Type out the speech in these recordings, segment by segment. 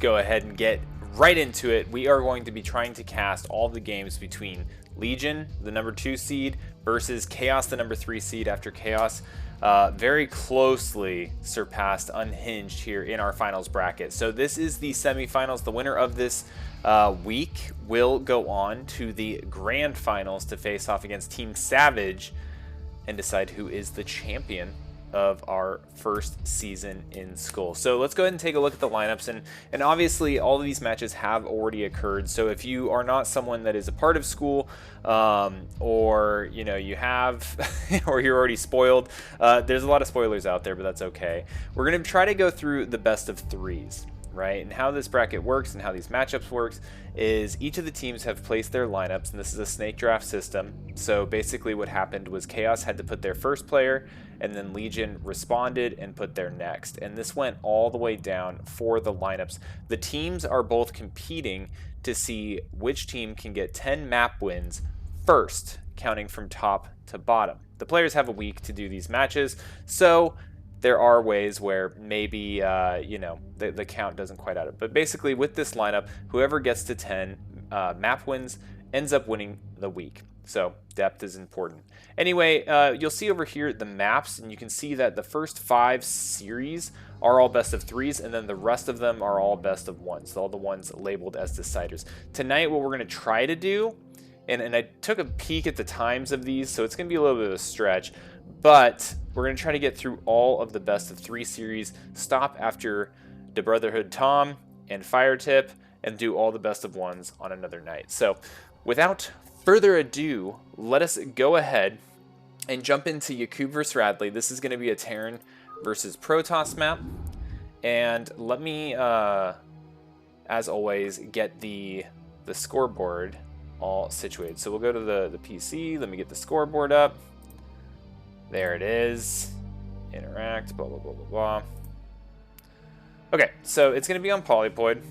go ahead and get right into it. We are going to be trying to cast all the games between Legion, the number 2 seed, versus Chaos, the number 3 seed, after Chaos very closely surpassed Unhinged here in our finals bracket. So this is the semifinals. The winner of this week will go on to the grand finals to face off against Team Savage and decide who is the champion of our first season in SCUL. So let's go ahead and take a look at the lineups, and obviously all of these matches have already occurred. So if you are not someone that is a part of SCUL, or you have or you're already spoiled, there's a lot of spoilers out there, but that's okay. We're going to try to go through the best of threes, right? And how this bracket works and how these matchups works is each of the teams have placed their lineups, and this is a snake draft system. So basically what happened was Chaos had to put their first player, and then Legion responded and put their next. And this went all the way down for the lineups. The teams are both competing to see which team can get 10 map wins first, counting from top to bottom. The players have a week to do these matches, so there are ways where maybe, the count doesn't quite add up. But basically, with this lineup, whoever gets to 10 map wins ends up winning the week. So depth is important. Anyway, you'll see over here the maps, and you can see that the first 5 series are all best of 3s, and then the rest of them are all best of 1s, so all the ones labeled as deciders. Tonight, what we're going to try to do, and I took a peek at the times of these, so it's going to be a little bit of a stretch, but we're going to try to get through all of the best of 3 series, stop after the Brotherhood Tom and Fire Tip, and do all the best of 1s on another night. So without further ado, let us go ahead and jump into Yakub versus Radley. This is going to be a Terran versus Protoss map. And let me, as always, get the scoreboard all situated. So we'll go to the PC. Let me get the scoreboard up. There it is. Interact, blah, blah, blah, blah, blah. Okay, so it's going to be on Polypoid.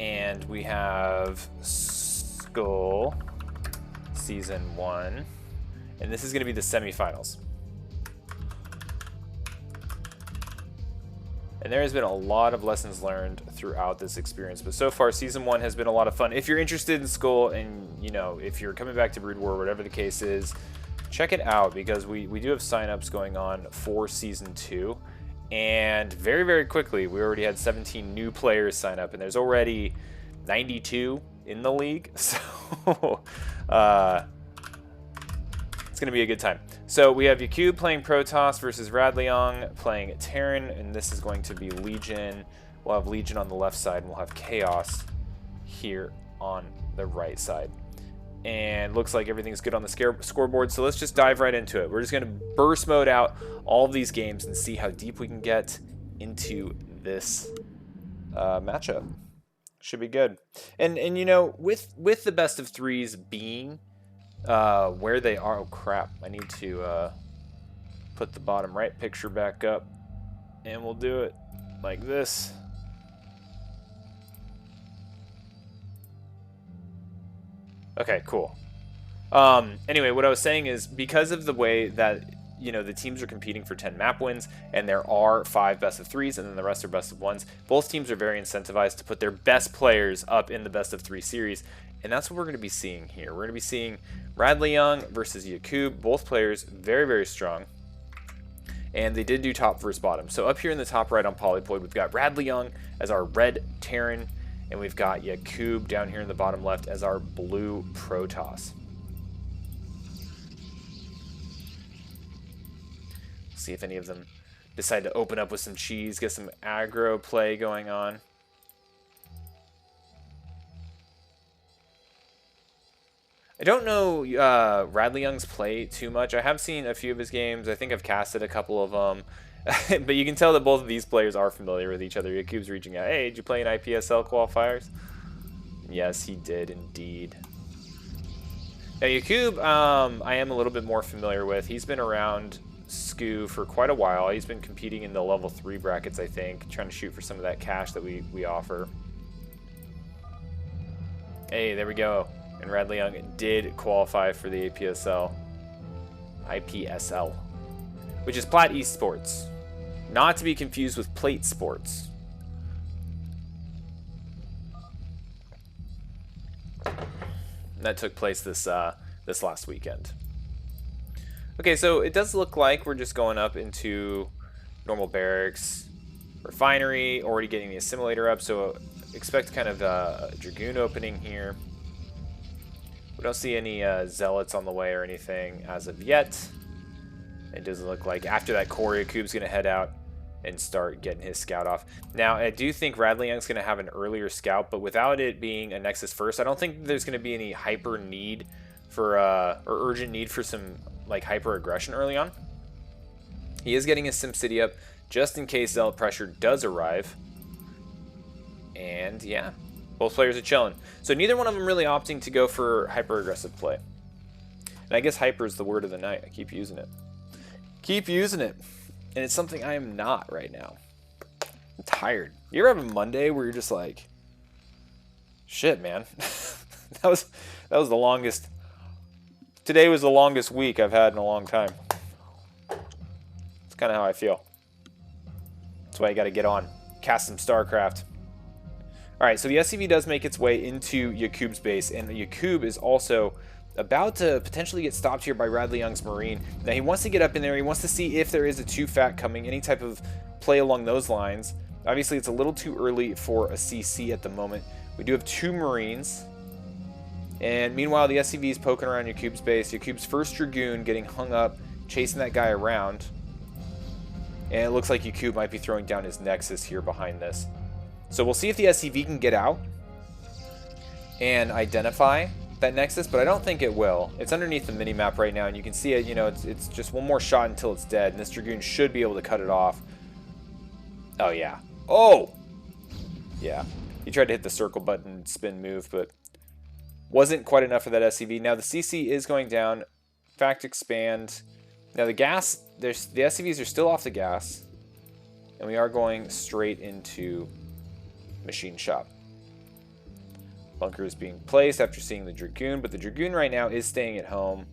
And we have SCUL Season 1. And this is going to be the semifinals. And there has been a lot of lessons learned throughout this experience. But so far, Season 1 has been a lot of fun. If you're interested in SCUL and, if you're coming back to Brood War, whatever the case is, check it out, because we do have signups going on for Season 2. And very, very quickly, we already had 17 new players sign up, and there's already 92 in the league. So it's going to be a good time. So we have Yakub playing Protoss versus Radleong playing Terran, and this is going to be Legion. We'll have Legion on the left side, and we'll have Chaos here on the right side. And looks like everything's good on the scoreboard, so let's just dive right into it. We're just going to burst mode out all of these games and see how deep we can get into this matchup. Should be good. And with the best of 3s being where they are, oh crap, I need to put the bottom right picture back up, and we'll do it like this. Okay, cool. Anyway, what I was saying is, because of the way that, the teams are competing for 10 map wins, and there are 5 best of 3s, and then the rest are best of 1s, both teams are very incentivized to put their best players up in the best of 3 series, and that's what we're going to be seeing here. We're going to be seeing Radleong versus Yakub, both players very, very strong, and they did do top versus bottom. So up here in the top right on Polypoid, we've got Radleong as our red Terran, and we've got Yakub down here in the bottom left as our blue Protoss. See if any of them decide to open up with some cheese, get some aggro play going on. I don't know Radleong's play too much. I have seen a few of his games. I think I've casted a couple of them. But you can tell that both of these players are familiar with each other. Yakub's reaching out. Hey, did you play in IPSL qualifiers? Yes, he did indeed. Now, Yakub, I am a little bit more familiar with. He's been around SCU for quite a while. He's been competing in the level 3 brackets, I think, trying to shoot for some of that cash that we offer. Hey, there we go. And Radleong did qualify for the IPSL, which is Plat Esports. Not to be confused with plate sports. That took place this last weekend. Okay, so it does look like we're just going up into normal barracks, refinery, already getting the assimilator up, so expect kind of a Dragoon opening here. We don't see any zealots on the way or anything as of yet. It doesn't look like after that Koryakube's going to head out and start getting his scout off. Now, I do think Radley Young's going to have an earlier scout, but without it being a Nexus first, I don't think there's going to be any hyper need for, or urgent need for some, like, hyper aggression early on. He is getting his SimCity up just in case Zealot pressure does arrive. And, yeah, both players are chilling. So neither one of them really opting to go for hyper aggressive play. And I guess hyper is the word of the night. I keep using it. Keep using it. And it's something I am not right now. I'm tired. You ever have a Monday where you're just like, shit, man. that was the longest. Today was the longest week I've had in a long time. It's kind of how I feel. That's why I got to get on. Cast some StarCraft. Alright, so the SCV does make its way into Yakube's base, and Yakube is also about to potentially get stopped here by Radley Young's Marine. Now, he wants to get up in there. He wants to see if there is a 2-FAT coming, any type of play along those lines. Obviously, it's a little too early for a CC at the moment. We do have 2 Marines. And meanwhile, the SCV is poking around Yakube's base. Yakube's first Dragoon getting hung up, chasing that guy around. And it looks like Yakube might be throwing down his Nexus here behind this. So we'll see if the SCV can get out and identify that Nexus, but I don't think it will. It's underneath the mini-map right now, and you can see it, you know, it's just one more shot until it's dead, and this Dragoon should be able to cut it off. Oh, yeah. Oh! Yeah. He tried to hit the circle button spin move, but wasn't quite enough for that SCV. Now, the CC is going down. Fact expand. Now, the gas, the SCVs are still off the gas, and we are going straight into machine shop. Bunker is being placed after seeing the Dragoon, but the Dragoon right now is staying at home,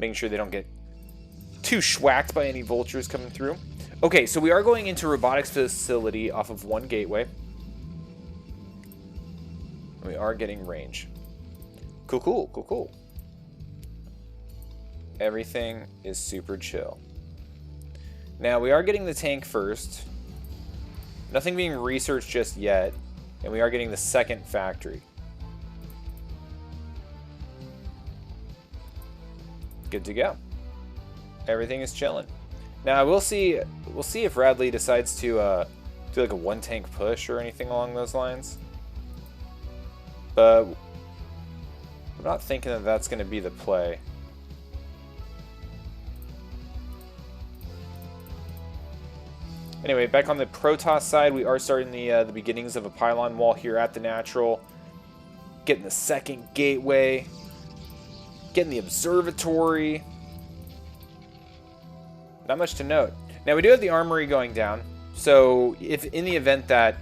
making sure they don't get too schwacked by any vultures coming through. Okay, so we are going into robotics facility off of 1 gateway. We are getting range. Cool, cool, cool, cool. Everything is super chill. Now, we are getting the tank first. Nothing being researched just yet. And we are getting the second factory. Good to go. Everything is chilling. Now we'll see if Radley decides to do like a 1-tank push or anything along those lines. But I'm not thinking that that's going to be the play. Anyway, back on the Protoss side, we are starting the beginnings of a pylon wall here at the Natural. Getting the second gateway. Getting the observatory. Not much to note. Now, we do have the armory going down. So, if in the event that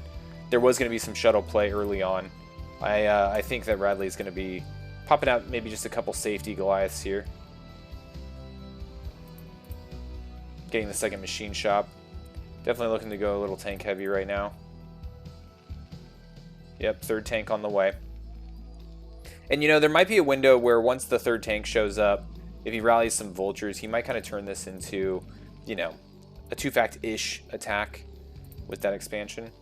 there was going to be some shuttle play early on, I think that Radley is going to be popping out maybe just a couple safety Goliaths here. Getting the second machine shop. Definitely looking to go a little tank heavy right now. Yep, 3rd tank on the way. And you know, there might be a window where once the 3rd tank shows up, if he rallies some vultures, he might kind of turn this into, you know, a 2-fact-ish attack with that expansion.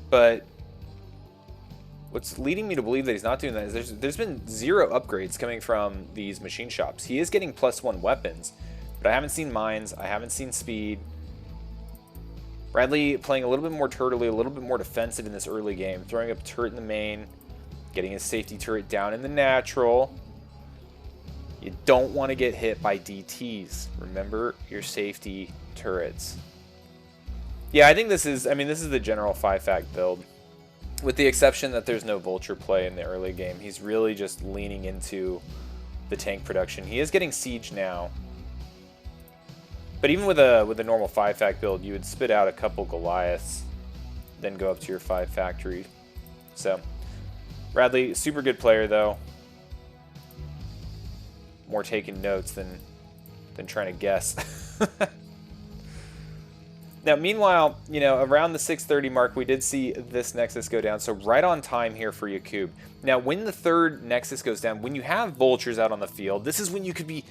But what's leading me to believe that he's not doing that is there's been 0 upgrades coming from these machine shops. He is getting +1 weapons, but I haven't seen mines. I haven't seen speed. Radley playing a little bit more turtly, a little bit more defensive in this early game. Throwing up a turret in the main, getting his safety turret down in the Natural. You don't want to get hit by DTs. Remember your safety turrets. Yeah, I think this is the general 5-fact build. With the exception that there's no vulture play in the early game. He's really just leaning into the tank production. He is getting siege now. But even with a normal 5-fact build, you would spit out a couple Goliaths, then go up to your 5 factory. So Radley, super good player, though. More taking notes than trying to guess. Now, meanwhile, you know, around the 6:30 mark, we did see this Nexus go down. So right on time here for Yakub. Now, when the third Nexus goes down, when you have vultures out on the field, this is when you could be,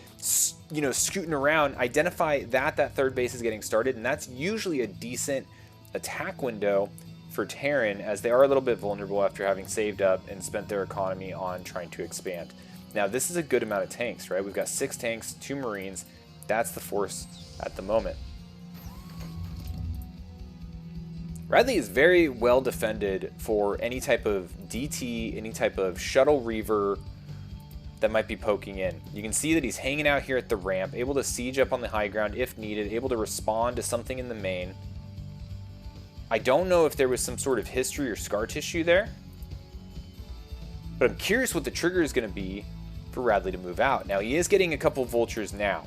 you know, scooting around, identify that third base is getting started, and that's usually a decent attack window for Terran, as they are a little bit vulnerable after having saved up and spent their economy on trying to expand. Now, this is a good amount of tanks, right? We've got 6 tanks, 2 Marines. That's the force at the moment. Radley is very well defended for any type of DT, any type of shuttle reaver that might be poking in. You can see that he's hanging out here at the ramp, able to siege up on the high ground if needed, able to respond to something in the main. I don't know if there was some sort of history or scar tissue there, but I'm curious what the trigger is going to be for Radley to move out. Now, he is getting a couple vultures now,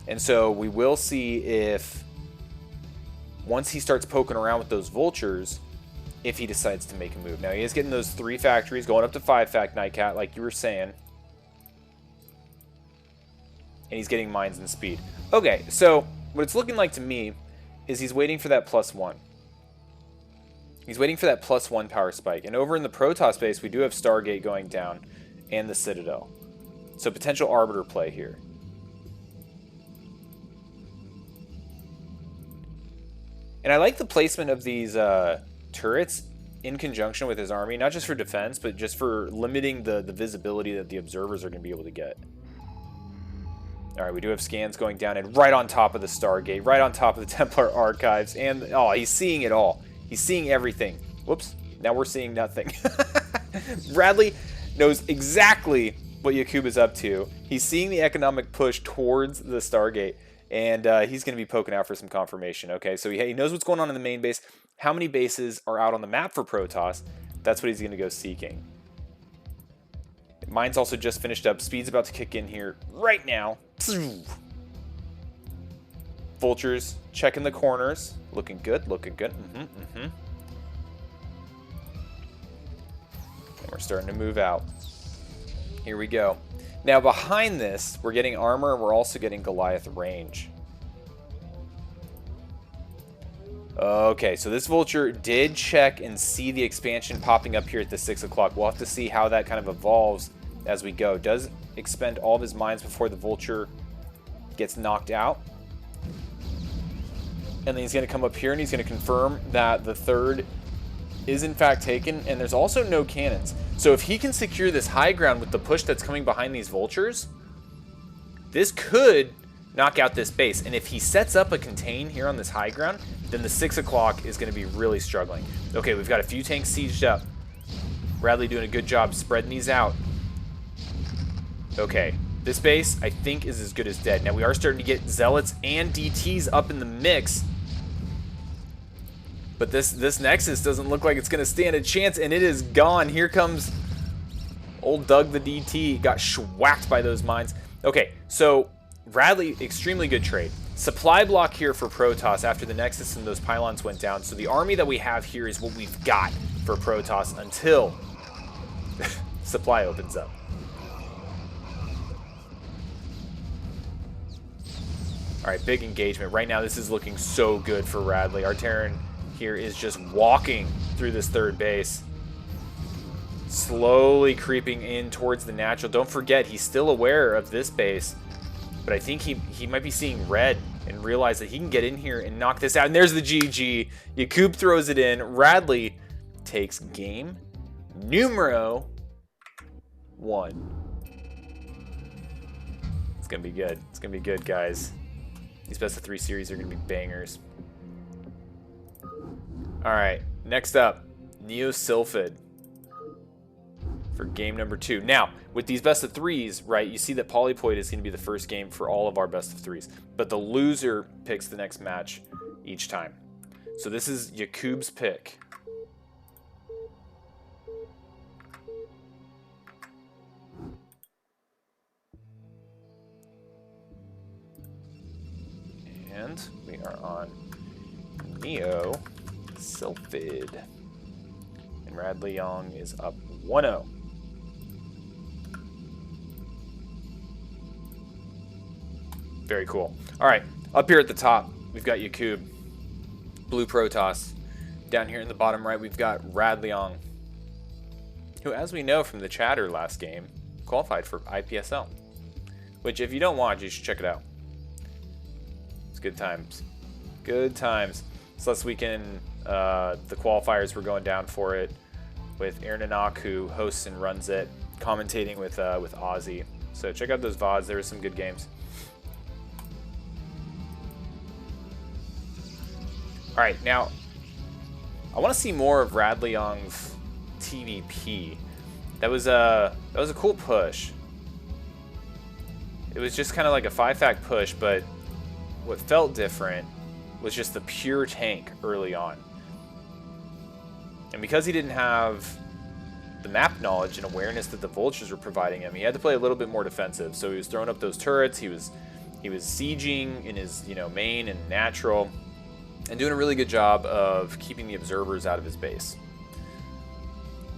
and so we will see if, once he starts poking around with those vultures, if he decides to make a move. Now, he is getting those 3 factories, going up to 5 fact Nightcat, like you were saying. And he's getting mines and speed. Okay, so what it's looking like to me is he's waiting for that +1. He's waiting for that +1 power spike. And over in the Protoss base, we do have Stargate going down and the Citadel. So potential Arbiter play here. And I like the placement of these turrets in conjunction with his army, not just for defense, but just for limiting the visibility that the observers are going to be able to get. All right, we do have scans going down, and right on top of the Stargate, right on top of the Templar Archives, and, oh, he's seeing it all. He's seeing everything. Whoops, now we're seeing nothing. Radley knows exactly what Yakub is up to. He's seeing the economic push towards the Stargate. And he's going to be poking out for some confirmation. Okay, so he knows what's going on in the main base. How many bases are out on the map for Protoss? That's what he's going to go seeking. Mine's also just finished up. Speed's about to kick in here right now. Vultures checking the corners. Looking good, looking good. And we're starting to move out. Here we go. Now, behind this, we're getting armor, and we're also getting Goliath range. Okay, so this Vulture did check and see the expansion popping up here at the 6 o'clock. We'll have to see how that kind of evolves as we go. Does expend all of his mines before the Vulture gets knocked out. And then he's going to come up here, and he's going to confirm that the third is in fact taken, and there's also no cannons. So if he can secure this high ground with the push that's coming behind these vultures, this could knock out this base. And if he sets up a contain here on this high ground, then the 6 o'clock is going to be really struggling. Okay, we've got a few tanks sieged up. Radley doing a good job spreading these out. Okay, this base I think is as good as dead. Now we are starting to get zealots and DTs up in the mix. But this Nexus doesn't look like it's going to stand a chance, and it is gone. Here comes old Doug the DT. Got schwacked by those mines. Okay, so Radley, extremely good trade. Supply block here for Protoss after the Nexus and those pylons went down. So the army that we have here is what we've got for Protoss until supply opens up. All right, big engagement. Right now, this is looking so good for Radley. Our Terran here is just walking through this third base, slowly creeping in towards the natural. Don't forget, he's still aware of this base, but I think he might be seeing red and realize that he can get in here and knock this out. And there's the GG. Yakub throws it in. Radley takes game numero 1. It's gonna be good. It's gonna be good, guys. These best of 3 series are gonna be bangers. All right, next up, Neo Sylphid for game number 2. Now, with these best of 3s, right, you see that Polypoid is going to be the first game for all of our best of 3s, but the loser picks the next match each time. So this is Yakub's pick. And we are on Neo Sylphid. And Radley Young is up 1-0. Very cool. All right, up here at the top, we've got Yakub, Blue Protoss. Down here in the bottom right, we've got Radleong, who, as we know from the chatter last game, qualified for IPSL. Which, if you don't watch, you should check it out. It's good times. Good times. So last weekend, the qualifiers were going down for it with Aaron Nanak, who hosts and runs it, commentating with Ozzy. So check out those VODs. There were some good games. All right, now I want to see more of Radleong's TVP. That was a cool push. It was just kind of like a 5-fact push, but what felt different was just the pure tank early on. And because he didn't have the map knowledge and awareness that the vultures were providing him, he had to play a little bit more defensive. So he was throwing up those turrets. He was sieging in his main and natural, and doing a really good job of keeping the observers out of his base.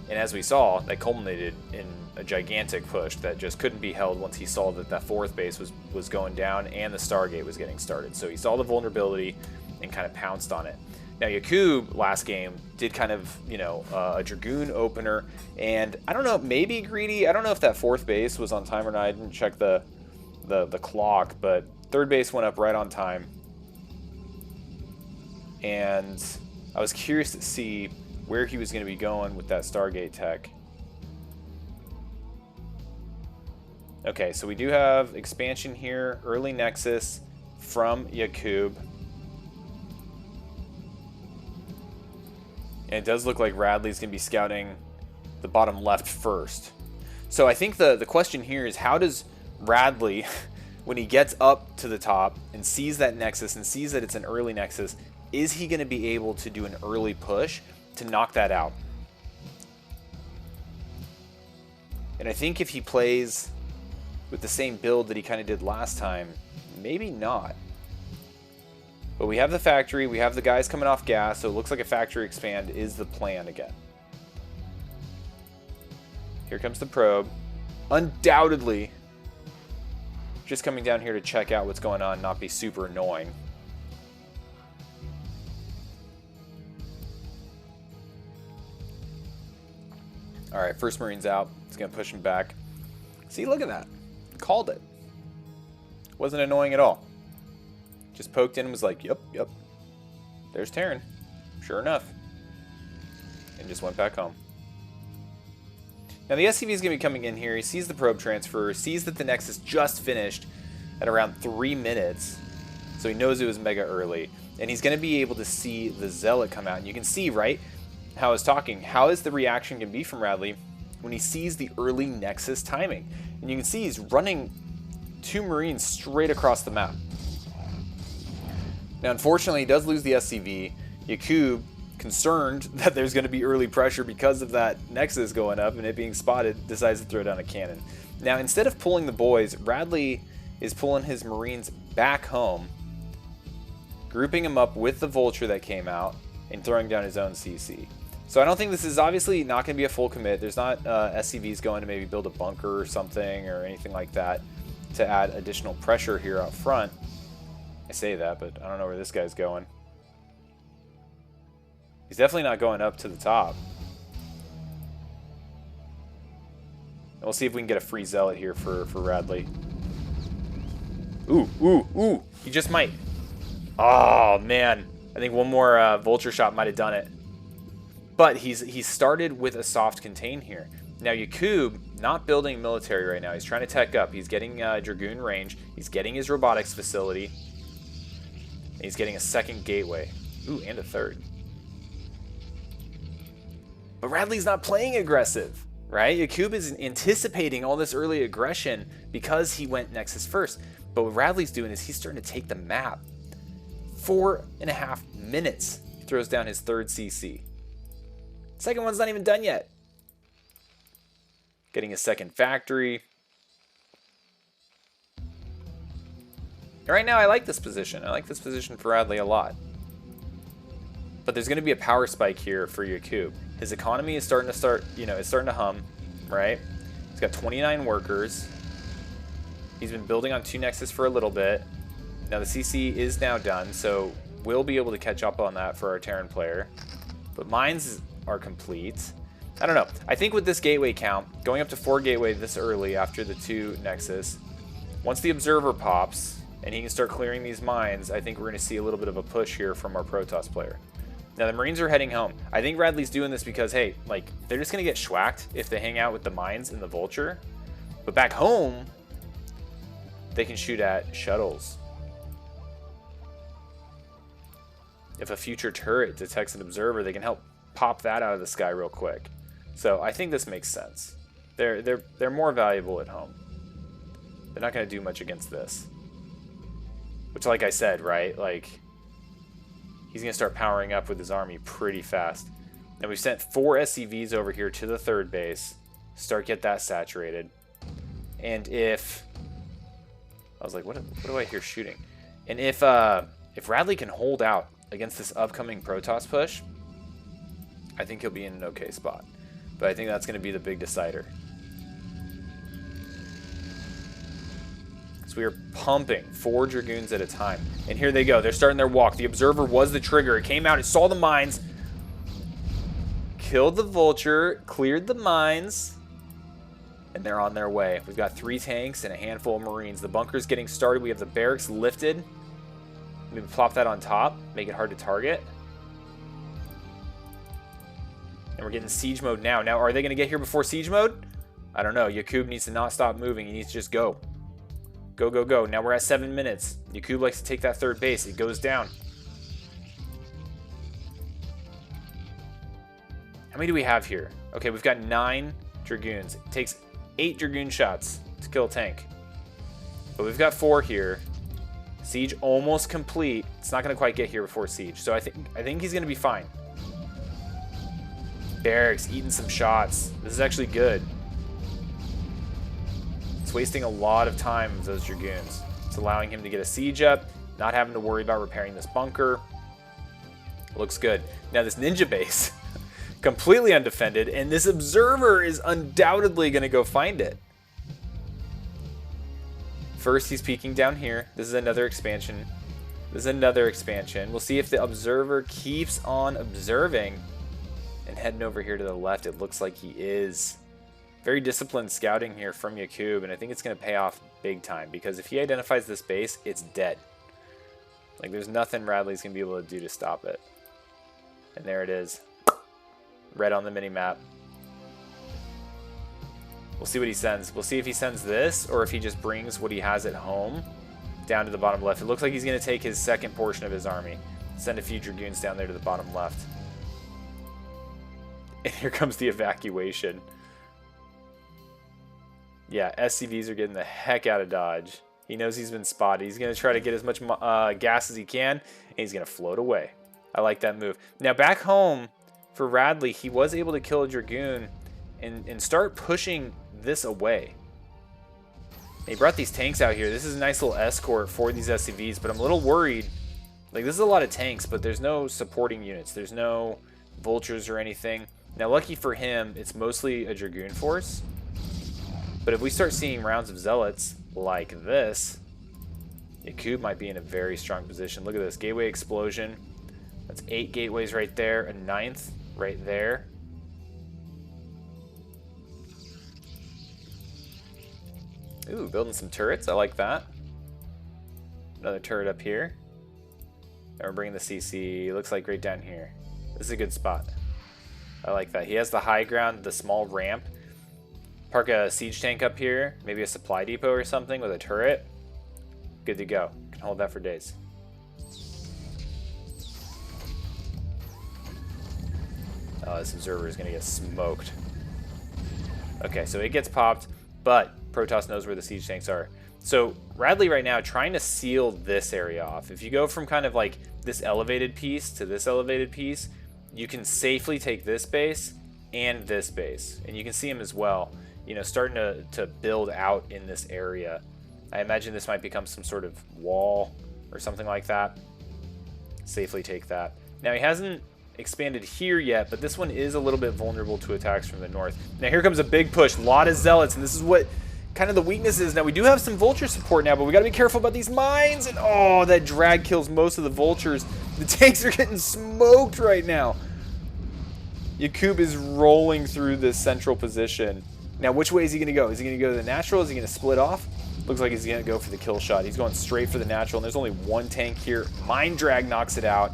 And as we saw, that culminated in a gigantic push that just couldn't be held once he saw that that fourth base was going down and the Stargate was getting started. So he saw the vulnerability and kind of pounced on it. Now Yakub last game did kind of, a Dragoon opener, and I don't know, maybe greedy. I don't know if that fourth base was on time or not. I didn't check the clock, but third base went up right on time. And I was curious to see where he was going to be going with that Stargate tech. Okay, so we do have expansion here, early Nexus from Yakub. And it does look like Radley's going to be scouting the bottom left first. So I think the question here is, how does Radley, when he gets up to the top and sees that Nexus and sees that it's an early Nexus, is he going to be able to do an early push to knock that out? And I think if he plays with the same build that he kind of did last time, maybe not. But we have the factory, we have the guys coming off gas, so it looks like a factory expand is the plan again. Here comes the probe. Undoubtedly just coming down here to check out what's going on, not be super annoying. All right, first Marine's out. It's going to push him back. See, look at that. Called it. Wasn't annoying at all. Just poked in and was like, yep. There's Terran. Sure enough. And just went back home. Now the SCV is going to be coming in here. He sees the probe transfer, sees that the Nexus just finished at around 3 minutes. So he knows it was mega early. And he's going to be able to see the Zealot come out. And you can see, right, how I was talking, how is the reaction going to be from Radley when he sees the early Nexus timing? And you can see he's running 2 Marines straight across the map. Now, unfortunately, he does lose the SCV. Yakub, concerned that there's going to be early pressure because of that Nexus going up and it being spotted, decides to throw down a cannon. Now, instead of pulling the boys, Radley is pulling his Marines back home, grouping them up with the Vulture that came out, and throwing down his own CC. So I don't think this is obviously not going to be a full commit. There's not SCVs going to maybe build a bunker or something or anything like that to add additional pressure here up front. I say that, but I don't know where this guy's going. He's definitely not going up to the top. And we'll see if we can get a free Zealot here for Radley. Ooh. He just might. Oh, man. I think one more Vulture shot might have done it. But he's started with a soft contain here. Now, Yakub, not building military right now. He's trying to tech up. He's getting Dragoon range. He's getting his robotics facility. And he's getting a second gateway. Ooh, and a third. But Radley's not playing aggressive, right? Yakub is anticipating all this early aggression because he went Nexus first. But what Radley's doing is he's starting to take the map. 4.5 minutes. He throws down his third CC. Second one's not even done yet. Getting a second factory. Right now, I like this position. I like this position for Radley a lot. But there's going to be a power spike here for Yakub. His economy is starting to hum, right? He's got 29 workers. He's been building on 2 Nexus for a little bit. Now the CC is now done, so we'll be able to catch up on that for our Terran player. But mines are complete. I don't know. I think with this gateway count, going up to 4 gateway this early after the 2 Nexus, once the Observer pops and he can start clearing these mines, I think we're going to see a little bit of a push here from our Protoss player. Now the Marines are heading home. I think Radley's doing this because, hey, like, they're just going to get schwacked if they hang out with the mines and the Vulture. But back home, they can shoot at shuttles. If a future turret detects an observer, they can help pop that out of the sky real quick. So I think this makes sense. They're more valuable at home. They're not going to do much against this. Which, like I said, right? Like, he's going to start powering up with his army pretty fast. Now we've sent 4 SCVs over here to the 3rd base. Get that saturated. And if... I was like, what do I hear shooting? And if Radley can hold out against this upcoming Protoss push, I think he'll be in an okay spot. But I think that's going to be the big decider. So we are pumping 4 Dragoons at a time. And here they go. They're starting their walk. The Observer was the trigger. It came out. It saw the mines. Killed the Vulture. Cleared the mines. And they're on their way. We've got 3 tanks and a handful of Marines. The bunker's getting started. We have the barracks lifted. Maybe plop that on top. Make it hard to target. And we're getting siege mode now. Now, are they going to get here before siege mode? I don't know. Yakub needs to not stop moving. He needs to just go. Go, go, go. Now we're at 7 minutes. Yakub likes to take that 3rd base. It goes down. How many do we have here? Okay, we've got 9 Dragoons. It takes 8 Dragoon shots to kill a tank. But we've got 4 here. Siege almost complete. It's not going to quite get here before siege. So I think he's going to be fine. Barracks eating some shots. This is actually good. It's wasting a lot of time with those Dragoons. It's allowing him to get a siege up, not having to worry about repairing this bunker. Looks good. Now this ninja base, completely undefended, and this Observer is undoubtedly going to go find it. First, he's peeking down here. This is another expansion. This is another expansion. We'll see if the Observer keeps on observing. And heading over here to the left, it looks like he is. Very disciplined scouting here from Yakub, and I think it's going to pay off big time, because if he identifies this base, it's dead. Like, there's nothing Radley's going to be able to do to stop it. And there it is. Red on the mini-map. We'll see what he sends. We'll see if he sends this, or if he just brings what he has at home down to the bottom left. It looks like he's going to take his second portion of his army. Send a few Dragoons down there to the bottom left. And here comes the evacuation. Yeah, SCVs are getting the heck out of Dodge. He knows he's been spotted. He's going to try to get as much gas as he can, and he's going to float away. I like that move. Now, back home, for Radley, he was able to kill a Dragoon and start pushing this away. He brought these tanks out here. This is a nice little escort for these SCVs, but I'm a little worried. Like, this is a lot of tanks, but there's no supporting units. There's no Vultures or anything. Now, lucky for him, it's mostly a Dragoon force. But if we start seeing rounds of Zealots like this, Yakub might be in a very strong position. Look at this. Gateway explosion. That's 8 gateways right there. A 9th right there. Ooh, building some turrets. I like that. Another turret up here. And we're bringing the CC. Looks like right down here. This is a good spot. I like that. He has the high ground, the small ramp. Park a siege tank up here. Maybe a supply depot or something with a turret. Good to go. Can hold that for days. Oh, this Observer is going to get smoked. Okay, so it gets popped, but Protoss knows where the siege tanks are. So Radley right now trying to seal this area off. If you go from kind of like this elevated piece to this elevated piece, you can safely take this base and this base. And you can see him as well, you know, starting to build out in this area. I imagine this might become some sort of wall or something like that. Safely take that. Now he hasn't expanded here yet, but this one is a little bit vulnerable to attacks from the north. Now here comes a big push, a lot of zealots, and this is what kind of the weakness is. Now we do have some vulture support now, but we got to be careful about these mines. And oh, that drag kills most of the vultures. The tanks are getting smoked right now. Yakub is rolling through this central position. Now which way is he going to go? Is he going to go to the natural? Is he going to split off? Looks like he's going to go for the kill shot. He's going straight for the natural, and there's only one tank here. Mine drag knocks it out.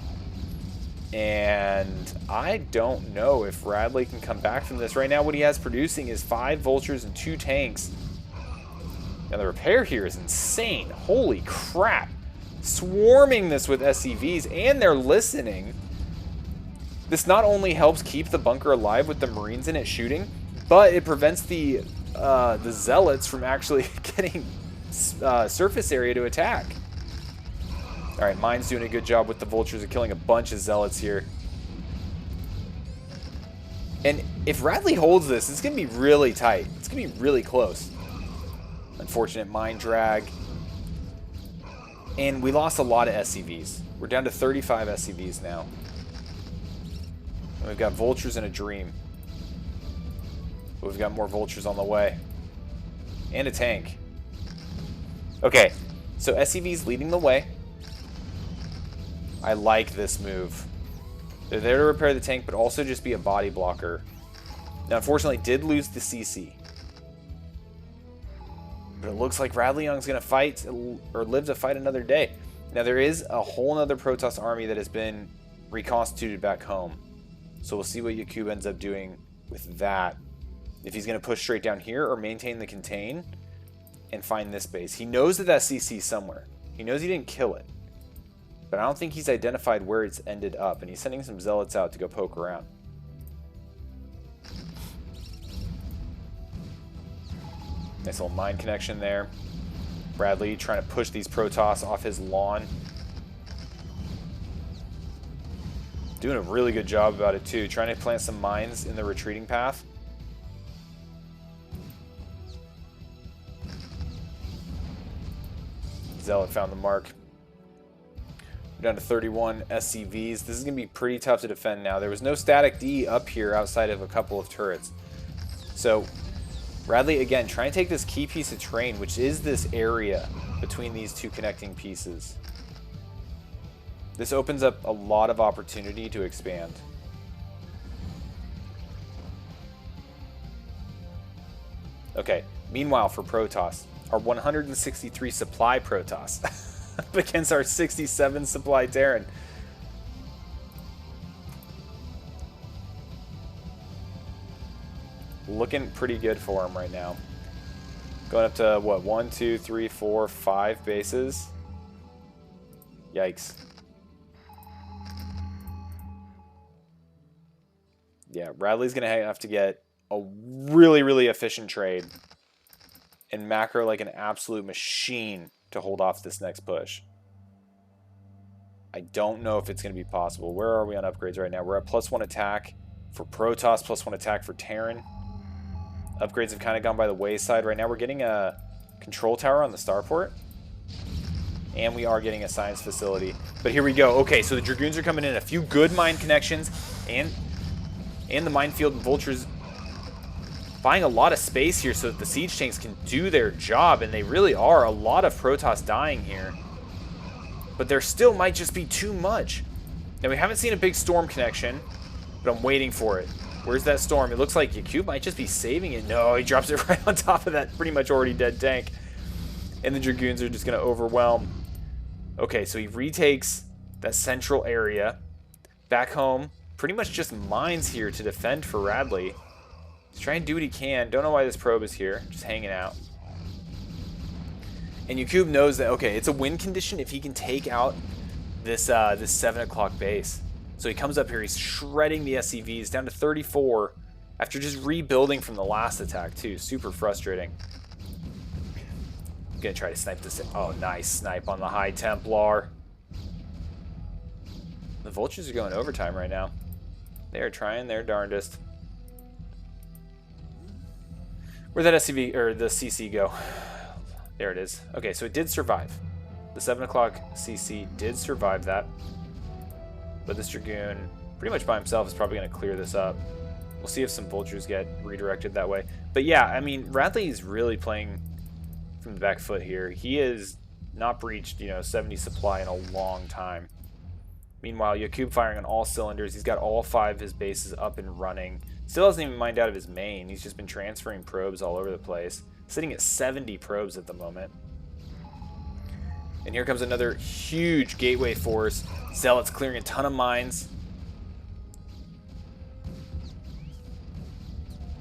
And I don't know if Radley can come back from this. Right now what he has producing is 5 vultures and 2 tanks. Now the repair here is insane. Holy crap. Swarming this with SCVs, and they're listening. This not only helps keep the bunker alive with the Marines in it shooting, but it prevents the Zealots from actually getting surface area to attack. Alright, Mine's doing a good job with the vultures of killing a bunch of Zealots here. And if Radley holds this, it's going to be really tight. It's going to be really close. Unfortunate mine drag. And we lost a lot of SCVs. We're down to 35 SCVs now. And we've got vultures in a dream. But we've got more vultures on the way. And a tank. Okay, so SCV's leading the way. I like this move. They're there to repair the tank, but also just be a body blocker. Now, unfortunately, did lose the CC. But it looks like Radley Young's going to fight, or live to fight another day. Now, there is a whole other Protoss army that has been reconstituted back home. So we'll see what Yakub ends up doing with that. If he's going to push straight down here or maintain the contain and find this base. He knows that CC's somewhere. He knows he didn't kill it. But I don't think he's identified where it's ended up. And he's sending some zealots out to go poke around. Nice little mine connection there. Bradley trying to push these Protoss off his lawn. Doing a really good job about it too. Trying to plant some mines in the retreating path. Zealot found the mark. We're down to 31 SCVs. This is going to be pretty tough to defend now. There was no static D up here outside of a couple of turrets. So Radley, again, trying to take this key piece of terrain, which is this area between these two connecting pieces. This opens up a lot of opportunity to expand. Okay, meanwhile for Protoss, our 163 supply Protoss up against our 67 supply Terran. Looking pretty good for him right now. Going up to, what, 1, 2, 3, 4, 5 bases. Yikes. Yeah, Radley's going to have to get a really, really efficient trade and macro like an absolute machine to hold off this next push. I don't know if it's going to be possible. Where are we on upgrades right now? We're at +1 attack for Protoss, +1 attack for Terran. Upgrades have kind of gone by the wayside. Right now we're getting a control tower on the starport. And we are getting a science facility. But here we go. Okay, so the Dragoons are coming in. A few good mine connections. And the minefield and vultures buying a lot of space here so that the siege tanks can do their job. And they really are. A lot of Protoss dying here. But there still might just be too much. Now, we haven't seen a big storm connection. But I'm waiting for it. Where's that storm? It looks like Yakub might just be saving it. No, he drops it right on top of that pretty much already dead tank. And the Dragoons are just going to overwhelm. Okay, so he retakes that central area. Back home. Pretty much just mines here to defend for Radley. He's trying to do what he can. Don't know why this probe is here. Just hanging out. And Yakub knows that, okay, it's a win condition if he can take out this 7 o'clock base. So he comes up here, he's shredding the SCVs down to 34 after just rebuilding from the last attack too. Super frustrating. I'm gonna try to snipe this in. Oh, nice snipe on the High Templar. The vultures are going overtime right now. They are trying their darndest. Where'd that SCV or the CC go? There it is. Okay, so it did survive. The 7 o'clock CC did survive that. But this Dragoon pretty much by himself is probably going to clear this up. We'll see if some vultures get redirected that way. But yeah, I mean, Radley's really playing from the back foot here. He has not breached, 70 supply in a long time. Meanwhile, Yakub firing on all cylinders. He's got all 5 of his bases up and running. Still hasn't even mined out of his main. He's just been transferring probes all over the place. Sitting at 70 probes at the moment. And here comes another huge gateway force. Zealots clearing a ton of mines.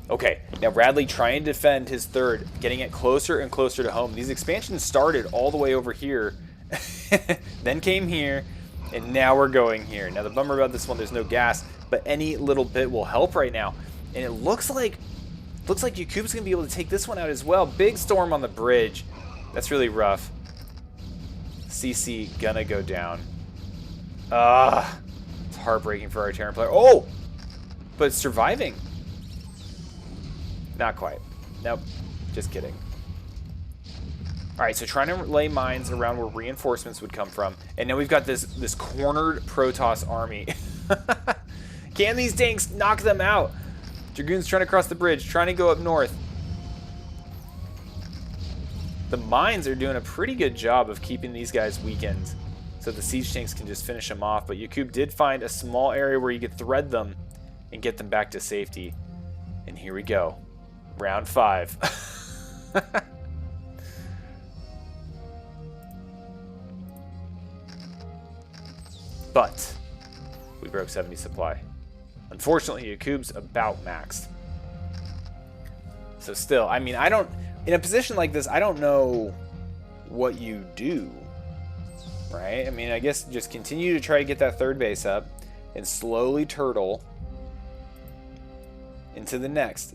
Okay, now Radley trying to defend his third, getting it closer and closer to home. These expansions started all the way over here, then came here, and now we're going here. Now the bummer about this one, there's no gas, but any little bit will help right now. And it looks like Yakub's gonna be able to take this one out as well. Big storm on the bridge. That's really rough. CC gonna go down. It's heartbreaking for our Terran player. Oh, but it's surviving. Not quite. Nope. Just kidding. Alright, so trying to lay mines around where reinforcements would come from. And now we've got this cornered Protoss army. Can these tanks knock them out? Dragoons trying to cross the bridge, trying to go up north. The mines are doing a pretty good job of keeping these guys weakened, so the siege tanks can just finish them off. But Yakub did find a small area where you could thread them and get them back to safety. And here we go. Round 5. But we broke 70 supply. Unfortunately, Yakub's about maxed. So still, I mean, in a position like this, I don't know what you do, right? I mean, I guess just continue to try to get that third base up and slowly turtle into the next,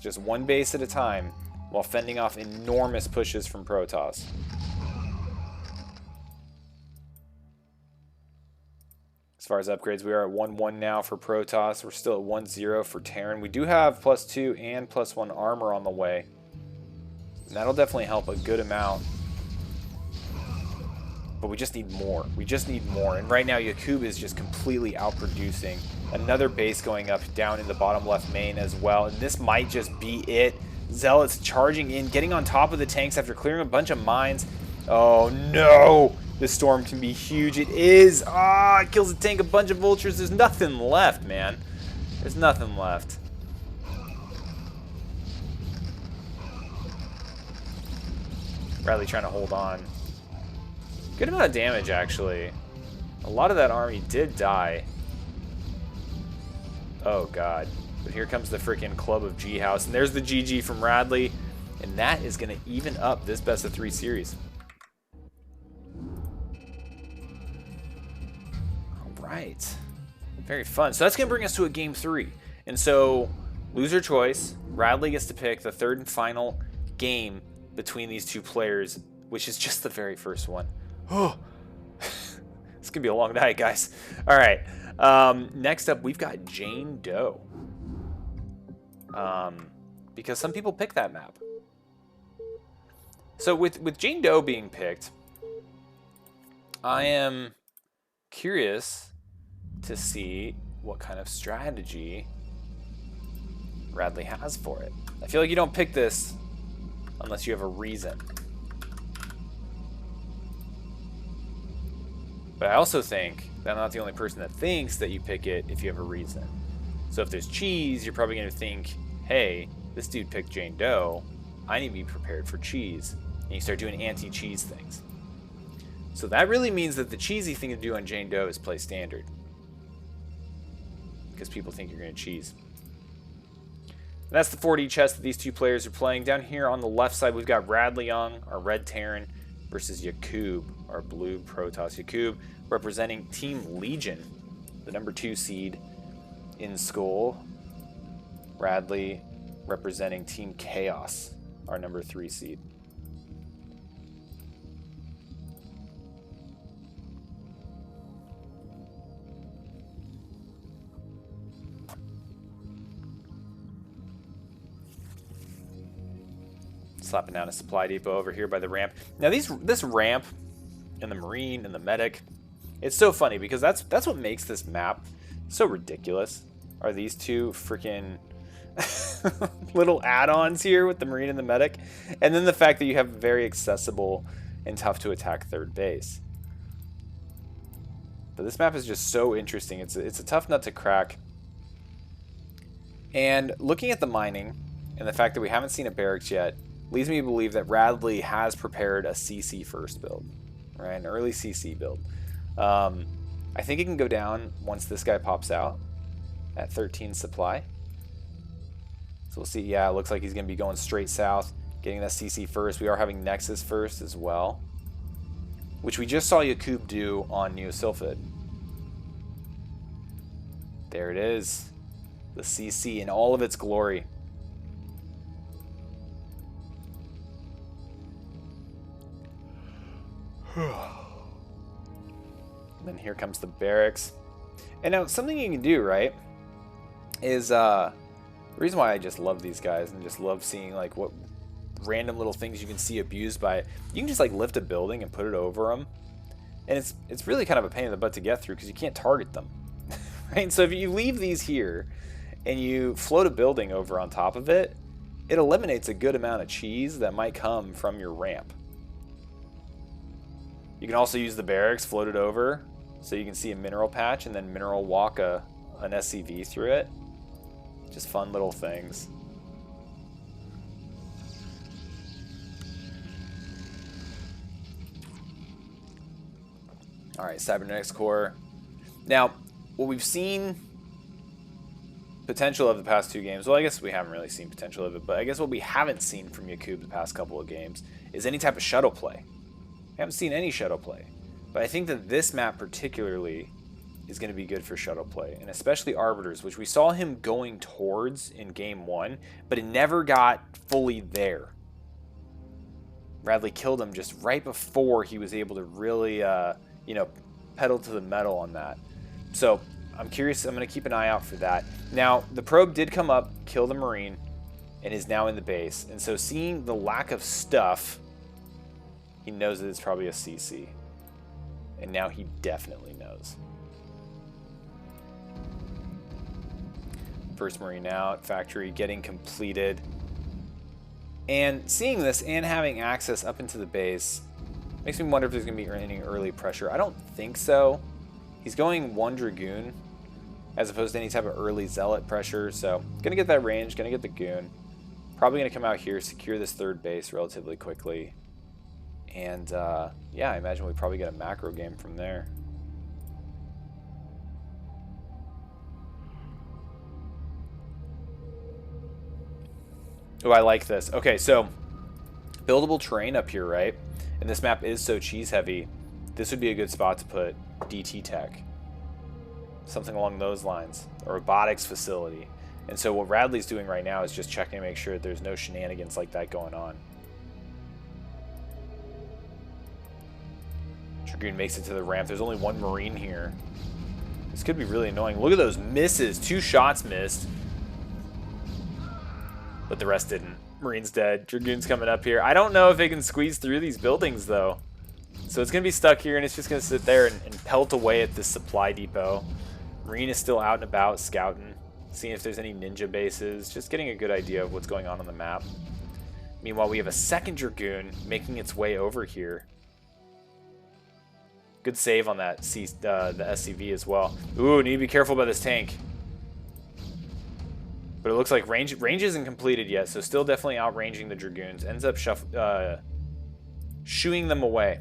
just one base at a time while fending off enormous pushes from Protoss. As far as upgrades, we are at 1-1 now for Protoss. We're still at 1-0 for Terran. We do have +2 and +1 armor on the way. And that'll definitely help a good amount. But we just need more. We just need more. And right now, Yakub is just completely outproducing. Another base going up down in the bottom left main as well. And this might just be it. Zealots charging in, getting on top of the tanks after clearing a bunch of mines. Oh, no! This storm can be huge. It is. It kills a tank, a bunch of vultures. There's nothing left, man. There's nothing left. Radley trying to hold on. Good amount of damage, actually. A lot of that army did die. Oh, God. But here comes the freaking Club of G House. And there's the GG from Radley. And that is going to even up this best-of-3 series. Right. Very fun. So that's going to bring us to a game 3. And so, loser choice. Radley gets to pick the third and final game between these two players, which is just the very first one. Oh, it's going to be a long night, guys. All right. Next up, we've got Jane Doe. Because some people pick that map. So with Jane Doe being picked, I am curious to see what kind of strategy Radley has for it. I feel like you don't pick this unless you have a reason. But I also think that I'm not the only person that thinks that you pick it if you have a reason. So if there's cheese, you're probably going to think, hey, this dude picked Jane Doe. I need to be prepared for cheese. And you start doing anti-cheese things. So that really means that the cheesy thing to do on Jane Doe is play standard. Because people think you're going to cheese. And that's the 4D chess that these two players are playing. Down here on the left side, we've got Radley Young, our red Terran, versus Yakub, our blue Protoss. Yakub representing Team Legion, the number 2 seed in SCUL. Radley representing Team Chaos, our number 3 seed. Slapping down a supply depot over here by the ramp. Now this ramp and the Marine and the Medic, it's so funny because that's what makes this map So ridiculous. Are these two freaking little add-ons here with the Marine and the Medic? And then the fact that you have very accessible and tough to attack third base. But this map is just so interesting. It's a tough nut to crack. And looking at the mining and the fact that we haven't seen a barracks yet leads me to believe that Radley has prepared a CC first build, right? An early CC build. I think it can go down once this guy pops out at 13 supply. So we'll see. Yeah, it looks like he's going to be going straight south, getting that CC first. We are having Nexus first as well, which we just saw Yakub do on Neosilphid. There it is. The CC in all of its glory. And then here comes the barracks. And now something you can do, right, is the reason why I just love these guys and just love seeing like what random little things you can see abused by it. You can just like lift a building and put it over them. And it's really kind of a pain in the butt to get through because you can't target them. Right? So if you leave these here and you float a building over on top of it, it eliminates a good amount of cheese that might come from your ramp. You can also use the barracks, float it over, so you can see a mineral patch and then mineral walk an SCV through it. Just fun little things. All right, Cybernetics Core. Now, what we've seen potential of the past two games, well, I guess we haven't really seen potential of it, but I guess what we haven't seen from Yakub the past couple of games is any type of shuttle play. We haven't seen any shuttle play. But I think that this map particularly is going to be good for shuttle play, and especially Arbiters, which we saw him going towards in Game 1, but it never got fully there. Radley killed him just right before he was able to really, pedal to the metal on that. So I'm curious. I'm going to keep an eye out for that. Now, the probe did come up, kill the Marine, and is now in the base. And so seeing the lack of stuff, he knows that it's probably a CC. And now he definitely knows. First Marine out, factory getting completed. And seeing this and having access up into the base makes me wonder if there's going to be any early pressure. I don't think so. He's going one Dragoon as opposed to any type of early Zealot pressure. So going to get that range, going to get the Goon. Probably going to come out here, secure this third base relatively quickly. And yeah, I imagine we probably get a macro game from there. Oh, I like this. Okay, so buildable terrain up here, right? And this map is so cheese heavy. This would be a good spot to put DT tech. Something along those lines. A robotics facility. And so what Radley's doing right now is just checking to make sure that there's no shenanigans like that going on. Dragoon makes it to the ramp. There's only one Marine here. This could be really annoying. Look at those misses. 2 shots missed. But the rest didn't. Marine's dead. Dragoon's coming up here. I don't know if they can squeeze through these buildings, though. So it's going to be stuck here, and it's just going to sit there and pelt away at this supply depot. Marine is still out and about, scouting, seeing if there's any ninja bases, just getting a good idea of what's going on the map. Meanwhile, we have a second Dragoon making its way over here. Good save on that the SCV as well. Ooh, need to be careful about this tank. But it looks like range isn't completed yet, so still definitely outranging the Dragoons. Ends up shooing them away.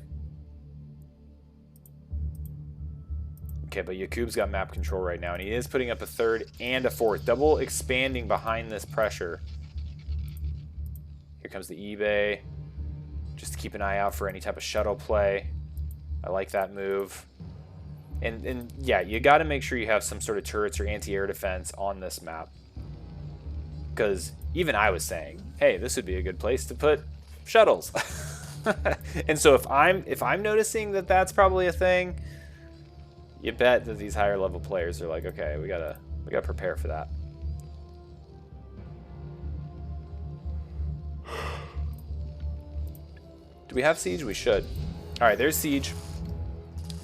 Okay, but Yakub's got map control right now, and he is putting up a third and a fourth. Double expanding behind this pressure. Here comes the eBay. Just to keep an eye out for any type of shuttle play. I like that move. And yeah, you got to make sure you have some sort of turrets or anti-air defense on this map. Because even I was saying, hey, this would be a good place to put shuttles. And so if I'm noticing that that's probably a thing, you bet that these higher level players are like, okay, we gotta prepare for that. Do we have siege? We should. All right, there's siege.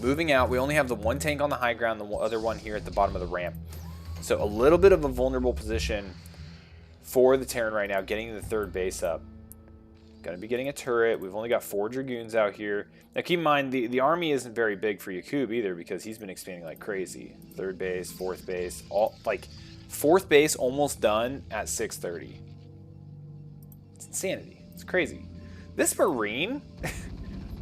Moving out, we only have the one tank on the high ground, the other one here at the bottom of the ramp. So a little bit of a vulnerable position for the Terran right now, getting the third base up. Going to be getting a turret. We've only got 4 Dragoons out here. Now keep in mind, the army isn't very big for Yakub either, because he's been expanding like crazy. Third base, fourth base, all like fourth base almost done at 6:30. It's insanity. It's crazy. This Marine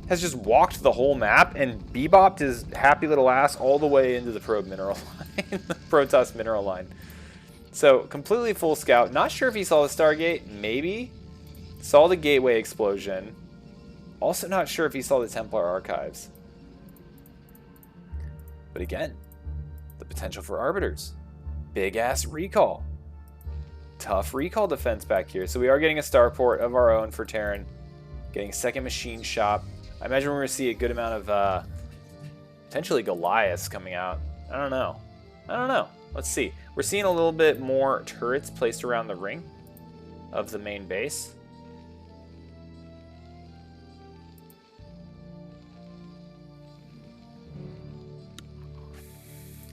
has just walked the whole map and bebopped his happy little ass all the way into the probe mineral line, the Protoss mineral line. So completely full scout. Not sure if he saw the Stargate. Maybe. Saw the gateway explosion. Also not sure if he saw the Templar archives. But again, the potential for arbiters. Big ass recall. Tough recall defense back here. So we are getting a starport of our own for Terran. Getting second machine shop. I imagine we're going to see a good amount of potentially Goliaths coming out. I don't know. Let's see. We're seeing a little bit more turrets placed around the ring of the main base.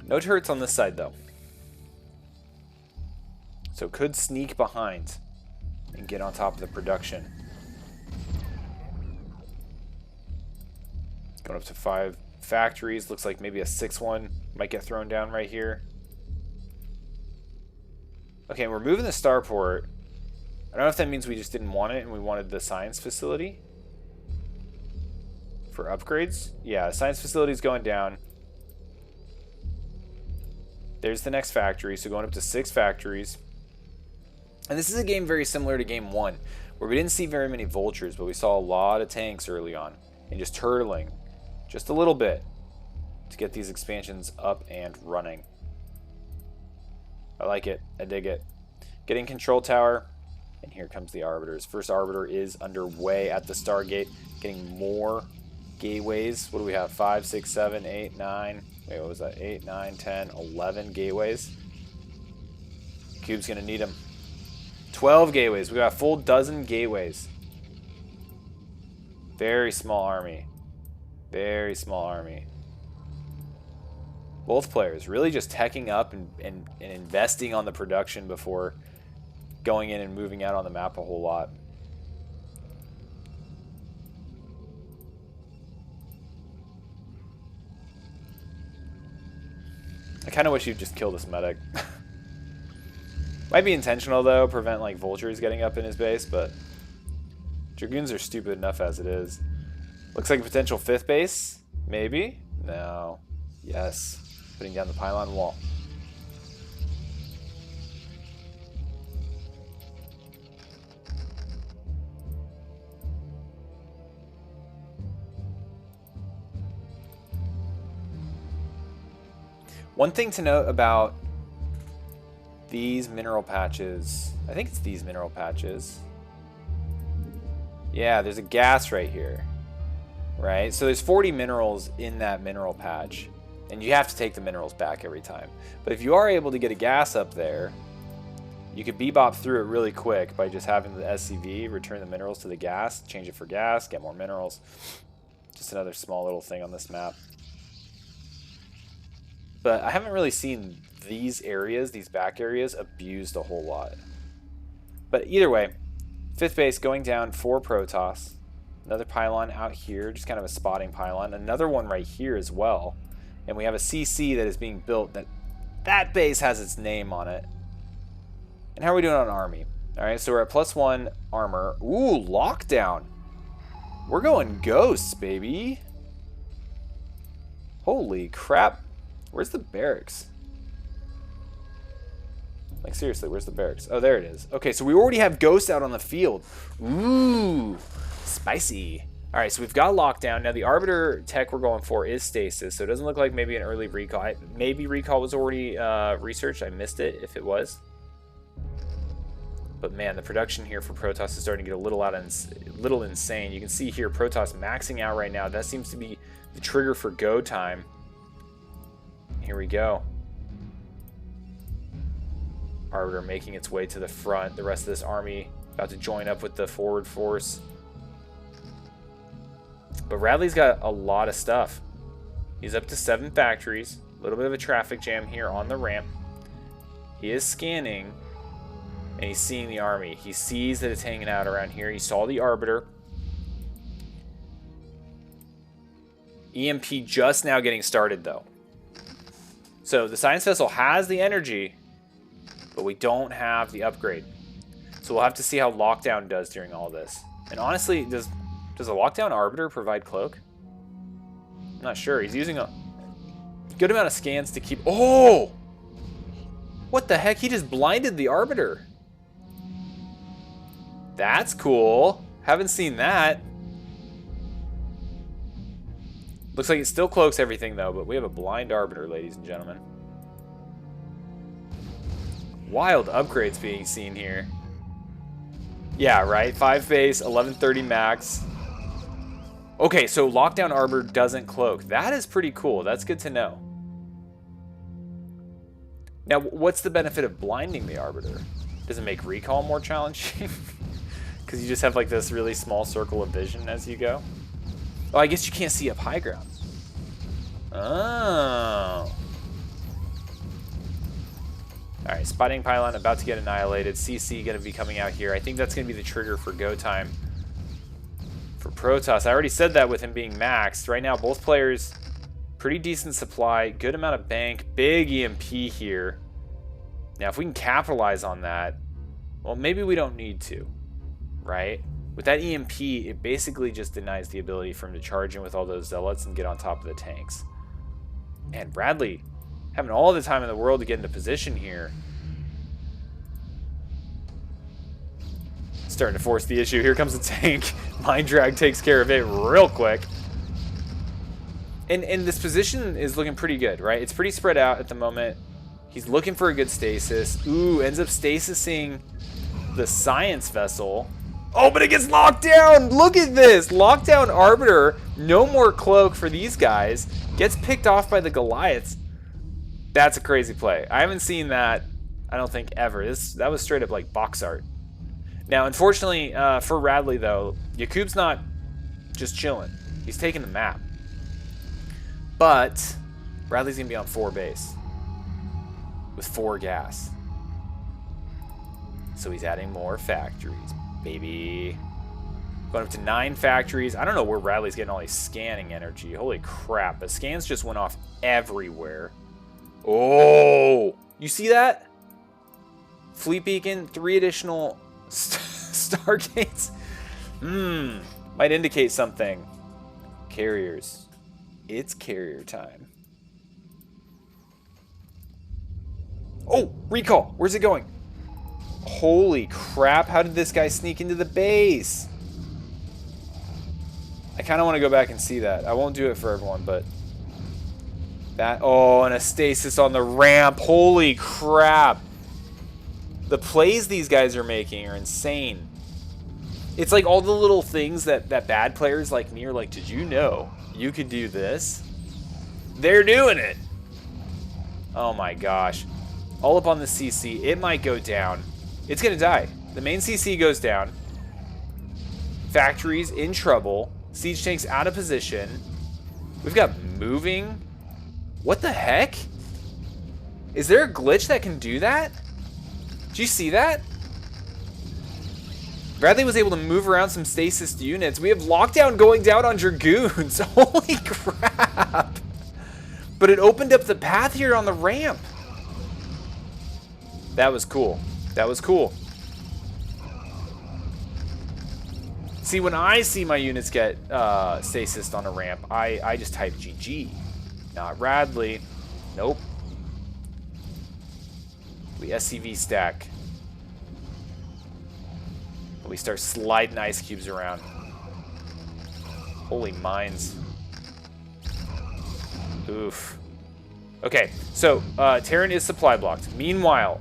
No turrets on this side, though. So could sneak behind and get on top of the production. Going up to 5 factories. Looks like maybe a 6th one might get thrown down right here. Okay, we're moving the starport. I don't know if that means we just didn't want it and we wanted the science facility for upgrades. Yeah, science facility is going down. There's the next factory, so going up to 6 factories. And this is a game very similar to game 1, where we didn't see very many vultures, but we saw a lot of tanks early on. And just turtling, just a little bit, to get these expansions up and running. I like it. I dig it. Getting control tower, and here comes the arbiters. First arbiter is underway at the Stargate, getting more gateways. What do we have? 5, 6, 7, 8, 9... Wait, what was that? 8, 9, 10, 11 gateways. Cube's going to need them. 12 gateways. We got a full dozen gateways. Very small army. Very small army. Both players really just teching up and investing on the production before going in and moving out on the map a whole lot. I kind of wish you'd just kill this medic. Might be intentional, though. Prevent, like, vultures getting up in his base, but Dragoons are stupid enough as it is. Looks like a potential 5th base. Maybe? No. Yes. Putting down the pylon wall. One thing to note about these mineral patches, I think it's these mineral patches. Yeah, there's a gas right here, right? So there's 40 minerals in that mineral patch, and you have to take the minerals back every time. But if you are able to get a gas up there, you could bebop through it really quick by just having the SCV return the minerals to the gas, change it for gas, get more minerals. Just another small little thing on this map. But I haven't really seen these areas, these back areas, abused a whole lot. But either way, 5th base going down for Protoss. Another pylon out here, just kind of a spotting pylon. Another one right here as well. And we have a CC that is being built that base has its name on it. And how are we doing on army? Alright, so we're at +1 armor. Ooh, lockdown. We're going ghosts, baby. Holy crap. Where's the barracks? Like, seriously, where's the barracks? Oh, there it is. Okay, so we already have ghosts out on the field. Ooh, spicy. All right, so we've got lockdown. Now, the arbiter tech we're going for is stasis, so it doesn't look like maybe an early recall. Maybe recall was already researched. I missed it if it was. But, man, the production here for Protoss is starting to get a little insane. You can see here Protoss maxing out right now. That seems to be the trigger for go time. Here we go. Arbiter making its way to the front. The rest of this army about to join up with the forward force. But Radley's got a lot of stuff. He's up to 7 factories. A little bit of a traffic jam here on the ramp. He is scanning, and he's seeing the army. He sees that it's hanging out around here. He saw the Arbiter. EMP just now getting started, though. So the Science Vessel has the energy, but we don't have the upgrade. So we'll have to see how Lockdown does during all this. And honestly, does a Lockdown Arbiter provide cloak? I'm not sure. He's using a good amount of scans to keep... Oh! What the heck? He just blinded the Arbiter. That's cool. Haven't seen that. Looks like it still cloaks everything, though, but we have a blind Arbiter, ladies and gentlemen. Wild upgrades being seen here. Yeah, right? 5 base, 1130 max. Okay, so Lockdown Arbiter doesn't cloak. That is pretty cool. That's good to know. Now, what's the benefit of blinding the Arbiter? Does it make recall more challenging? Because you just have like this really small circle of vision as you go? Oh, I guess you can't see up high ground. Oh. Alright, spotting pylon about to get annihilated. CC going to be coming out here. I think that's going to be the trigger for go time for Protoss. I already said that with him being maxed. Right now, both players, pretty decent supply, good amount of bank, big EMP here. Now, if we can capitalize on that, well, maybe we don't need to, right? With that EMP, it basically just denies the ability for him to charge in with all those zealots and get on top of the tanks. And Bradley having all the time in the world to get into position here. Starting to force the issue. Here comes the tank. Mind Drag takes care of it real quick. And this position is looking pretty good, right? It's pretty spread out at the moment. He's looking for a good stasis. Ooh, ends up stasising the Science Vessel. Oh, but it gets locked down. Look at this. Lockdown Arbiter. No more cloak for these guys. Gets picked off by the Goliaths. That's a crazy play. I haven't seen that, I don't think, ever. That was straight up like box art. Now, unfortunately, for Radley, though, Yakub's not just chilling. He's taking the map. But Bradley's going to be on 4 base with 4 gas. So he's adding more factories, baby. Going up to 9 factories. I don't know where Bradley's getting all these scanning energy. Holy crap. The scans just went off everywhere. Oh, you see that? Fleet beacon, 3 additional stargates. Might indicate something. Carriers. It's carrier time. Oh, recall. Where's it going? Holy crap. How did this guy sneak into the base? I kind of want to go back and see that. I won't do it for everyone, but... that, oh, and a stasis on the ramp. Holy crap. The plays these guys are making are insane. It's like all the little things that bad players like me are like, did you know you could do this? They're doing it. Oh my gosh. All up on the CC. It might go down. It's going to die. The main CC goes down. Factories in trouble. Siege tanks out of position. We've got moving. What the heck? Is there a glitch that can do that? Did you see that? Bradley was able to move around some stasis units. We have lockdown going down on Dragoons. Holy crap. But it opened up the path here on the ramp. That was cool. That was cool. See, when I see my units get stasis on a ramp, I just type GG. Not Radley. Nope. We SCV stack. We start sliding ice cubes around. Holy mines. Oof. Okay, so Terran is supply blocked. Meanwhile,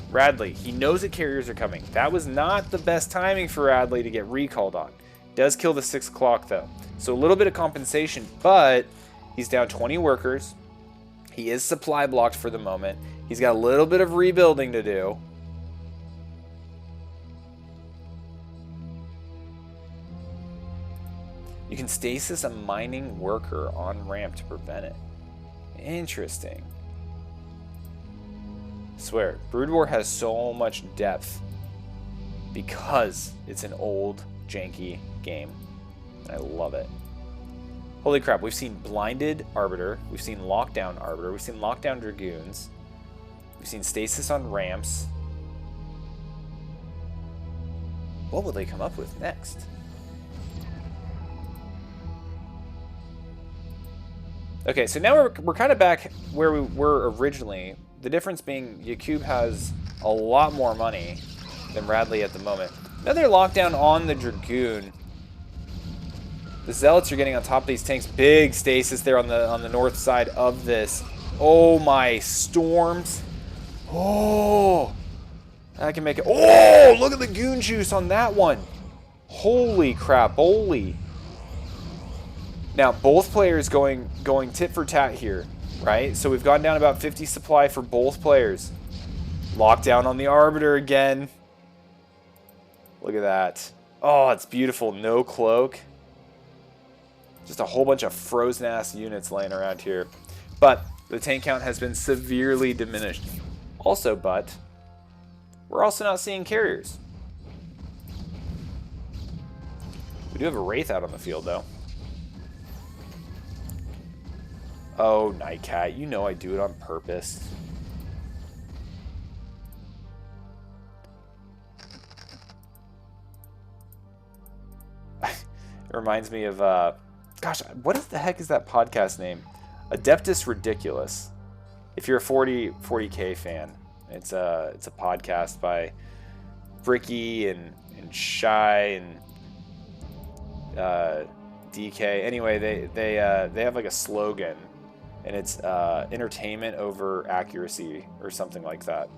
Radley, he knows that carriers are coming. That was not the best timing for Radley to get recalled on. Does kill the 6 o'clock though. So a little bit of compensation, but he's down 20 workers. He is supply blocked for the moment. He's got a little bit of rebuilding to do. You can stasis a mining worker on ramp to prevent it. Interesting. I swear, Brood War has so much depth because it's an old, janky game. And I love it. Holy crap, we've seen Blinded Arbiter, we've seen Lockdown Arbiter, we've seen Lockdown Dragoons, we've seen Stasis on ramps. What will they come up with next? Okay, so now we're kind of back where we were originally. The difference being Yakub has a lot more money than Radley at the moment. Another lockdown on the Dragoon. The Zealots are getting on top of these tanks. Big stasis there on the north side of this. Oh my, storms. Oh, I can make it. Oh, look at the goon juice on that one. Holy crap, holy. Now, both players going tit for tat here, right? So we've gone down about 50 supply for both players. Lockdown on the Arbiter again. Look at that. Oh, it's beautiful. No cloak. Just a whole bunch of frozen-ass units laying around here. But the tank count has been severely diminished. Also, but we're also not seeing carriers. We do have a Wraith out on the field, though. Oh, Nightcat, you know I do it on purpose. It reminds me of, gosh, what the heck is that podcast name? Adeptus Ridiculous. If you're a 40K fan, it's a podcast by Bricky and Shy and DK. Anyway, they have like a slogan. And it's entertainment over accuracy or something like that.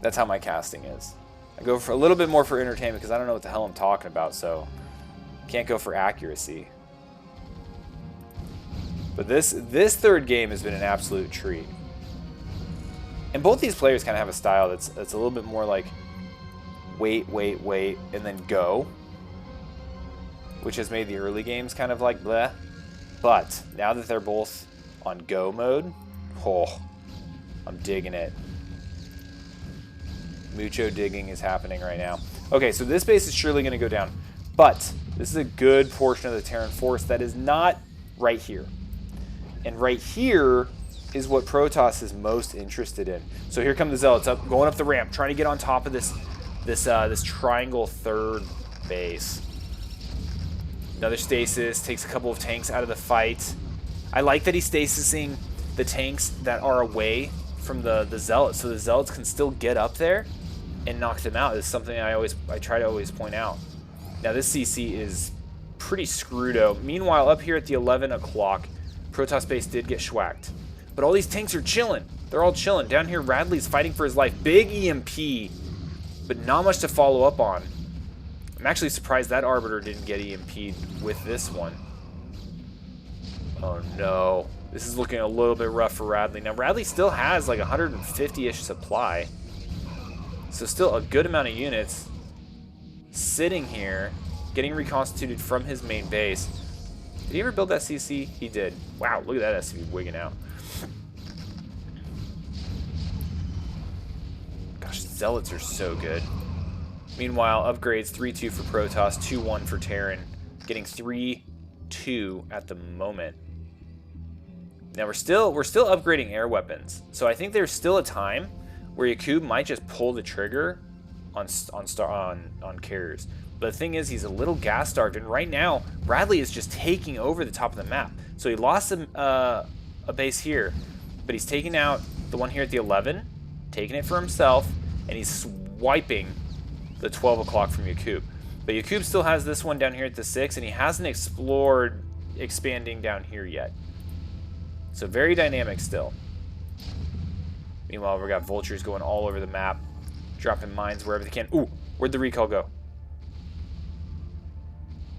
That's how my casting is. I go for a little bit more for entertainment because I don't know what the hell I'm talking about, so can't go for accuracy. But this third game has been an absolute treat. And both these players kind of have a style that's a little bit more like wait, and then go. Which has made the early games kind of like bleh. But now that they're both on go mode, oh, I'm digging it. Mucho digging is happening right now. Okay, so this base is surely going to go down. But this is a good portion of the Terran force that is not right here. And right here is what Protoss is most interested in. So here come the Zealots going up the ramp, trying to get on top of this triangle third base. Another stasis, takes a couple of tanks out of the fight. I like that he's stasising the tanks that are away from the Zealots, so the Zealots can still get up there and knock them out. It's something I try to always point out. Now this CC is pretty screwed-o. Meanwhile, up here at the 11 o'clock, Protoss base did get schwacked. But all these tanks are chilling. They're all chilling. Down here, Radley's fighting for his life. Big EMP, but not much to follow up on. I'm actually surprised that Arbiter didn't get EMP'd with this one. Oh no. This is looking a little bit rough for Radley. Now Radley still has like 150-ish supply. So still a good amount of units sitting here, getting reconstituted from his main base. Did he ever build that CC? He did. Wow, look at that SCV wigging out. Gosh, Zealots are so good. Meanwhile, upgrades 3-2 for Protoss, 2-1 for Terran, getting 3-2 at the moment. Now we're still upgrading air weapons, so I think there's still a time where Yakub might just pull the trigger on carriers. But the thing is, he's a little gas starved, and right now Bradley is just taking over the top of the map. So he lost a base here, but he's taking out the one here at the 11, taking it for himself, and he's swiping the 12 o'clock from Yakub. But Yakub still has this one down here at the 6, and he hasn't explored expanding down here yet. So very dynamic still. Meanwhile, we've got vultures going all over the map, dropping mines wherever they can. Ooh, where'd the recall go?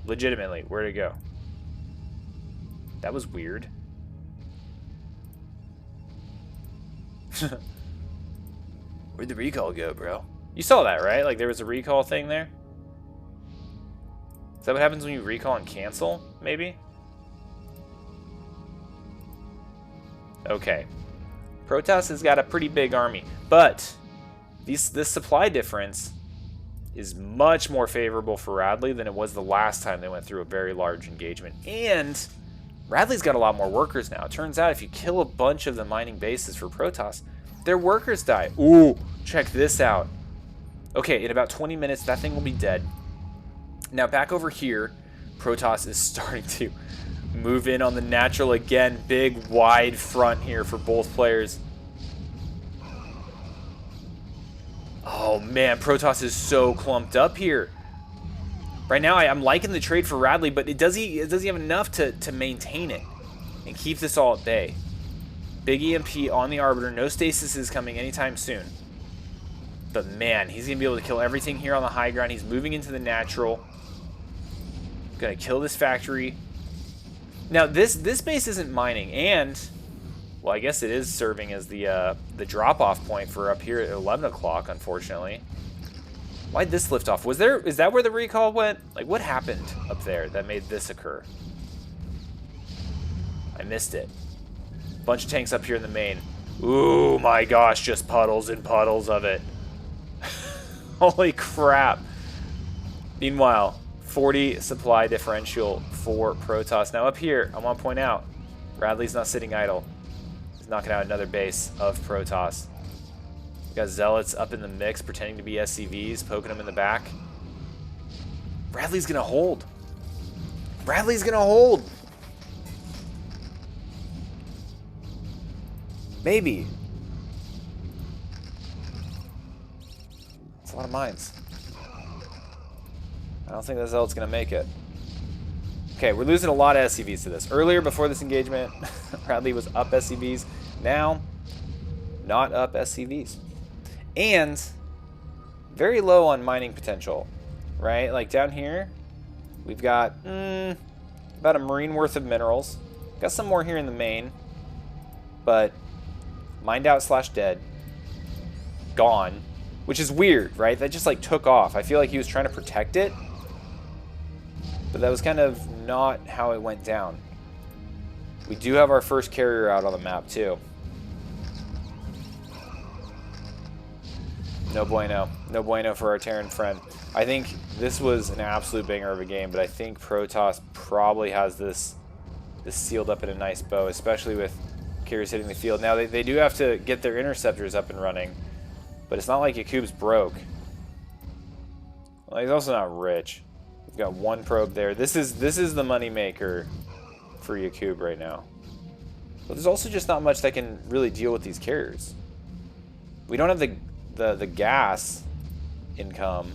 Legitimately, where'd it go? That was weird. Where'd the recall go, bro? You saw that, right? Like, there was a recall thing there? Is that what happens when you recall and cancel, maybe? Okay. Protoss has got a pretty big army, but this supply difference is much more favorable for Radley than it was the last time they went through a very large engagement. And Radley's got a lot more workers now. It turns out if you kill a bunch of the mining bases for Protoss, their workers die. Ooh, check this out. Okay, in about 20 minutes, that thing will be dead. Now back over here, Protoss is starting to move in on the natural again. Big, wide front here for both players. Oh man, Protoss is so clumped up here. Right now, I'm liking the trade for Radley, but does he have enough to maintain it and keep this all at bay? Big EMP on the Arbiter. No stasis is coming anytime soon. But man, he's going to be able to kill everything here on the high ground. He's moving into the natural. Going to kill this factory. Now, this base isn't mining, and, well, I guess it is serving as the drop-off point for up here at 11 o'clock, unfortunately. Why'd this lift off? Is that where the recall went? Like, what happened up there that made this occur? I missed it. Bunch of tanks up here in the main. Ooh, my gosh, just puddles and puddles of it. Holy crap. Meanwhile, 40 supply differential for Protoss. Now up here, I want to point out, Radley's not sitting idle. He's knocking out another base of Protoss. We got Zealots up in the mix, pretending to be SCVs, poking them in the back. Radley's going to hold. Radley's going to hold. Maybe. It's a lot of mines. I don't think that Zealot's going to make it. Okay, we're losing a lot of SCVs to this. Earlier, before this engagement, Radley was up SCVs. Now, not up SCVs. And very low on mining potential, right? Like down here, we've got about a marine worth of minerals. Got some more here in the main, but mined out / dead. Gone, which is weird, right? That just like took off. I feel like he was trying to protect it, but that was kind of not how it went down. We do have our first carrier out on the map too. No bueno. No bueno for our Terran friend. I think this was an absolute banger of a game, but I think Protoss probably has this sealed up in a nice bow, especially with carriers hitting the field. Now, they do have to get their interceptors up and running, but it's not like Yakub's broke. Well, he's also not rich. We've got one probe there. This is the moneymaker for Yakub right now. But there's also just not much that can really deal with these carriers. We don't have the gas income.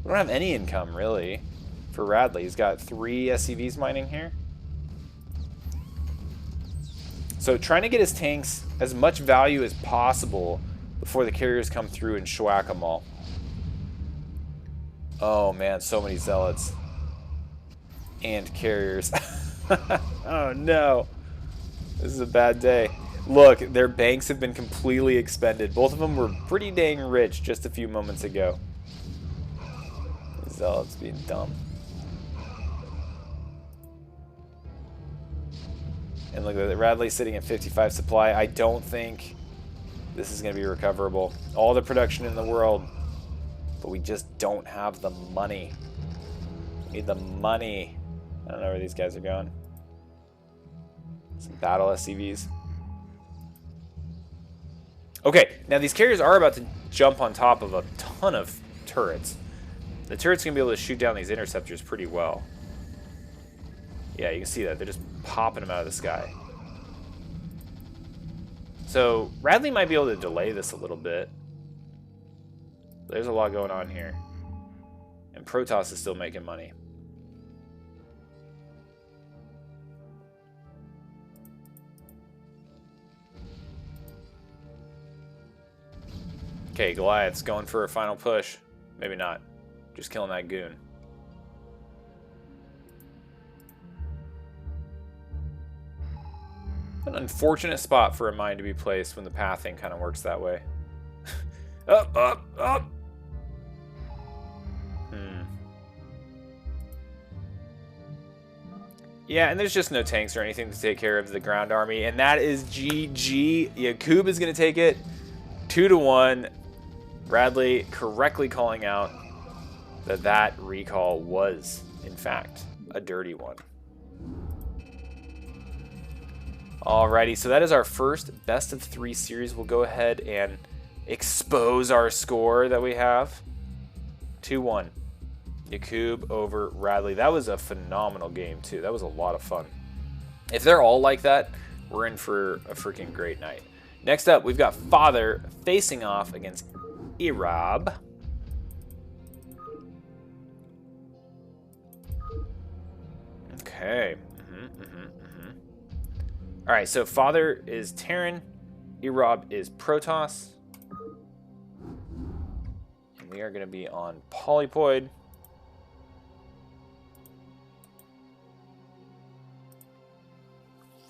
We don't have any income, really, for Radley. He's got 3 SCVs mining here. So trying to get his tanks as much value as possible before the carriers come through and schwack them all. Oh, man, so many Zealots. And carriers. Oh, no. This is a bad day. Look, their banks have been completely expended. Both of them were pretty dang rich just a few moments ago. Zealots being dumb. And look at Radley sitting at 55 supply. I don't think this is going to be recoverable. All the production in the world, but we just don't have the money. We need the money. I don't know where these guys are going. Some battle SCVs. Okay, now these carriers are about to jump on top of a ton of turrets. The turret's going to be able to shoot down these interceptors pretty well. Yeah, you can see that. They're just popping them out of the sky. So, Radley might be able to delay this a little bit. There's a lot going on here. And Protoss is still making money. Okay, Goliath's going for a final push. Maybe not. Just killing that goon. An unfortunate spot for a mine to be placed when the pathing kind of works that way. Up, up, up! Yeah, and there's just no tanks or anything to take care of the ground army, and that is GG. Yakub is going to take it 2-1. Bradley correctly calling out that that recall was, in fact, a dirty one. Alrighty, so that is our first best of 3 series. We'll go ahead and expose our score that we have. 2-1. Yakub over Radley. That was a phenomenal game, too. That was a lot of fun. If they're all like that, we're in for a freaking great night. Next up, we've got Father facing off against Irab. Okay. All right, so Father is Terran. Irab is Protoss. And we are going to be on Polypoid.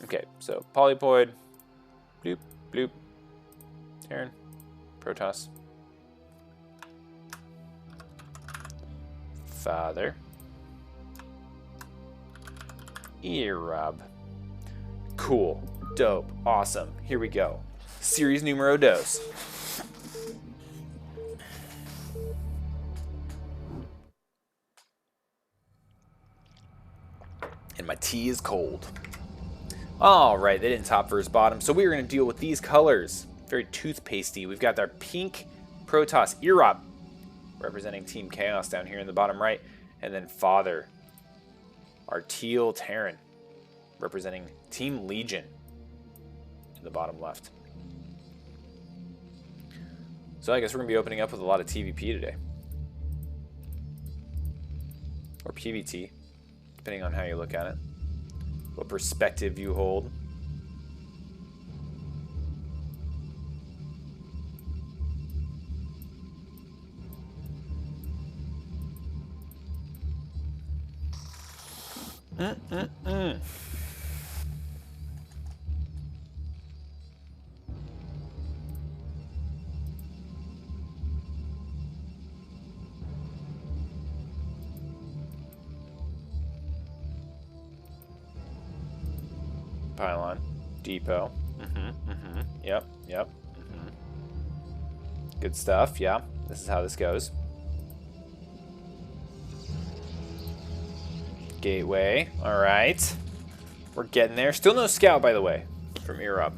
Okay, so Polypoid, bloop, bloop, Terran, Protoss, Father, Irab. Cool, dope, awesome. Here we go. Series numero dos. And my tea is cold. Alright, they didn't top versus bottom, so we're going to deal with these colors. Very toothpastey. We've got our pink Protoss Irab, representing Team Chaos down here in the bottom right. And then Father, our teal Terran, representing Team Legion in the bottom left. So I guess we're going to be opening up with a lot of TVP today. Or PVT, depending on how you look at it. What perspective you hold. Pylon, depot. Yep. Good stuff. Yeah, this is how this goes. Gateway. All right, we're getting there. Still no scout, by the way, from Irab.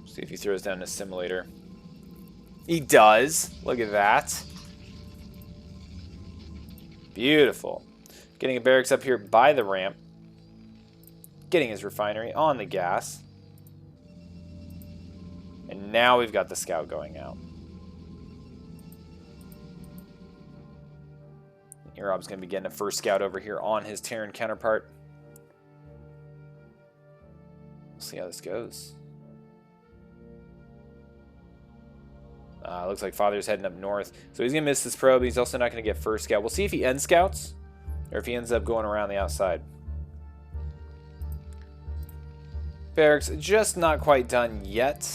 See if he throws down a simulator. He does. Look at that. Beautiful. Getting a barracks up here by the ramp. Getting his refinery on the gas. And now we've got the scout going out. Irab's going to be getting a first scout over here on his Terran counterpart. We'll see how this goes. Looks like Father's heading up north. So he's going to miss this probe. He's also not going to get first scout. We'll see if he end scouts or if he ends up going around the outside. Barracks just not quite done yet.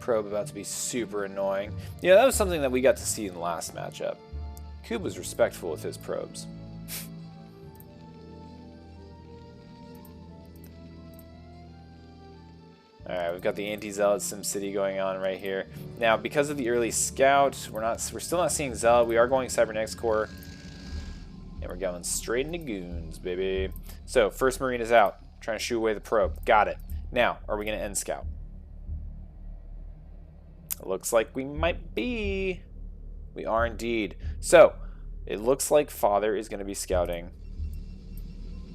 Probe about to be super annoying. Yeah, that was something that we got to see in the last matchup. Cube was respectful with his probes. Alright, we've got the anti-zealot SimCity going on right here. Now, because of the early scout, we're still not seeing zealot. We are going cybernetics core. And we're going straight into goons, baby. So, first marine is out. Trying to shoot away the probe. Got it. Now, are we going to end scout? It looks like we might be. We are indeed. So, it looks like Father is going to be scouting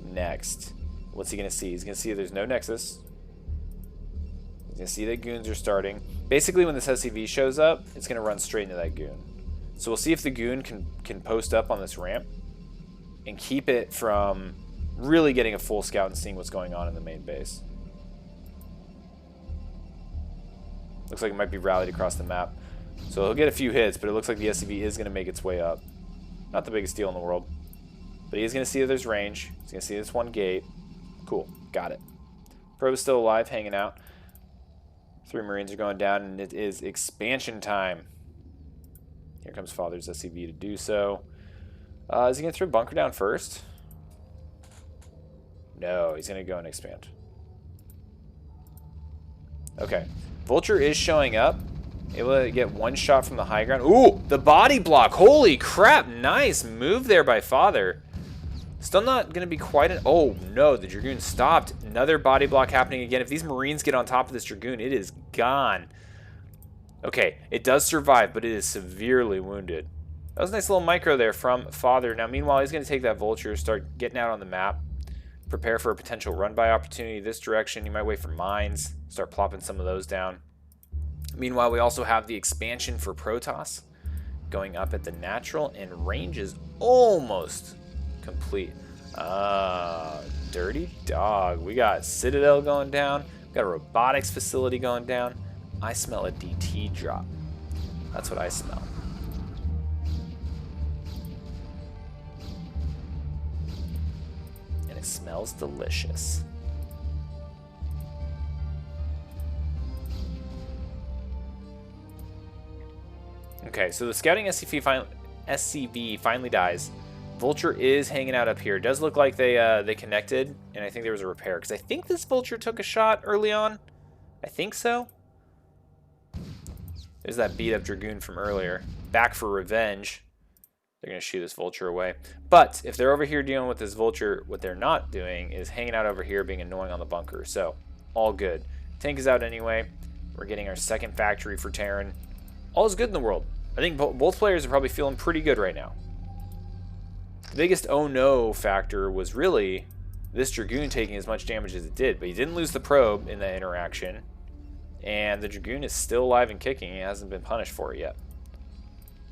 next. What's he going to see? He's going to see there's no nexus. He's going to see that goons are starting. Basically, when this SCV shows up, it's going to run straight into that goon. So we'll see if the goon can post up on this ramp and keep it from really getting a full scout and seeing what's going on in the main base. Looks like it might be rallied across the map. So he'll get a few hits, but it looks like the SCV is going to make its way up. Not the biggest deal in the world. But he's going to see that there's range. He's going to see this one gate. Cool. Got it. Probe is still alive, hanging out. 3 Marines are going down, and it is expansion time. Here comes Father's SCV to do so. Is he going to throw bunker down first? No, he's going to go and expand. Okay. Vulture is showing up. Able to get 1 shot from the high ground. Ooh, the body block. Holy crap. Nice move there by Father. Still not going to be quite an... Oh, no. The Dragoon stopped. Another body block happening again. If these Marines get on top of this Dragoon, it is gone. Okay, it does survive, but it is severely wounded. That was a nice little micro there from Father. Now, meanwhile, he's going to take that Vulture, start getting out on the map, prepare for a potential run-by opportunity this direction. He might wait for mines, start plopping some of those down. Meanwhile, we also have the expansion for Protoss going up at the natural, and range is almost complete. Dirty dog. We got Citadel going down. We got a robotics facility going down. I smell a DT drop. That's what I smell. And it smells delicious. Okay, so the scouting SCV finally dies. Vulture is hanging out up here. It does look like they connected, and I think there was a repair, because I think this Vulture took a shot early on. I think so. There's that beat up Dragoon from earlier. Back for revenge. They're going to shoot this Vulture away. But if they're over here dealing with this Vulture, what they're not doing is hanging out over here being annoying on the bunker. So, all good. Tank is out anyway. We're getting our second factory for Terran. All is good in the world. I think both players are probably feeling pretty good right now. The biggest oh no factor was really this Dragoon taking as much damage as it did. But he didn't lose the probe in that interaction. And the Dragoon is still alive and kicking. He hasn't been punished for it yet.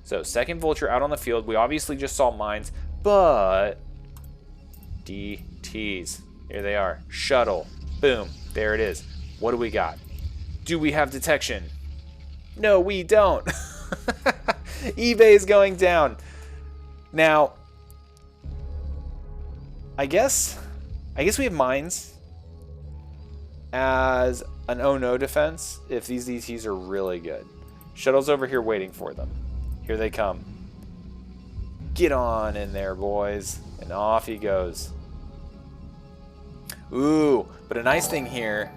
So, second Vulture out on the field. We obviously just saw mines, but DTs. Here they are. Shuttle. Boom. There it is. What do we got? Do we have detection? No, we don't. eBay is going down. Now, I guess we have mines as an oh no defense if these DTs are really good. Shuttle's over here waiting for them. Here they come. Get on in there, boys. And off he goes. Ooh, but a nice thing here.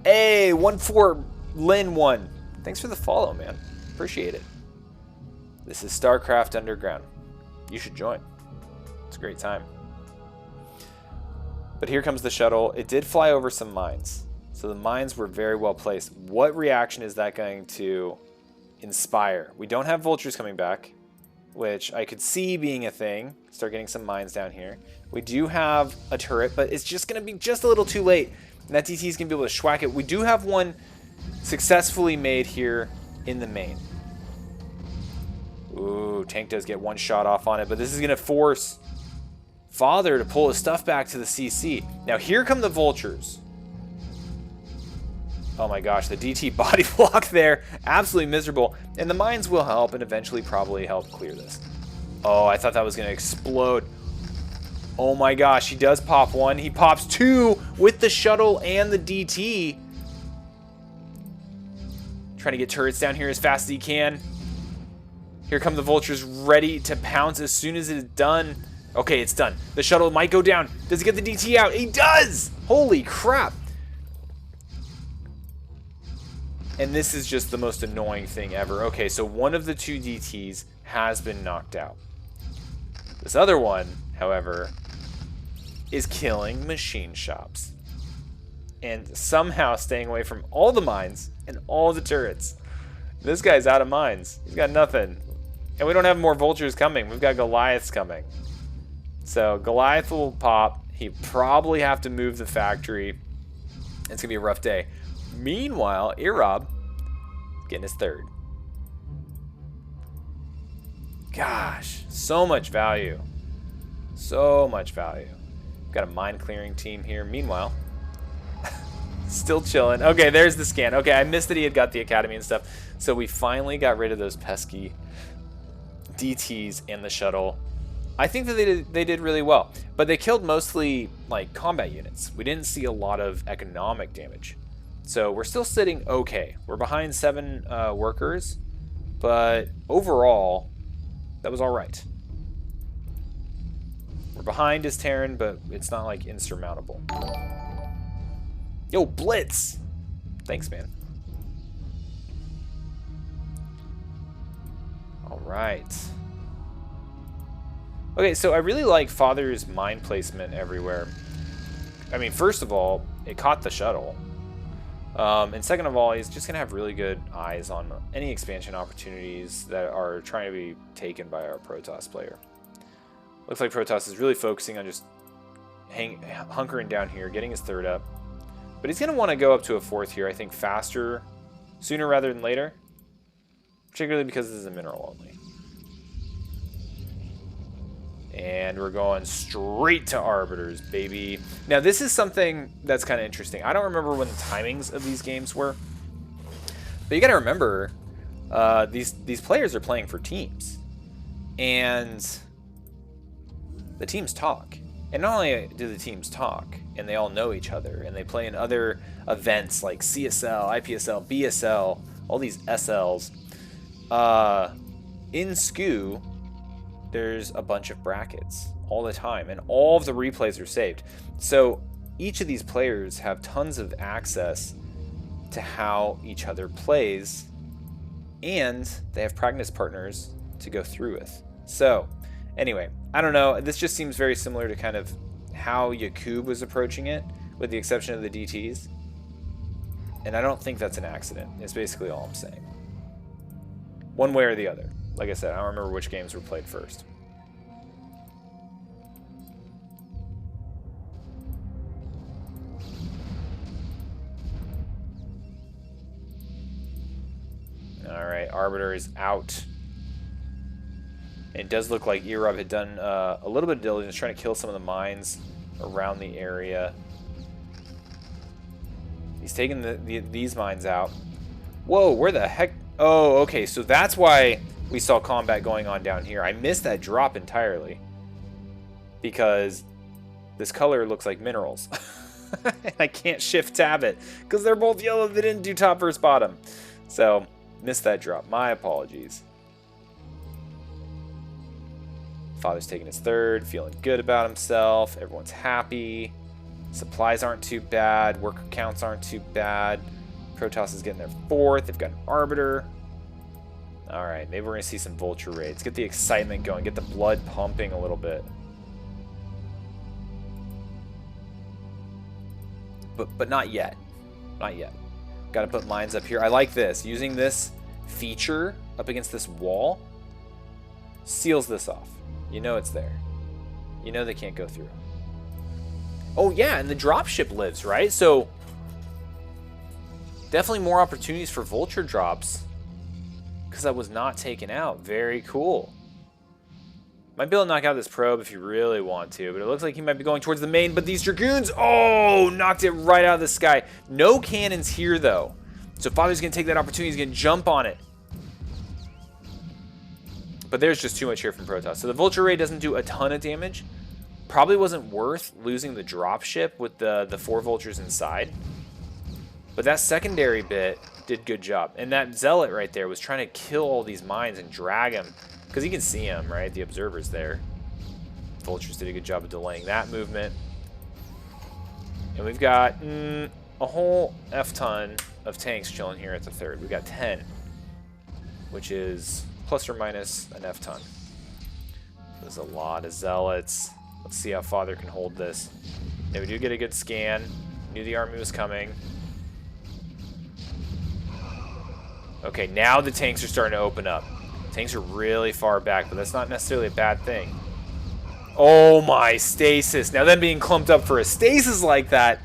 Hey, 1-4 Lin 1. Thanks for the follow, man. Appreciate it. This is StarCraft Underground. You should join. It's a great time. But here comes the shuttle. It did fly over some mines. So the mines were very well placed. What reaction is that going to inspire? We don't have Vultures coming back, which I could see being a thing. Start getting some mines down here. We do have a turret, but it's just going to be just a little too late. And that DT is going to be able to schwack it. We do have one successfully made here in the main. Ooh, tank does get 1 shot off on it, but this is going to force Father to pull his stuff back to the CC. Now here come the Vultures. Oh my gosh, the DT body block there. Absolutely miserable. And the mines will help and eventually probably help clear this. Oh, I thought that was going to explode. Oh my gosh, he does pop 1. He pops 2 with the shuttle and the DT. Trying to get turrets down here as fast as he can. Here come the Vultures ready to pounce as soon as it is done. Okay, it's done. The shuttle might go down. Does he get the DT out? He does! Holy crap. And this is just the most annoying thing ever. Okay, so one of the 2 DTs has been knocked out. This other one, however, is killing machine shops. And somehow staying away from all the mines and all the turrets. This guy's out of mines. He's got nothing. And we don't have more Vultures coming. We've got Goliaths coming. So Goliath will pop. He'd probably have to move the factory. It's going to be a rough day. Meanwhile, Irob getting his 3rd. Gosh, so much value. So much value. Got a mine clearing team here. Meanwhile, still chilling. Okay, there's the scan. Okay, I missed that he had got the academy and stuff. So we finally got rid of those pesky DTs and the shuttle. I think that they did really well, but they killed mostly like combat units. We didn't see a lot of economic damage. So we're still sitting okay. We're behind 7 workers, but overall, that was all right. We're behind as Terran, but it's not like insurmountable. Yo, Blitz! Thanks, man. All right. Okay, so I really like Father's mine placement everywhere. I mean, first of all, it caught the shuttle. And second of all, he's just going to have really good eyes on any expansion opportunities that are trying to be taken by our Protoss player. Looks like Protoss is really focusing on just hunkering down here, getting his 3rd up. But he's going to want to go up to a 4th here, I think, faster, sooner rather than later. Particularly because this is a mineral only. And we're going straight to Arbiters, baby. Now, this is something that's kind of interesting. I don't remember when the timings of these games were. But you got to remember, these players are playing for teams. And the teams talk. And not only do the teams talk, and they all know each other, and they play in other events like CSL, IPSL, BSL, all these SLs. In SCU, there's a bunch of brackets all the time, and all of the replays are saved. So each of these players have tons of access to how each other plays, and they have practice partners to go through with. So anyway, I don't know. This just seems very similar to kind of how Yakub was approaching it, with the exception of the DTs. And I don't think that's an accident. It's basically all I'm saying. One way or the other. Like I said, I don't remember which games were played first. Alright, Arbiter is out. It does look like Erov had done a little bit of diligence trying to kill some of the mines around the area. He's taking these mines out. Whoa, where the heck? Oh, okay, so that's why we saw combat going on down here. I missed that drop entirely because this color looks like minerals. I can't shift tab it because they're both yellow. They didn't do top versus bottom. So, missed that drop. My apologies. Father's taking his 3rd, feeling good about himself. Everyone's happy. Supplies aren't too bad. Worker counts aren't too bad. Protoss is getting their 4th. They've got an Arbiter. All right, maybe we're going to see some Vulture raids. Get the excitement going. Get the blood pumping a little bit. But not yet. Not yet. Got to put mines up here. I like this. Using this feature up against this wall seals this off. You know it's there. You know they can't go through. Oh, yeah, and the dropship lives, right? So, definitely more opportunities for Vulture drops because I was not taken out. Very cool. Might be able to knock out this probe if you really want to, but it looks like he might be going towards the main. But these Dragoons, oh, knocked it right out of the sky. No cannons here, though. So Father's going to take that opportunity. He's going to jump on it. But there's just too much here from Protoss. So the Vulture Raid doesn't do a ton of damage. Probably wasn't worth losing the dropship with the 4 Vultures inside. But that secondary bit did good job. And that Zealot right there was trying to kill all these mines and drag them. Because you can see them, right? The Observer's there. Vultures did a good job of delaying that movement. And we've got a whole F-ton of tanks chilling here at the 3rd. We've got 10. Which is plus or minus an F-ton. There's a lot of Zealots. Let's see how Father can hold this. Yeah, we do get a good scan. Knew the army was coming. Okay, now the tanks are starting to open up. Tanks are really far back, but that's not necessarily a bad thing. Oh my, stasis. Now them being clumped up for a stasis like that,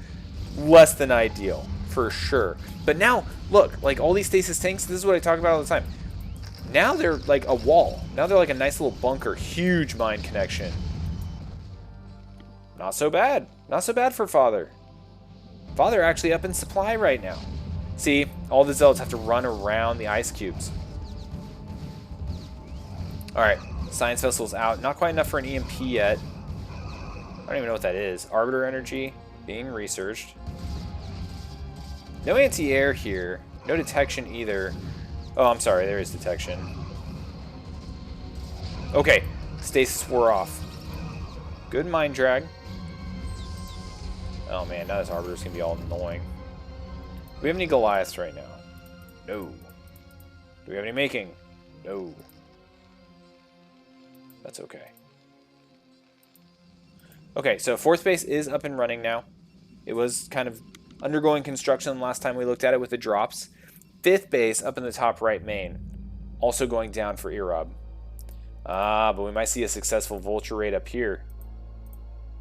less than ideal, for sure. But now, look, like all these stasis tanks, this is what I talk about all the time. Now they're like a wall. Now they're like a nice little bunker. Huge mine connection. Not so bad. Not so bad for Father. Father actually up in supply right now. See, all the Zealots have to run around the ice cubes. Alright, Science Vessel's out. Not quite enough for an EMP yet. I don't even know what that is. Arbiter energy being researched. No anti-air here. No detection either. Oh, I'm sorry. There is detection. Okay. Stasis wore off. Good mind drag. Oh, man. Now this Arbiter's going to be all annoying. Do we have any Goliaths right now? No. Do we have any making? No. That's okay. Okay, so fourth base is up and running now. It was kind of undergoing construction last time we looked at it with the drops. Fifth base up in the top right main. Also going down for Erob. But we might see a successful vulture raid up here.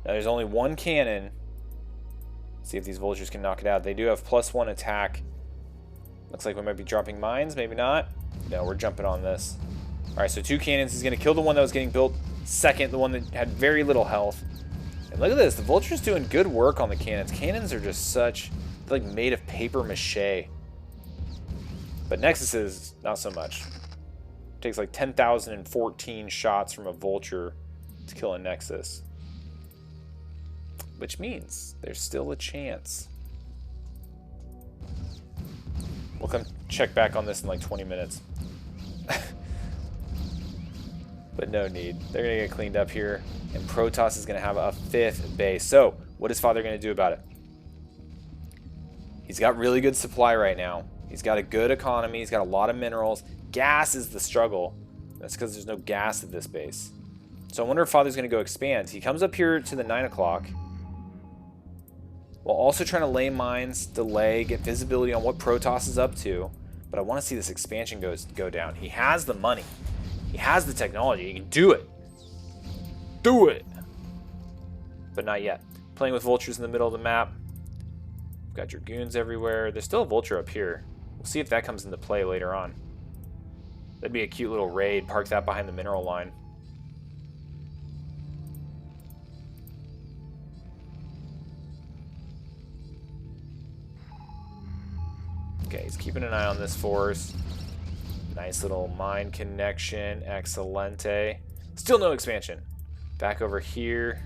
Now there's only one cannon. See if these vultures can knock it out. They do have +1 attack. Looks like we might be dropping mines, maybe not. No, we're jumping on this. Alright, so 2 cannons. He's going to kill the one that was getting built second, the one that had very little health. And look at this, the vulture's doing good work on the cannons. Cannons are just such, like, made of paper mache. But Nexus is not so much. It takes like 10,014 shots from a vulture to kill a Nexus. Which means there's still a chance. We'll come check back on this in like 20 minutes. But no need. They're going to get cleaned up here. And Protoss is going to have a 5th base. So, what is Father going to do about it? He's got really good supply right now. He's got a good economy. He's got a lot of minerals. Gas is the struggle. That's because there's no gas at this base. So I wonder if Father's going to go expand. He comes up here to the 9 o'clock. While also trying to lay mines, delay, get visibility on what Protoss is up to. But I want to see this expansion go down. He has the money. He has the technology. He can do it. Do it! But not yet. Playing with vultures in the middle of the map. We've got Dragoons everywhere. There's still a vulture up here. We'll see if that comes into play later on. That'd be a cute little raid. Park that behind the mineral line. Okay, he's keeping an eye on this force. Nice little mine connection. Excelente. Still no expansion. Back over here.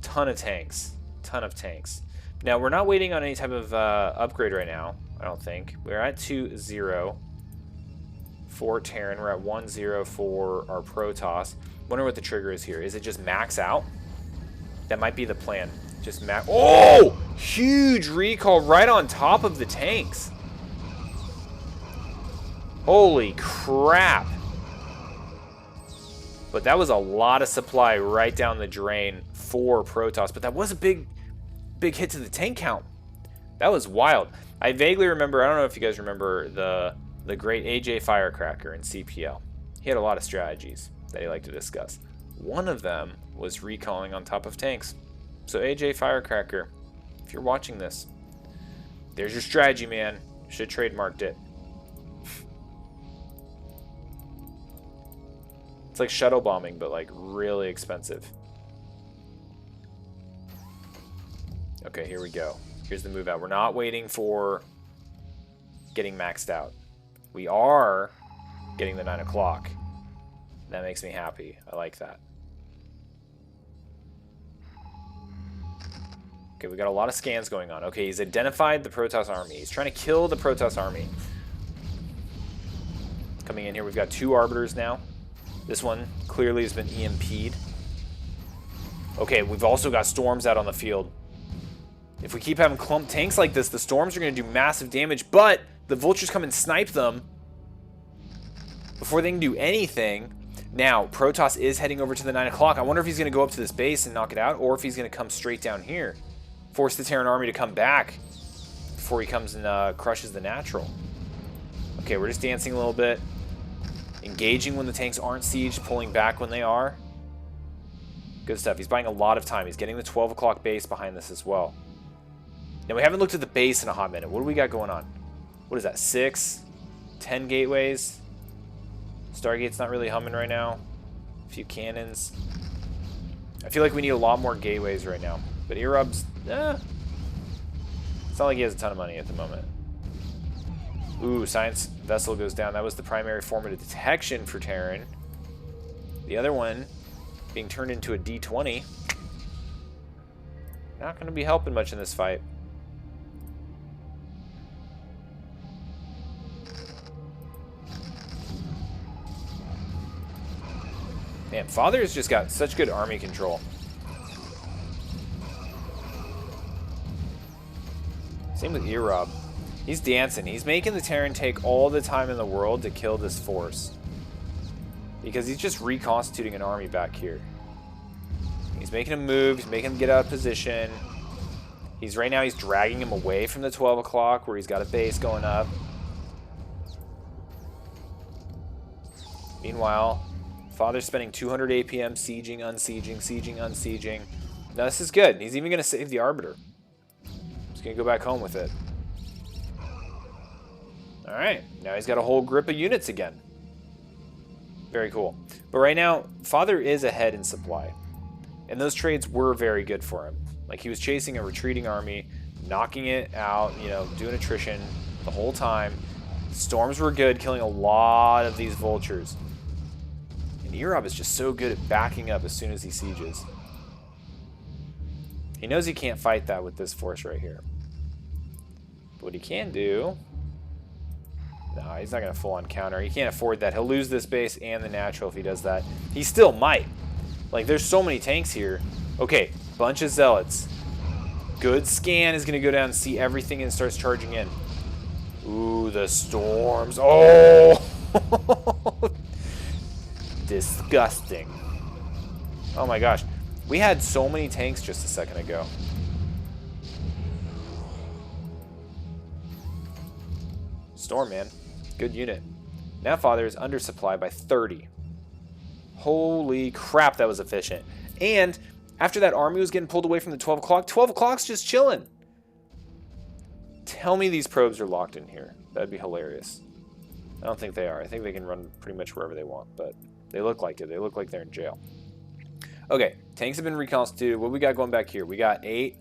Ton of tanks. Ton of tanks. Now, we're not waiting on any type of upgrade right now, I don't think. We're at 2-0 for Terran. We're at 1-0 for our Protoss. Wonder what the trigger is here. Is it just max out? That might be the plan. Just max. Oh! Huge recall right on top of the tanks. Holy crap. But that was a lot of supply right down the drain for Protoss. But that was a big hit to the tank count. That was wild. I vaguely remember, I don't know if you guys remember the great AJ Firecracker in CPL. He had a lot of strategies that he liked to discuss. One of them was recalling on top of tanks. So AJ Firecracker, if you're watching this, there's your strategy, man. Should have trademarked it. It's like shuttle bombing, but like really expensive. Okay, here we go. Here's the move out. We're not waiting for getting maxed out. We are getting the 9 o'clock. That makes me happy. I like that. Okay, we got a lot of scans going on. Okay, he's identified the Protoss army. He's trying to kill the Protoss army. Coming in here, we've got 2 Arbiters now. This one clearly has been EMP'd. Okay, we've also got Storms out on the field. If we keep having clump tanks like this, the Storms are going to do massive damage, but the Vultures come and snipe them before they can do anything. Now, Protoss is heading over to the 9 o'clock. I wonder if he's going to go up to this base and knock it out, or if he's going to come straight down here. Force the Terran army to come back before he comes and crushes the natural. Okay, we're just dancing a little bit. Engaging when the tanks aren't sieged, pulling back when they are. Good stuff. He's buying a lot of time. He's getting the 12 o'clock base behind this as well. Now, we haven't looked at the base in a hot minute. What do we got going on? What is that, 6? 10 gateways? Stargate's not really humming right now. A few cannons. I feel like we need a lot more gateways right now. But Erob's, it's not like he has a ton of money at the moment. Ooh, Science Vessel goes down. That was the primary form of detection for Terran. The other one being turned into a D-20. Not going to be helping much in this fight. Man, Father's just got such good army control. Same with Erob. He's dancing. He's making the Terran take all the time in the world to kill this force. Because he's just reconstituting an army back here. He's making him move. He's making him get out of position. Right now he's dragging him away from the 12 o'clock where he's got a base going up. Meanwhile, Father's spending 200 APM sieging, unsieging, sieging, unsieging. Now this is good. He's even going to save the Arbiter. He's going to go back home with it. Alright, now he's got a whole grip of units again. Very cool. But right now, Father is ahead in supply. And those trades were very good for him. Like, he was chasing a retreating army, knocking it out, you know, doing attrition the whole time. Storms were good, killing a lot of these vultures. And Erob is just so good at backing up as soon as he sieges. He knows he can't fight that with this force right here. But what he can do... No, he's not going to full-on counter. He can't afford that. He'll lose this base and the natural if he does that. He still might. Like, there's so many tanks here. Okay, bunch of zealots. Good scan is going to go down and see everything and starts charging in. Ooh, the storms. Oh! Disgusting. Oh my gosh. We had so many tanks just a second ago. Storm, man. Good unit. Now Father is undersupplied by 30. Holy crap, that was efficient. And after that army was getting pulled away from the 12 o'clock, 12 o'clock's just chilling. Tell me these probes are locked in here. That'd be hilarious. I don't think they are. I think they can run pretty much wherever they want, but they look like it. They look like they're in jail. Okay, tanks have been reconstituted. What we got going back here? We got 8.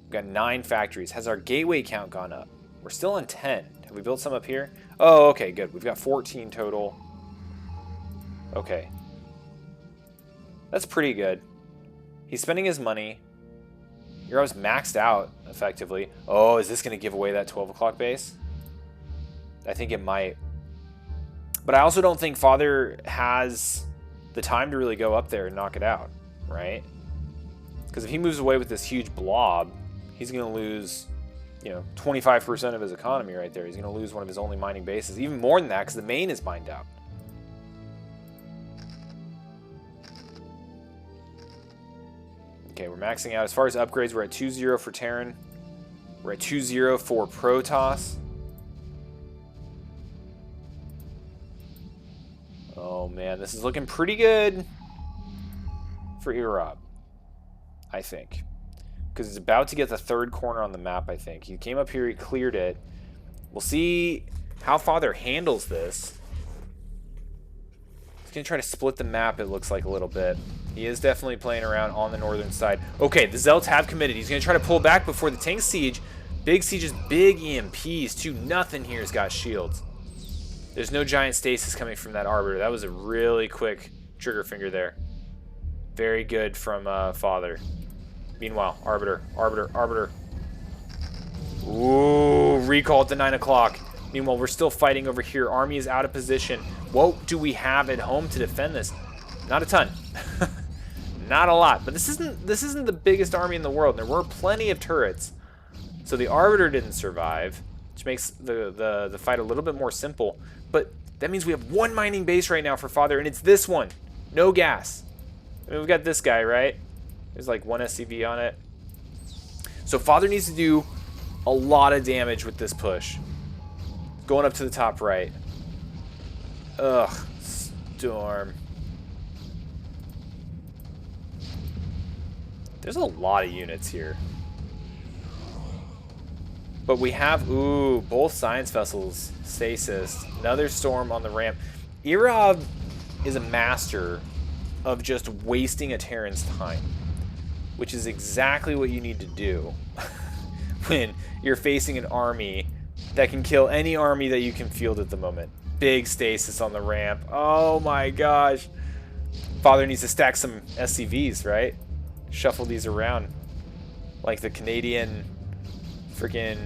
We got 9 factories. Has our gateway count gone up? We're still on 10. Have we built some up here? Oh, okay, good. We've got 14 total. Okay. That's pretty good. He's spending his money. Euro's maxed out, effectively. Oh, is this going to give away that 12 o'clock base? I think it might. But I also don't think Father has the time to really go up there and knock it out, right? Because if he moves away with this huge blob, he's going to lose, you know, 25% of his economy right there. He's going to lose one of his only mining bases. Even more than that, because the main is mined out. Okay, we're maxing out. As far as upgrades, we're at 2-0 for Terran. We're at 2-0 for Protoss. Oh man, this is looking pretty good for Erob, I think. Because he's about to get the 3rd corner on the map, I think. He came up here, he cleared it. We'll see how Father handles this. He's going to try to split the map, it looks like, a little bit. He is definitely playing around on the northern side. Okay, the Zealots have committed. He's going to try to pull back before the tank siege. Big sieges, big EMPs. 2-0 here has got shields. There's no giant stasis coming from that Arbiter. That was a really quick trigger finger there. Very good from Father. Meanwhile, Arbiter. Ooh, recall at the 9 o'clock. Meanwhile, we're still fighting over here. Army is out of position. What do we have at home to defend this? Not a ton. Not a lot. But this isn't the biggest army in the world. There were plenty of turrets. So the Arbiter didn't survive, which makes the fight a little bit more simple. But that means we have 1 mining base right now for Father, and it's this one. No gas. I mean, we've got this guy, right? There's like 1 SCV on it. So Father needs to do a lot of damage with this push. Going up to the top right. Ugh, Storm. There's a lot of units here. But we have, ooh, both science vessels, stasis, another storm on the ramp. Erob is a master of just wasting a Terran's time, which is exactly what you need to do when you're facing an army that can kill any army that you can field at the moment. Big stasis on the ramp. Oh my gosh. Father needs to stack some SCVs, right? Shuffle these around like the Canadian freaking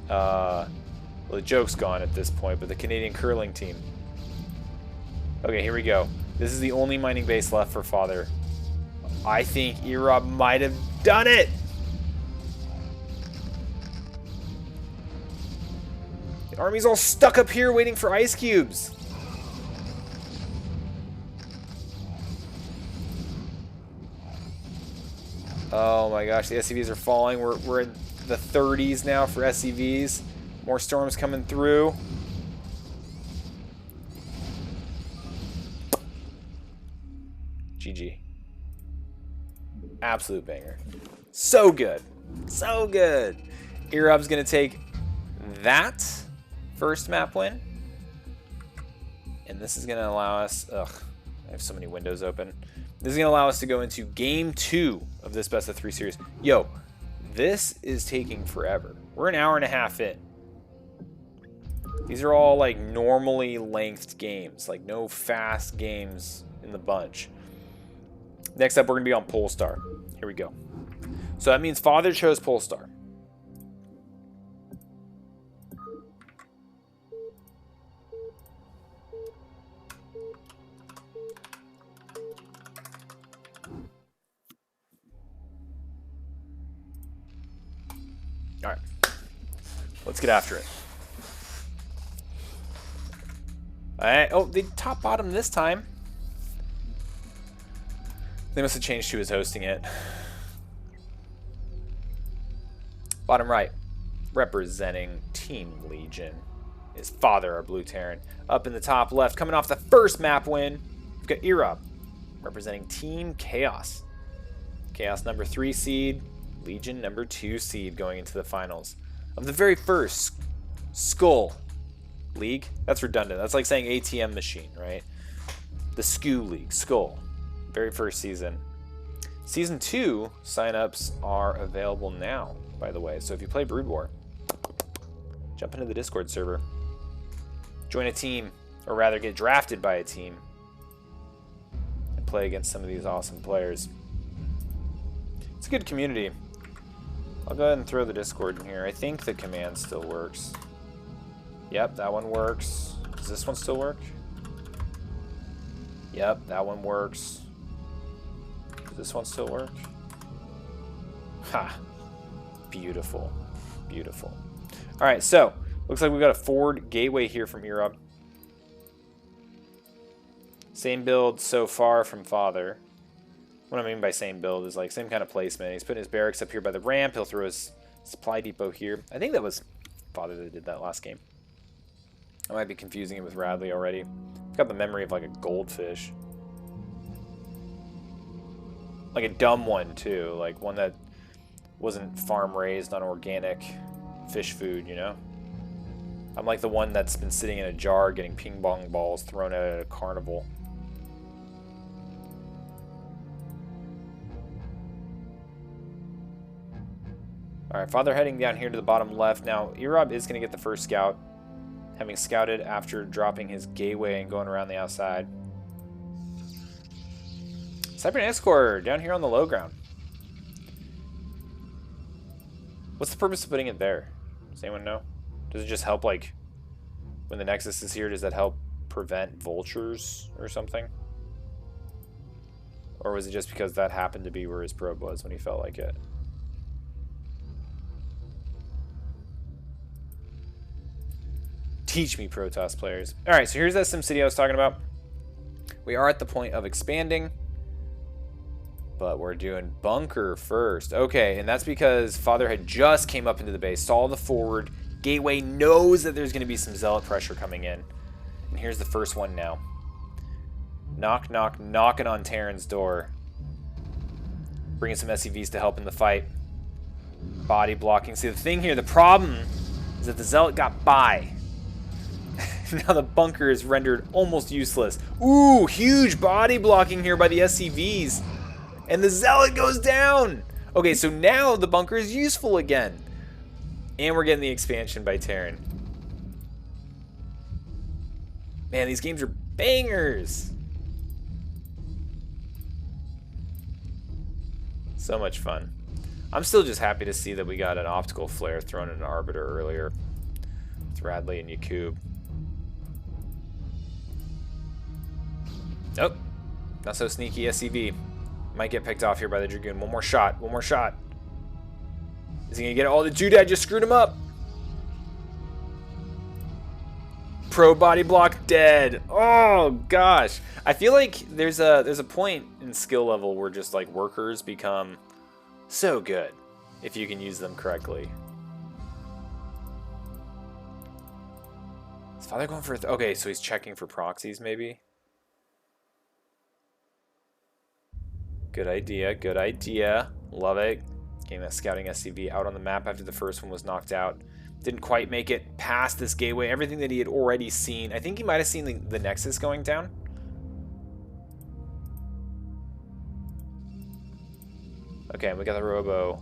well, the joke's gone at this point, but the Canadian curling team. Okay, here we go. This is the only mining base left for Father. I think Erob might have done it. The army's all stuck up here waiting for ice cubes. Oh my gosh, the SCVs are falling. We're in the 30s now for SCVs. More storms coming through. GG. Absolute banger. So good. So good. Erob's going to take that first map win. And this is going to allow us... Ugh, I have so many windows open. This is going to allow us to go into Game 2 of this Best of 3 series. Yo, this is taking forever. We're an hour and a half in. These are all like normally lengthed games. Like no fast games in the bunch. Next up, we're going to be on Polestar. Here we go. So that means Father chose Polestar. All right. Let's get after it. All right. Oh, they top bottom this time. They must have changed who was hosting it. Bottom right, representing Team Legion, is Father, our Blue Terran. Up in the top left, coming off the first map win, we've got Erob, representing Team Chaos. Chaos number 3 seed, Legion number 2 seed going into the finals of the very first SCUL League. That's redundant. That's like saying ATM machine, right? The SCUL League, SCUL. Very first season. Season 2 signups are available now, by the way. So if you play Brood War, jump into the Discord server. Join a team, or rather get drafted by a team, and play against some of these awesome players. It's a good community. I'll go ahead and throw the Discord in here. I think the command still works. Yep, that one works. Does this one still work? Yep, that one works. Does this one still work? Ha! Beautiful. Beautiful. Alright, so, looks like we've got a forward gateway here from Erob. Same build so far from Father. What I mean by same build is like same kind of placement. He's putting his barracks up here by the ramp. He'll throw his supply depot here. I think that was Father that did that last game. I might be confusing it with Radley already. I've got the memory of like a goldfish. Like a dumb one too, like one that wasn't farm raised on organic fish food, you know? I'm like the one that's been sitting in a jar getting ping pong balls thrown out at a carnival. Alright, Father heading down here to the bottom left. Now, Erob is going to get the first scout, having scouted after dropping his gateway and going around the outside. Cybernetic Corps down here on the low ground. What's the purpose of putting it there? Does anyone know? Does it just help, like, when the Nexus is here, does that help prevent vultures or something? Or was it just because that happened to be where his probe was when he felt like it? Teach me, Protoss players. Alright, so here's that SimCity I was talking about. We are at the point of expanding. But we're doing bunker first. Okay, and that's because Father had just came up into the base, saw the forward. Gateway knows that there's going to be some zealot pressure coming in. And here's the first one now. Knock, knock, knocking on Terran's door. Bringing some SCVs to help in the fight. Body blocking. See, the thing here, the problem is that the zealot got by. Now the bunker is rendered almost useless. Ooh, huge body blocking here by the SCVs. And the zealot goes down. Okay, so now the bunker is useful again. And we're getting the expansion by Terran. Man, these games are bangers. So much fun. I'm still just happy to see that we got an optical flare thrown in an Arbiter earlier. With Radley and Yakub. Oh, Not so sneaky SCV. Might get picked off here by the Dragoon. One more shot. One more shot. Is he going to get it? Oh, the Judad just screwed him up. Pro body block dead. Oh, gosh. I feel like there's a point in skill level where just like workers become so good if you can use them correctly. Is Father going for... Okay, so he's checking for proxies maybe? Good idea, good idea. Love it. Getting that scouting SCV out on the map after the first one was knocked out. Didn't quite make it past this gateway. Everything that he had already seen. I think he might have seen the Nexus going down. Okay, and we got the Robo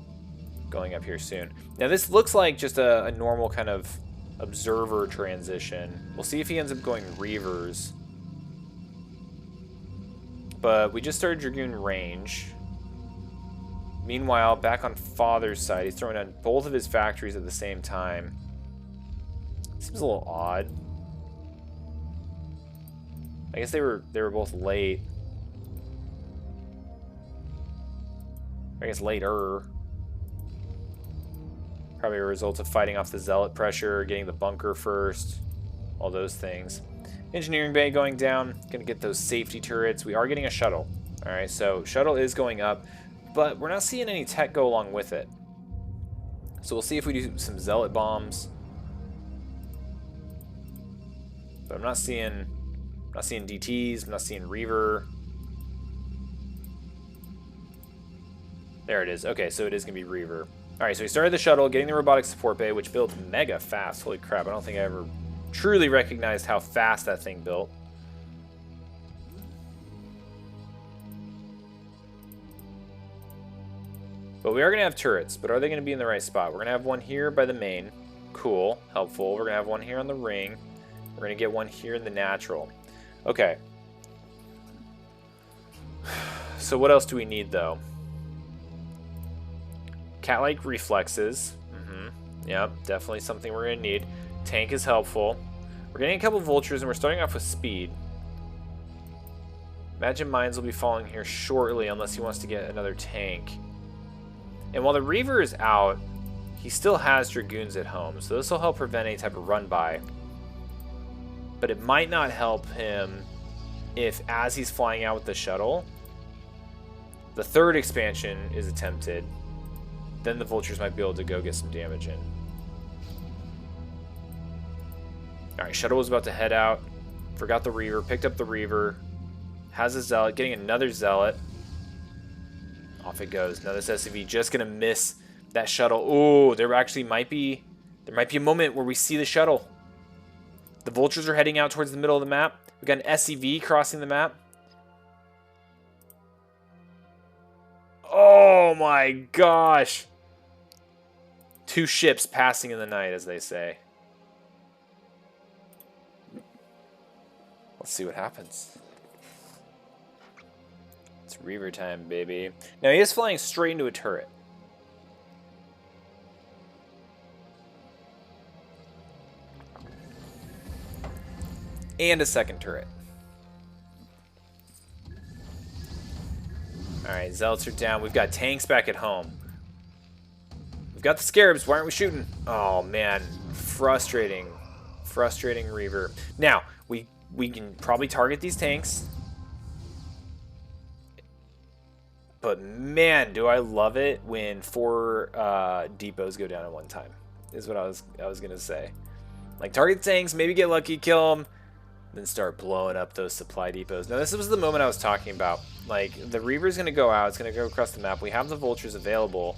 going up here soon. Now this looks like just a normal kind of observer transition. We'll see if he ends up going Reavers. But we just started Dragoon range. Meanwhile, back on Father's side, he's throwing on both of his factories at the same time. Seems a little odd. I guess they were both late. I guess later. Probably a result of fighting off the Zealot pressure, getting the bunker first, all those things. Engineering bay going down, gonna get those safety turrets. We are getting a shuttle. All right, so shuttle is going up, but we're not seeing any tech go along with it. So we'll see if we do some Zealot bombs. But I'm not seeing DTs, I'm not seeing Reaver. There it is. Okay, so it is gonna be Reaver. All right, so we started the shuttle, getting the robotic support bay, which built mega fast. Holy crap, I don't think I ever truly recognized how fast that thing built. But we are going to have turrets, but are they going to be in the right spot? We're going to have one here by the main. Cool, helpful. We're going to have one here on the ring. We're going to get one here in the natural. Okay. So what else do we need, though? Cat-like reflexes. Yep, definitely something we're going to need. Tank is helpful. We're getting a couple vultures, and we're starting off with speed. Imagine Mines will be falling here shortly unless he wants to get another tank. And while the Reaver is out, he still has Dragoons at home, so this will help prevent any type of run-by. But it might not help him if, as he's flying out with the shuttle, the third expansion is attempted. Then the vultures might be able to go get some damage in. Alright, shuttle was about to head out. Forgot the Reaver, picked up the Reaver. Has a Zealot, getting another Zealot. Off it goes. Now this SCV just gonna miss that shuttle. Oh, there actually might be a moment where we see the shuttle. The vultures are heading out towards the middle of the map. We got an SCV crossing the map. Oh my gosh. Two ships passing in the night, as they say. Let's see what happens. It's Reaver time, baby. Now he is flying straight into a turret. And a second turret. Alright, Zealots are down. We've got tanks back at home. We've got the Scarabs. Why aren't we shooting? Oh, man. Frustrating. Frustrating Reaver. Now, we can probably target these tanks. But, man, do I love it when 4 depots go down at one time. Is what I was going to say. Like, target tanks, maybe get lucky, kill them, then start blowing up those supply depots. Now, this was the moment I was talking about. Like, the Reaver's going to go out. It's going to go across the map. We have the Vultures available.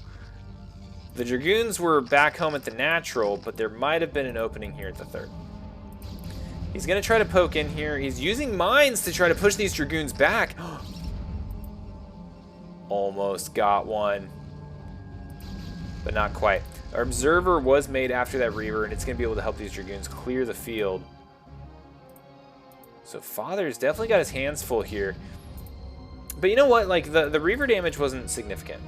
The Dragoons were back home at the natural, but there might have been an opening here at the third. He's going to try to poke in here. He's using mines to try to push these Dragoons back. Almost got one. But not quite. Our Observer was made after that Reaver, and it's going to be able to help these Dragoons clear the field. So Father's definitely got his hands full here. But you know what? Like, the Reaver damage wasn't significant.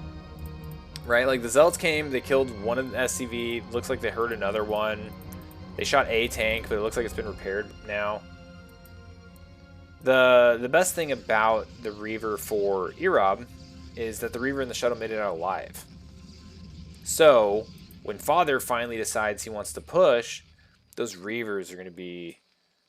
Right? Like, the Zealots came, they killed one of the SCV. Looks like they hurt another one. They shot a tank, but it looks like it's been repaired now. The best thing about the Reaver for Erob is that the Reaver and the Shuttle made it out alive. So, when Father finally decides he wants to push, those Reavers are going to be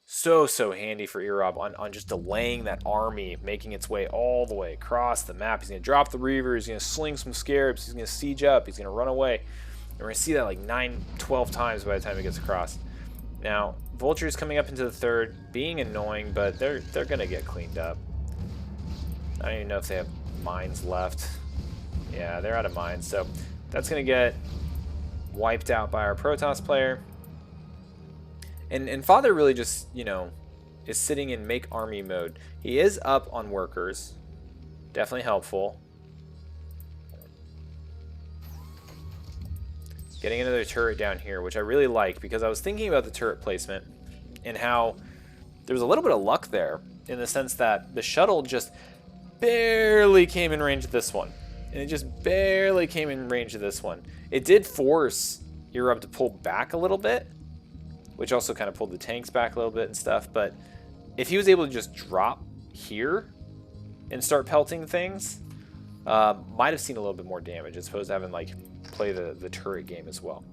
so handy for Erob on just delaying that army, making its way all the way across the map. He's going to drop the Reaver, he's going to sling some Scarabs, he's going to siege up, he's going to run away. And we're going to see that like 9-12 times by the time it gets across. Now, Vulture's coming up into the third, being annoying, but they're going to get cleaned up. I don't even know if they have mines left. Yeah, they're out of mines, so that's going to get wiped out by our Protoss player. And Father really just, you know, is sitting in make army mode. He is up on workers. Definitely helpful. Getting another turret down here, which I really like, because I was thinking about the turret placement and how there was a little bit of luck there in the sense that the shuttle just barely came in range of this one. And it just barely came in range of this one. It did force Erob to pull back a little bit, which also kind of pulled the tanks back a little bit and stuff. But if he was able to just drop here and start pelting things, might have seen a little bit more damage as opposed to having like play the turret game as well.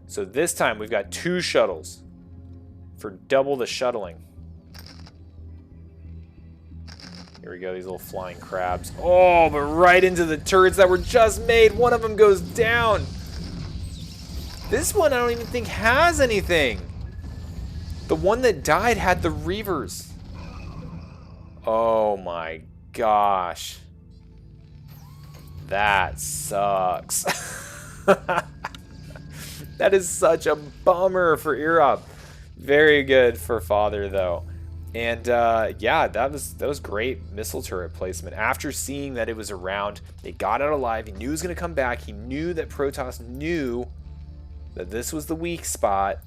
So this time we've got 2 shuttles for double the shuttling. Here we go, these little flying crabs. Oh, but right into the turrets that were just made. One of them goes down. This one I don't even think has anything. The one that died had the Reavers. Oh my gosh. That sucks. That is such a bummer for Erob. Very good for Father though. And yeah, that was great missile turret placement. After seeing that it was around, they got out alive. He knew he was going to come back. He knew that Protoss knew that this was the weak spot.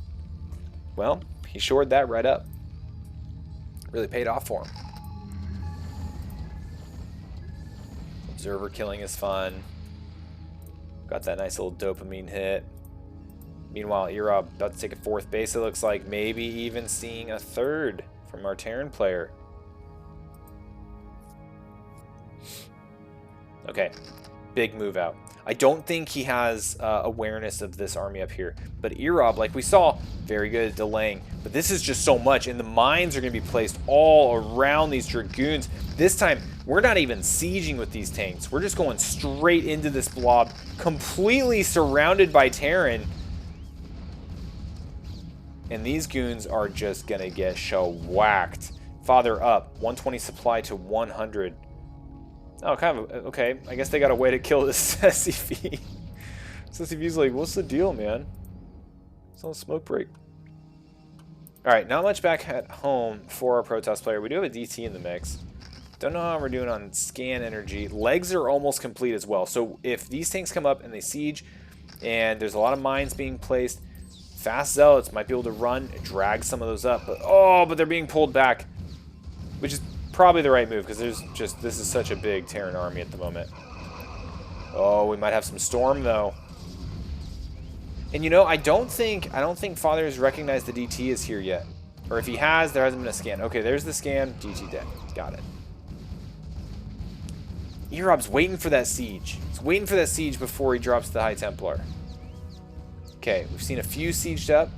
Well, he shored that right up. Really paid off for him. Observer killing is fun. Got that nice little dopamine hit. Meanwhile, Erob about to take a 4th base, it looks like. Maybe even seeing a 3rd from our Terran player. Okay, big move out. I don't think he has awareness of this army up here. But Erob, like we saw, very good at delaying. But this is just so much, and the mines are going to be placed all around these Dragoons. This time, we're not even sieging with these tanks. We're just going straight into this blob, completely surrounded by Terran. And these goons are just going to get whacked. Father up, 120 supply to 100. Oh, kind of, okay. I guess they got a way to kill this SCV. SCV's like, what's the deal, man? It's on a smoke break. Alright, not much back at home for our Protoss player. We do have a DT in the mix. Don't know how we're doing on scan energy. Legs are almost complete as well. So if these tanks come up and they siege, and there's a lot of mines being placed, fast zealots might be able to run, drag some of those up. But, oh, but they're being pulled back, which is probably the right move because this is such a big Terran army at the moment. Oh, we might have some storm though. And you know, I don't think Father has recognized the DT is here yet. Or if he has, there hasn't been a scan. Okay, there's the scan. DT dead. Got it. Erob's waiting for that siege. He's waiting for that siege before he drops the High Templar. Okay, we've seen a few sieged up.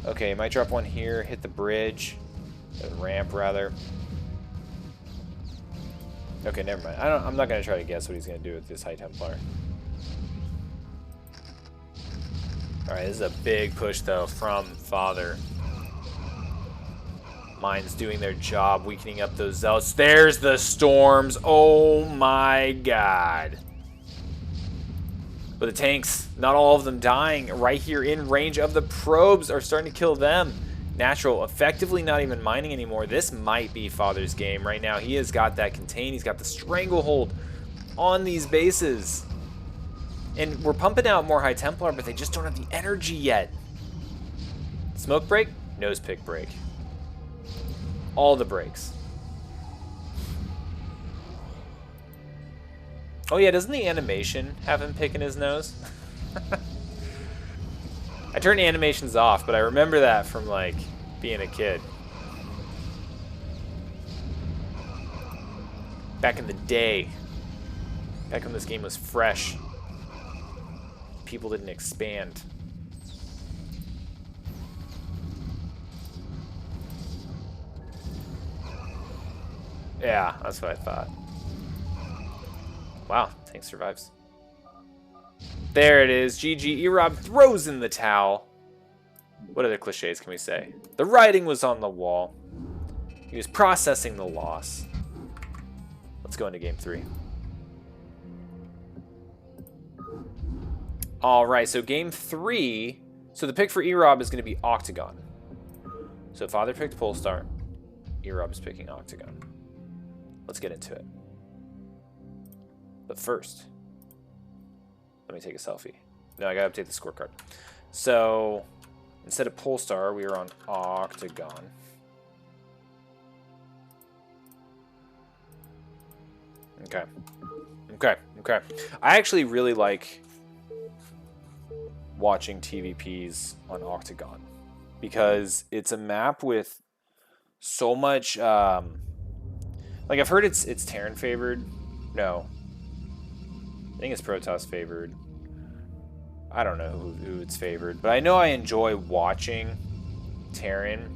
Okay, might drop one here, hit the bridge. The ramp, rather. Okay, never mind. I'm not going to try to guess what he's going to do with this High Templar. Alright, this is a big push, though, from Father. Mines doing their job, weakening up those zealots. There's the storms. Oh my god. But the tanks, not all of them dying, right here in range of the probes, are starting to kill them. Natural, effectively not even mining anymore. This might be Father's game right now. He has got that contain. He's got the stranglehold on these bases. And we're pumping out more High Templar, but they just don't have the energy yet. Smoke break, nose pick break. All the breaks. Oh yeah, doesn't the animation have him picking his nose? I turn animations off, but I remember that from like being a kid. Back in the day. Back when this game was fresh. People didn't expand. Yeah, that's what I thought. Wow, tank survives. There it is. GG. Erob throws in the towel. What other cliches can we say? The writing was on the wall. He was processing the loss. Let's go into game 3. All right, so game 3. So the pick for Erob is going to be Octagon. So Father picked Polestar. Erob is picking Octagon. Let's get into it. But first, let me take a selfie. No, I gotta update the scorecard. So instead of Polestar, we are on Octagon. Okay. I actually really like watching TVPs on Octagon because it's a map with so much. Like I've heard it's Terran favored. No, I think it's Protoss favored. I don't know who it's favored, but I know I enjoy watching Terran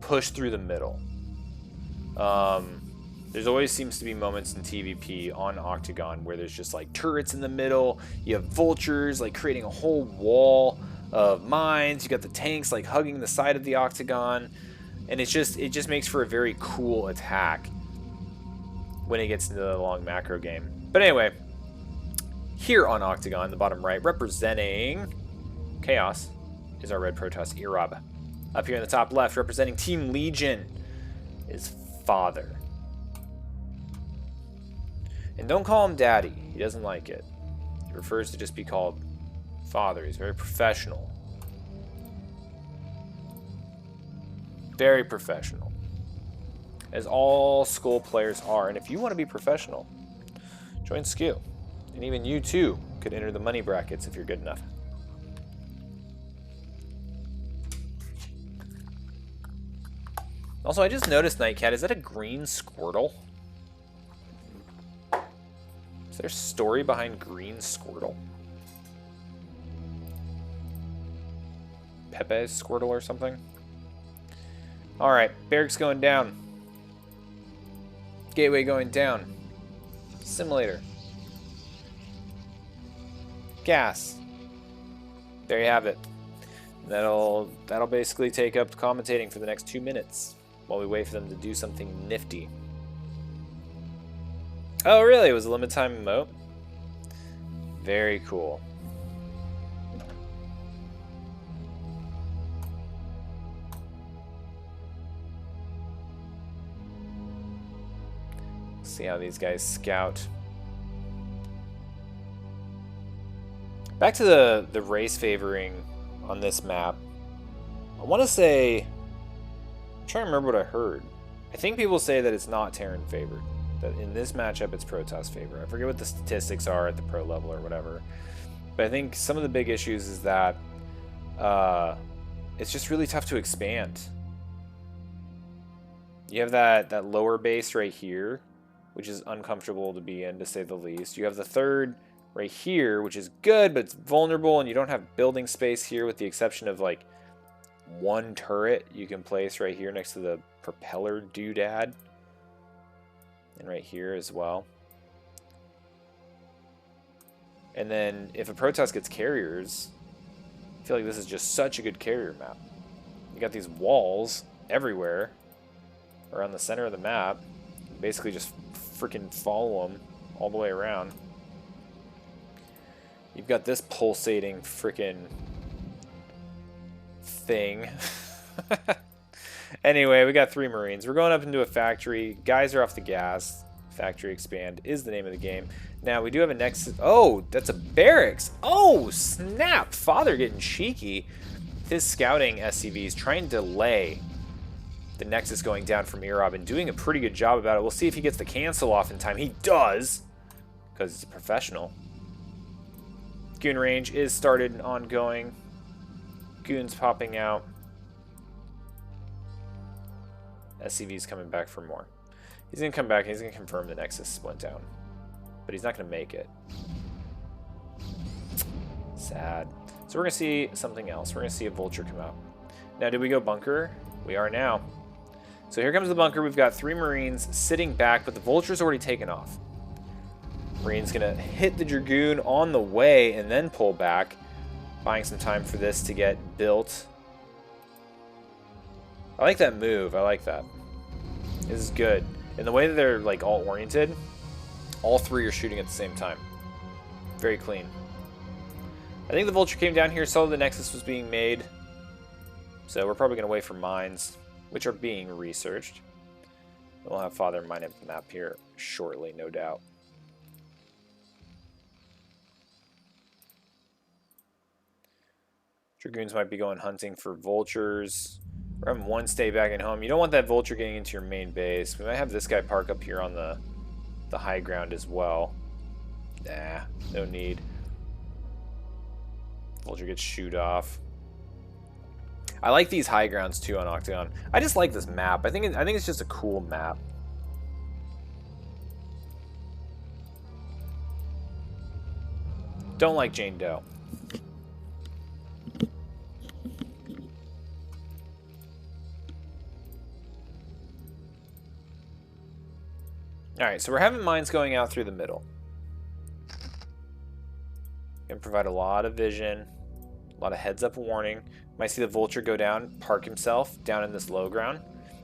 push through the middle. There's always seems to be moments in TVP on Octagon where there's just like turrets in the middle. You have vultures like creating a whole wall of mines. You got the tanks like hugging the side of the Octagon, and it just makes for a very cool attack when it gets into the long macro game. But anyway, here on Octagon, the bottom right, representing Chaos, is our red Protoss Erob. Up here in the top left, representing Team Legion, is Father. And don't call him Daddy. He doesn't like it. He prefers to just be called Father. He's very professional. Very professional. As all SCUL players are. And if you want to be professional, join SCUL. And even you too could enter the money brackets if you're good enough. Also, I just noticed, Nightcat, is that a green Squirtle? Is there a story behind green Squirtle? Pepe's Squirtle or something? Alright, barracks going down. Gateway going down. Simulator. Gas. There you have it. That'll basically take up commentating for the next 2 minutes while we wait for them to do something nifty. Oh, really? It was a limited time emote? Very cool. See how these guys scout. Back to the race favoring on this map. I want to say, I'm trying to remember what I heard. I think people say that it's not Terran favored. That in this matchup it's Protoss favored. I forget what the statistics are at the pro level or whatever. But I think some of the big issues is that it's just really tough to expand. You have that lower base right here, which is uncomfortable to be in, to say the least. You have the third right here, which is good, but it's vulnerable, and you don't have building space here with the exception of like one turret you can place right here next to the propeller doodad. And right here as well. And then if a Protoss gets carriers, I feel like this is just such a good carrier map. You got these walls everywhere around the center of the map. You basically just freaking follow them all the way around. You've got this pulsating freaking thing. Anyway, we got 3 Marines. We're going up into a factory. Guys are off the gas. Factory expand is the name of the game. Now, we do have a Nexus. Oh, that's a barracks. Oh, snap. Father getting cheeky. His scouting SCVs trying to delay the Nexus going down from Erob and doing a pretty good job about it. We'll see if he gets the cancel off in time. He does, because he's a professional. Goon range is started and ongoing. Goons popping out. SCV's coming back for more. He's going to come back and he's going to confirm the Nexus went down. But he's not going to make it. Sad. So we're going to see something else. We're going to see a Vulture come out. Now, did we go bunker? We are now. So here comes the bunker. We've got 3 Marines sitting back, but the Vulture's already taken off. Marine's going to hit the Dragoon on the way and then pull back. Buying some time for this to get built. I like that move. I like that. This is good. And the way that they're like all oriented, all 3 are shooting at the same time. Very clean. I think the Vulture came down here, saw the Nexus was being made. So we're probably going to wait for mines, which are being researched. We'll have Father mine up the map here shortly, no doubt. Dragoons might be going hunting for Vultures. We're having 1 stay back at home. You don't want that Vulture getting into your main base. We might have this guy park up here on the high ground as well. Nah, no need. Vulture gets shoot off. I like these high grounds too on Octagon. I just like this map. I think it's just a cool map. Don't like Jane Doe. Alright, so we're having mines going out through the middle. Gonna provide a lot of vision, a lot of heads-up warning. Might see the Vulture go down, park himself down in this low ground,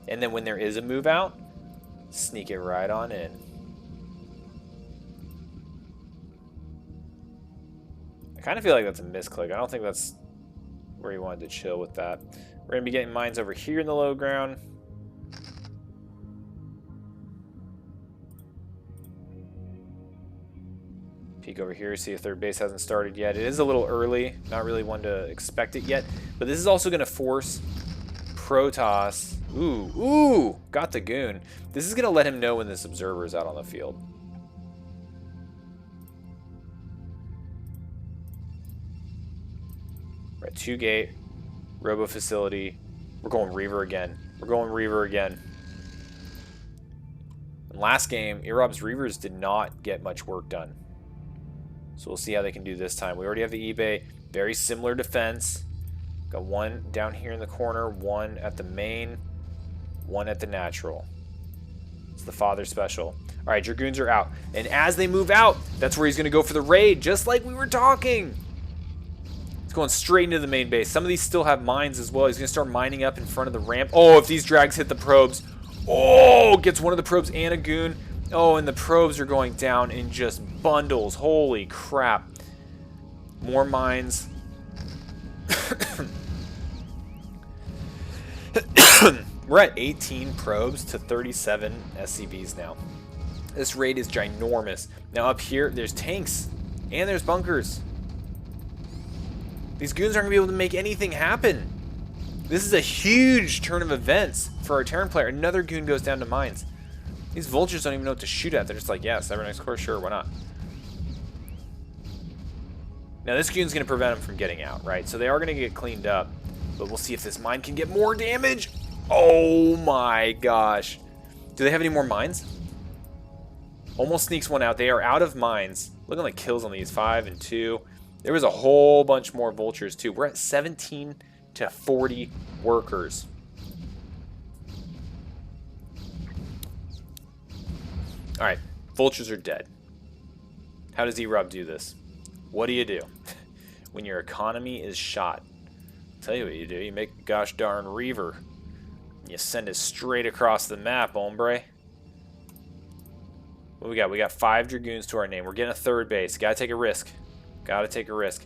and then when there is a move out, sneak it right on in. I kind of feel like that's a misclick. I don't think that's where he wanted to chill with that. We're gonna be getting mines over here in the low ground. Peek over here, see if third base hasn't started yet. It is a little early, not really one to expect it yet, but this is also going to force Protoss. Ooh, got the goon. This is going to let him know when this observer is out on the field. We're at 2 gate, Robo facility. We're going Reaver again. We're going Reaver again. In last game, Irob's Reavers did not get much work done. So we'll see how they can do this time. We already have the eBay. Very similar defense. Got 1 down here in the corner, 1 at the main, 1 at the natural. It's the Father special. All right, Dragoons are out. And as they move out, that's where he's going to go for the raid, just like we were talking. He's going straight into the main base. Some of these still have mines as well. He's going to start mining up in front of the ramp. Oh, if these drags hit the probes. Oh, gets one of the probes and a goon. Oh, and the probes are going down in just bundles. Holy crap. More mines. We're at 18 probes to 37 SCVs now. This raid is ginormous. Now up here, there's tanks. And there's bunkers. These goons aren't going to be able to make anything happen. This is a huge turn of events for our Terran player. Another goon goes down to mines. These Vultures don't even know what to shoot at. They're just like, yeah, Cybernetics Core, sure, why not? Now, this goon's going to prevent them from getting out, right? So they are going to get cleaned up. But we'll see if this mine can get more damage. Oh, my gosh. Do they have any more mines? Almost sneaks one out. They are out of mines. Looking like kills on these. 5 and 2. There was a whole bunch more Vultures, too. We're at 17 to 40 workers. Alright, Vultures are dead. How does Erob do this? What do you do? When your economy is shot. I'll tell you what you do. You make a gosh darn Reaver. You send it straight across the map, hombre. What we got? We got 5 Dragoons to our name. We're getting a third base. Gotta take a risk. Gotta take a risk.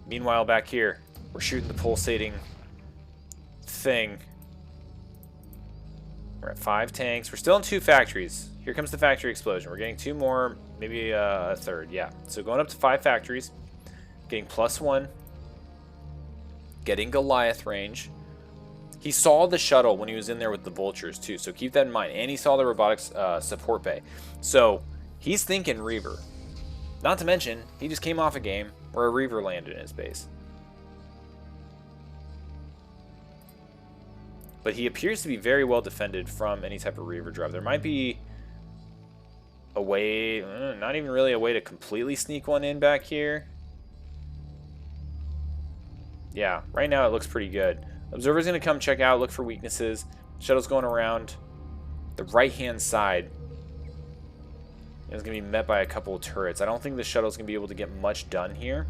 Meanwhile, back here, we're shooting the pulsating thing. We're at 5 tanks. We're still in 2 factories. Here comes the factory explosion. We're getting 2 more, maybe a third. Yeah. So going up to 5 factories. Getting +1. Getting Goliath range. He saw the shuttle when he was in there with the Vultures too. So keep that in mind. And he saw the robotics support bay. So he's thinking Reaver. Not to mention, he just came off a game where a Reaver landed in his base. But he appears to be very well defended from any type of Reaver drive. There might be a way, not even really a way to completely sneak one in back here. Yeah, right now it looks pretty good. Observer's going to come check out, look for weaknesses. Shuttle's going around the right-hand side. It's going to be met by a couple of turrets. I don't think the shuttle's going to be able to get much done here.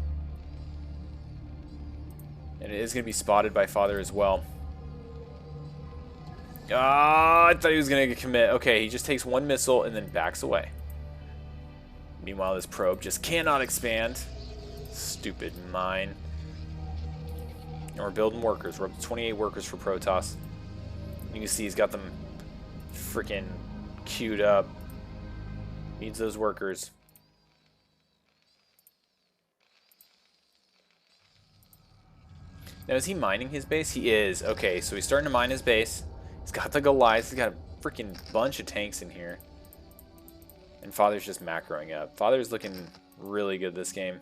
And it is going to be spotted by Father as well. Ah, I thought he was going to commit. Okay, he just takes one missile and then backs away. Meanwhile, this probe just cannot expand. Stupid mine. And we're building workers. We're up to 28 workers for Protoss. You can see he's got them freaking queued up. Needs those workers. Now, is he mining his base? He is. Okay, so he's starting to mine his base. He's got the Goliaths. He's got a freaking bunch of tanks in here. And Father's just macroing up. Father's looking really good this game.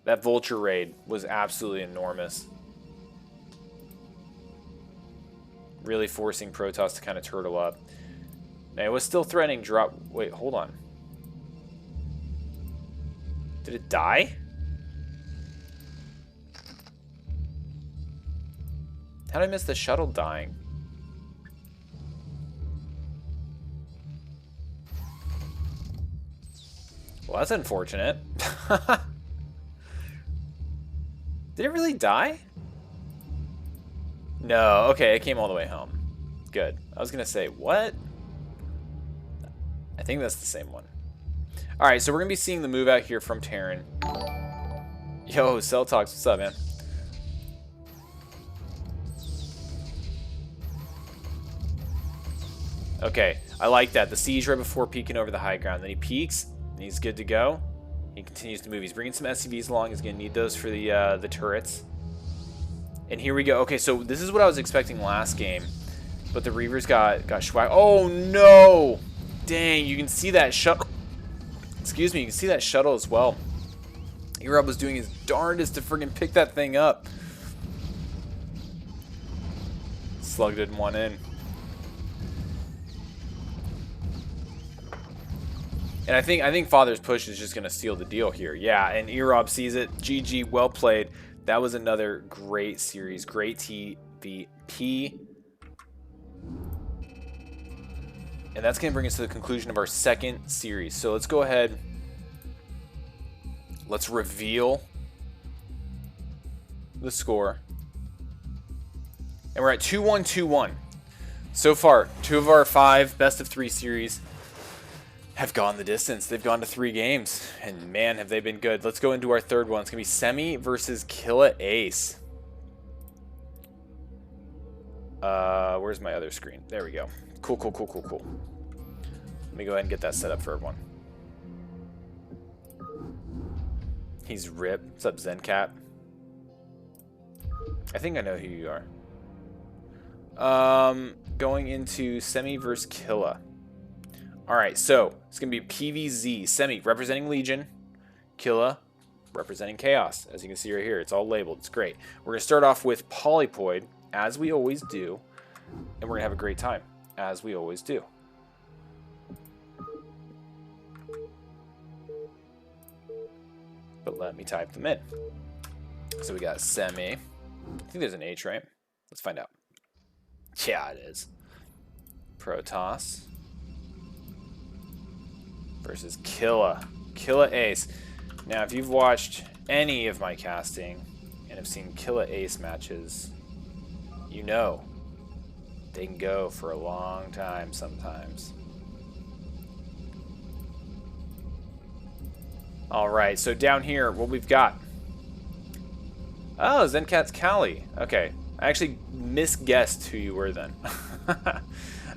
That Vulture raid was absolutely enormous. Really forcing Protoss to kind of turtle up. Now, it was still threatening drop... Wait, hold on. Did it die? How did I miss the shuttle dying? Well, that's unfortunate. Did it really die? No. Okay, it came all the way home. Good. I was going to say, what? I think that's the same one. Alright, so we're going to be seeing the move out here from Terran. Yo, Cell Talks, what's up, man? Okay, I like that. The siege right before peeking over the high ground. Then he peeks, and he's good to go. He continues to move. He's bringing some SCVs along. He's going to need those for the turrets. And here we go. Okay, so this is what I was expecting last game. But the Reavers got swag. Oh, no! Dang, you can see that shuttle. Excuse me, you can see that shuttle as well. Erob was doing his darndest to friggin' pick that thing up. Slug didn't want in. And I think Father's push is just going to seal the deal here. Yeah, and Erob sees it. GG, well played. That was another great series. Great TVP. And that's going to bring us to the conclusion of our second series. So let's go ahead. Let's reveal the score. And we're at 2-1-2-1. So far, 2 of our 5 best of 3 series have gone the distance. They've gone to 3 games. And man, have they been good. Let's go into our third one. It's going to be Semi versus Killa Ace. Where's my other screen? There we go. Cool. Let me go ahead and get that set up for everyone. He's Rip. What's up, Zencat? I think I know who you are. Going into Semi versus Killa. Alright, so it's going to be PVZ. Semi representing Legion. Killa representing Chaos. As you can see right here, it's all labeled. It's great. We're going to start off with Polypoid, as we always do. And we're going to have a great time, as we always do. But let me type them in. So we got Semi. I think there's an H, right? Let's find out. Yeah, it is. Protoss versus Killa Ace. Now, if you've watched any of my casting and have seen Killa Ace matches, you know they can go for a long time sometimes. Alright, so down here, what we've got. Oh, Zencat's Callie. Okay, I actually misguessed who you were then.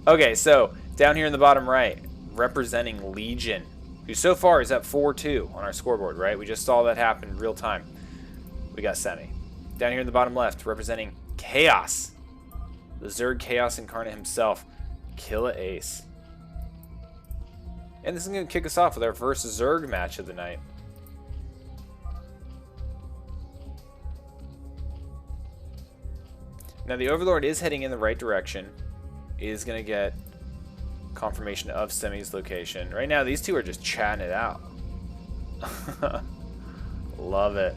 Okay, so down here in the bottom right, representing Legion, who so far is at 4-2 on our scoreboard, right? We just saw that happen in real time. We got Semi. Down here in the bottom left, representing Chaos, the Zerg Chaos Incarnate himself, Killa Ace. And this is going to kick us off with our first Zerg match of the night. Now the Overlord is heading in the right direction. Is going to get confirmation of Semi's location. Right now, these two are just chatting it out. Love it.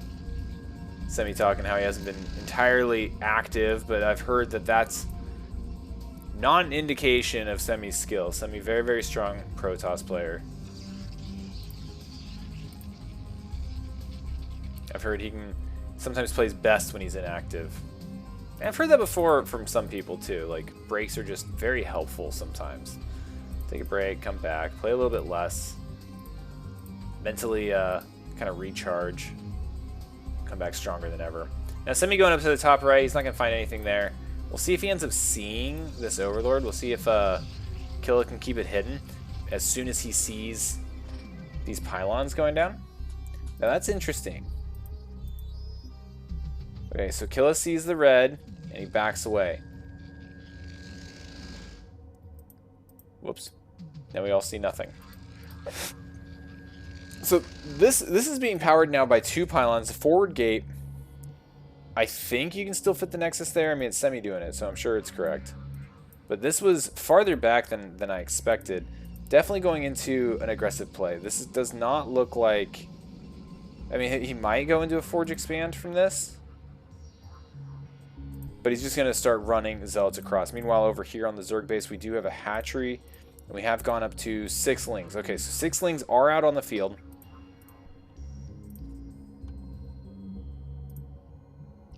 Semi talking how he hasn't been entirely active, but I've heard that that's not an indication of Semi's skill. Semi, very, very strong Protoss player. I've heard he can sometimes plays best when he's inactive. And I've heard that before from some people too. Like, breaks are just very helpful sometimes. Take a break, come back, play a little bit less. Mentally kind of recharge. Come back stronger than ever. Now, Semi going up to the top right. He's not going to find anything there. We'll see if he ends up seeing this Overlord. We'll see if Killa can keep it hidden as soon as he sees these pylons going down. Now, that's interesting. Okay, so Killa sees the red, and he backs away. Whoops. Now we all see nothing. So this is being powered now by 2 pylons. The forward gate, I think you can still fit the Nexus there. I mean, it's Semi doing it, so I'm sure it's correct. But this was farther back than I expected. Definitely going into an aggressive play. This does not look like... I mean, he might go into a Forge Expand from this. But he's just going to start running Zealots across. Meanwhile, over here on the Zerg base, we do have a hatchery. And we have gone up to 6 Lings. Okay, so 6 Lings are out on the field.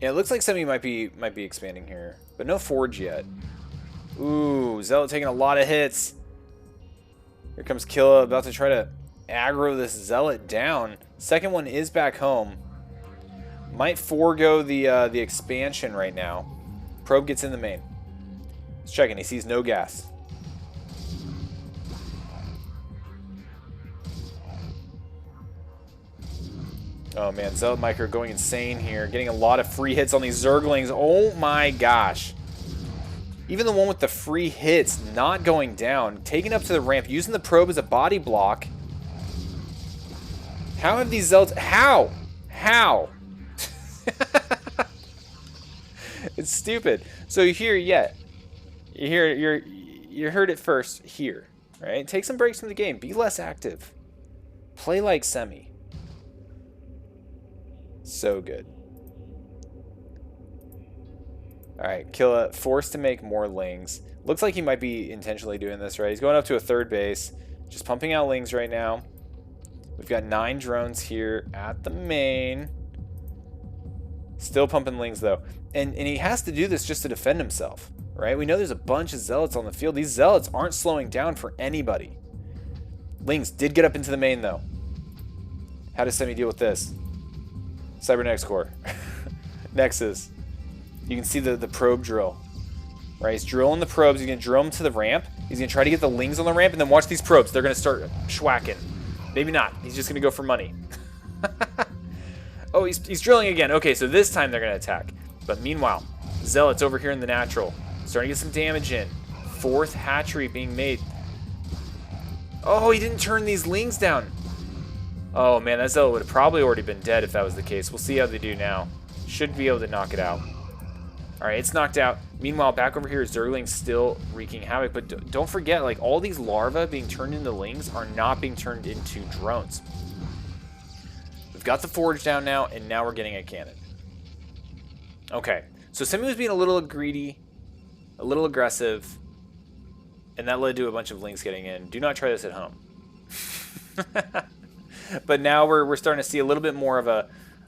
Yeah, it looks like Semi might be expanding here. But no Forge yet. Ooh, Zealot taking a lot of hits. Here comes Killa, about to try to aggro this Zealot down. Second one is back home. Might forego the expansion right now. Probe gets in the main. He's checking. He sees no gas. Oh man, Zealot Micro going insane here. Getting a lot of free hits on these Zerglings. Oh my gosh. Even the one with the free hits not going down. Taking up to the ramp. Using the probe as a body block. How have these Zealots... How? How? It's stupid. So you heard it first here, right? Take some breaks from the game. Be less active. Play like Semi. So good. Alright, Killa forced to make more Lings. Looks like he might be intentionally doing this, right? He's going up to a 3rd base. Just pumping out Lings right now. We've got 9 drones here at the main. Still pumping Lings, though. And he has to do this just to defend himself, right? We know there's a bunch of Zealots on the field. These Zealots aren't slowing down for anybody. Lings did get up into the main, though. How does Semi deal with this? Cybernetics Core. Nexus. You can see the probe drill. Right? He's drilling the probes. He's going to drill them to the ramp. He's going to try to get the Lings on the ramp, and then watch these probes. They're going to start schwacking. Maybe not. He's just going to go for money. Oh, he's drilling again. Okay, so this time they're going to attack. But meanwhile, Zealots over here in the natural. Starting to get some damage in. 4th hatchery being made. Oh, he didn't turn these Lings down. Oh, man, that Zealot would have probably already been dead if that was the case. We'll see how they do now. Should be able to knock it out. All right, it's knocked out. Meanwhile, back over here, Zergling's still wreaking havoc. But don't forget, like, all these larvae being turned into Lings are not being turned into drones. We've got the Forge down now, and now we're getting a cannon. Okay, so Semi was being a little greedy, a little aggressive, and that led to a bunch of Lings getting in. Do not try this at home. But now we're starting to see a little bit more of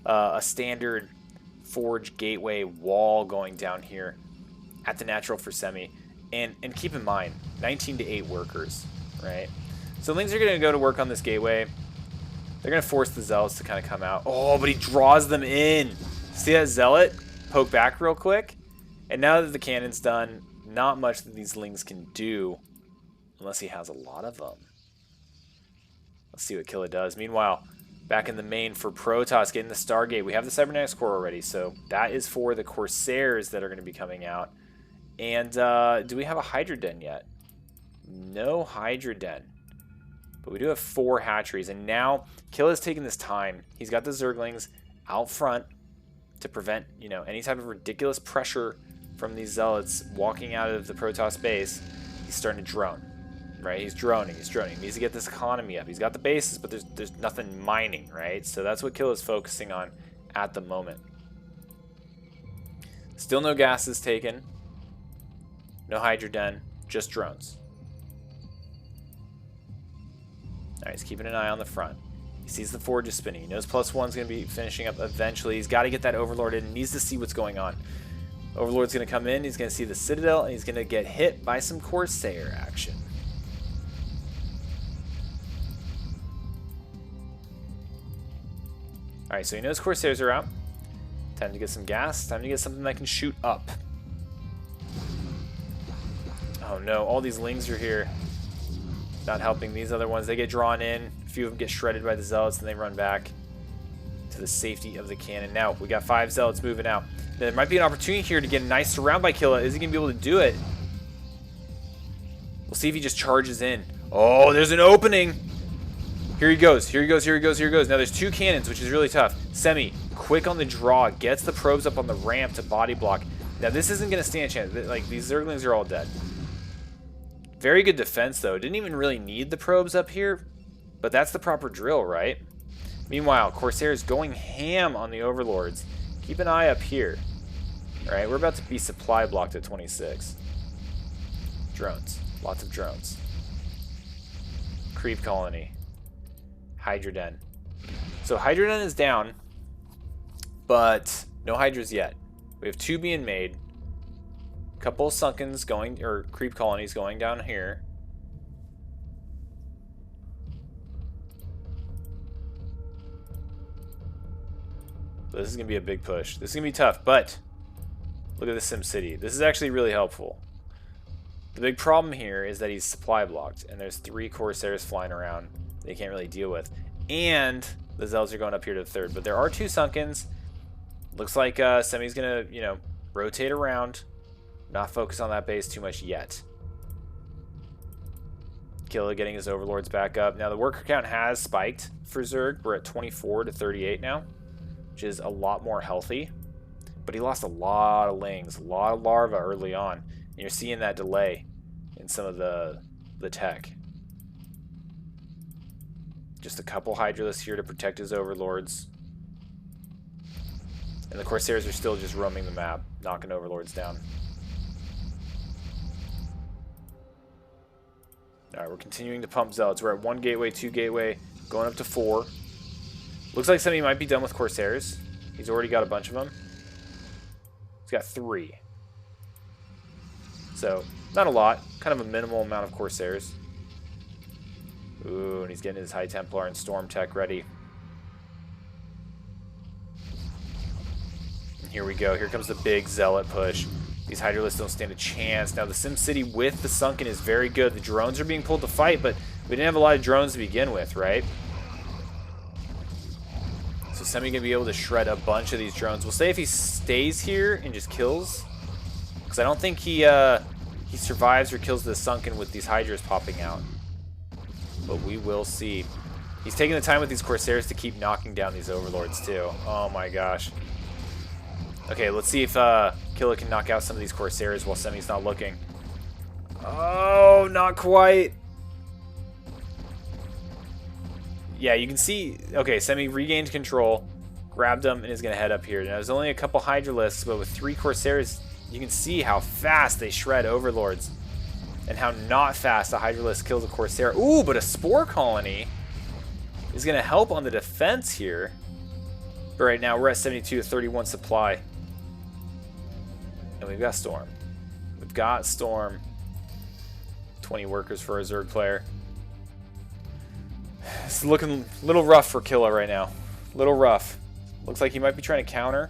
a standard Forge gateway wall going down here at the natural for Semi. And keep in mind, 19 to 8 workers, right? So Lings are going to go to work on this gateway. They're going to force the Zealots to kind of come out. Oh, but he draws them in. See that Zealot poke back real quick? And now that the cannon's done, not much that these Lings can do unless he has a lot of them. Let's see what Killa does. Meanwhile, back in the main for Protoss, getting the Stargate. We have the Cybernetics Core already, so that is for the Corsairs that are going to be coming out. And do we have a Hydra Den yet? No Hydra Den. But we do have 4 hatcheries, and now Killa's taking this time. He's got the Zerglings out front to prevent, you know, any type of ridiculous pressure from these Zealots walking out of the Protoss base. He's starting to drone. right? He's droning. He's droning. He needs to get this economy up. He's got the bases, but there's nothing mining, right? So that's what Kill is focusing on at the moment. Still no gases taken. No hydrogen. Just drones. Alright, he's keeping an eye on the front. He sees the forge is spinning. He knows +1's going to be finishing up eventually. He's got to get that Overlord in. He needs to see what's going on. Overlord's going to come in. He's going to see the Citadel, and he's going to get hit by some Corsair action. Alright, so he knows Corsairs are out. Time to get some gas. Time to get something that can shoot up. Oh no, all these Lings are here. Not helping these other ones. They get drawn in. A few of them get shredded by the Zealots, and they run back to the safety of the cannon. Now, we got 5 Zealots moving out. There might be an opportunity here to get a nice surround by Killa. Is he going to be able to do it? We'll see if he just charges in. Oh, there's an opening. Here he goes. Here he goes. Here he goes. Here he goes. Now, there's 2 cannons, which is really tough. Semi, quick on the draw. Gets the probes up on the ramp to body block. Now, this isn't going to stand a chance. Like, these Zerglings are all dead. Very good defense, though. Didn't even really need the probes up here, but that's the proper drill, right? Meanwhile, Corsair's going ham on the Overlords. Keep an eye up here. All right, we're about to be supply blocked at 26. Drones. Lots of drones. Creep colony. Hydroden. So Hydroden is down, but no Hydras yet. We have 2 being made. Couple of Sunkens going, or creep colonies going down here. This is going to be a big push. This is going to be tough, but look at the Sim City. This is actually really helpful. The big problem here is that he's supply blocked, and there's 3 Corsairs flying around they can't really deal with. And the Zealots are going up here to the 3rd, but there are 2 Sunkens. Looks like Semi's going to, you know, rotate around. Not focus on that base too much yet. Killa getting his Overlords back up. Now the worker count has spiked for Zerg. We're at 24 to 38 now, which is a lot more healthy. But he lost a lot of Lings, a lot of larvae early on. And you're seeing that delay in some of the tech. Just a couple Hydralisks here to protect his Overlords. And the Corsairs are still just roaming the map, knocking Overlords down. Alright, we're continuing to pump Zealots. We're at 1 gateway, 2 gateway, going up to 4. Looks like Semi might be done with Corsairs. He's already got a bunch of them. He's got 3. So, not a lot. Kind of a minimal amount of Corsairs. Ooh, and he's getting his High Templar and Storm Tech ready. And here we go. Here comes the big Zealot push. These Hydralisks don't stand a chance. Now, the Sim City with the Sunken is very good. The drones are being pulled to fight, but we didn't have a lot of drones to begin with, right? So Semi going to be able to shred a bunch of these drones. We'll say if he stays here and just kills, because I don't think he survives or kills the Sunken with these Hydras popping out. But we will see. He's taking the time with these Corsairs to keep knocking down these Overlords, too. Oh, my gosh. Okay, let's see if Killa can knock out some of these Corsairs while Semi's not looking. Oh, not quite. Yeah, you can see. Okay, Semi regained control, grabbed them, and is going to head up here. Now, there's only a couple Hydralisks, but with 3 Corsairs, you can see how fast they shred Overlords and how not fast a Hydralisk kills a Corsair. Ooh, but a Spore Colony is going to help on the defense here. But right now, we're at 72 to 31 supply. And we've got Storm. We've got Storm. 20 workers for a Zerg player. It's looking a little rough for Killa right now. A little rough. Looks like he might be trying to counter.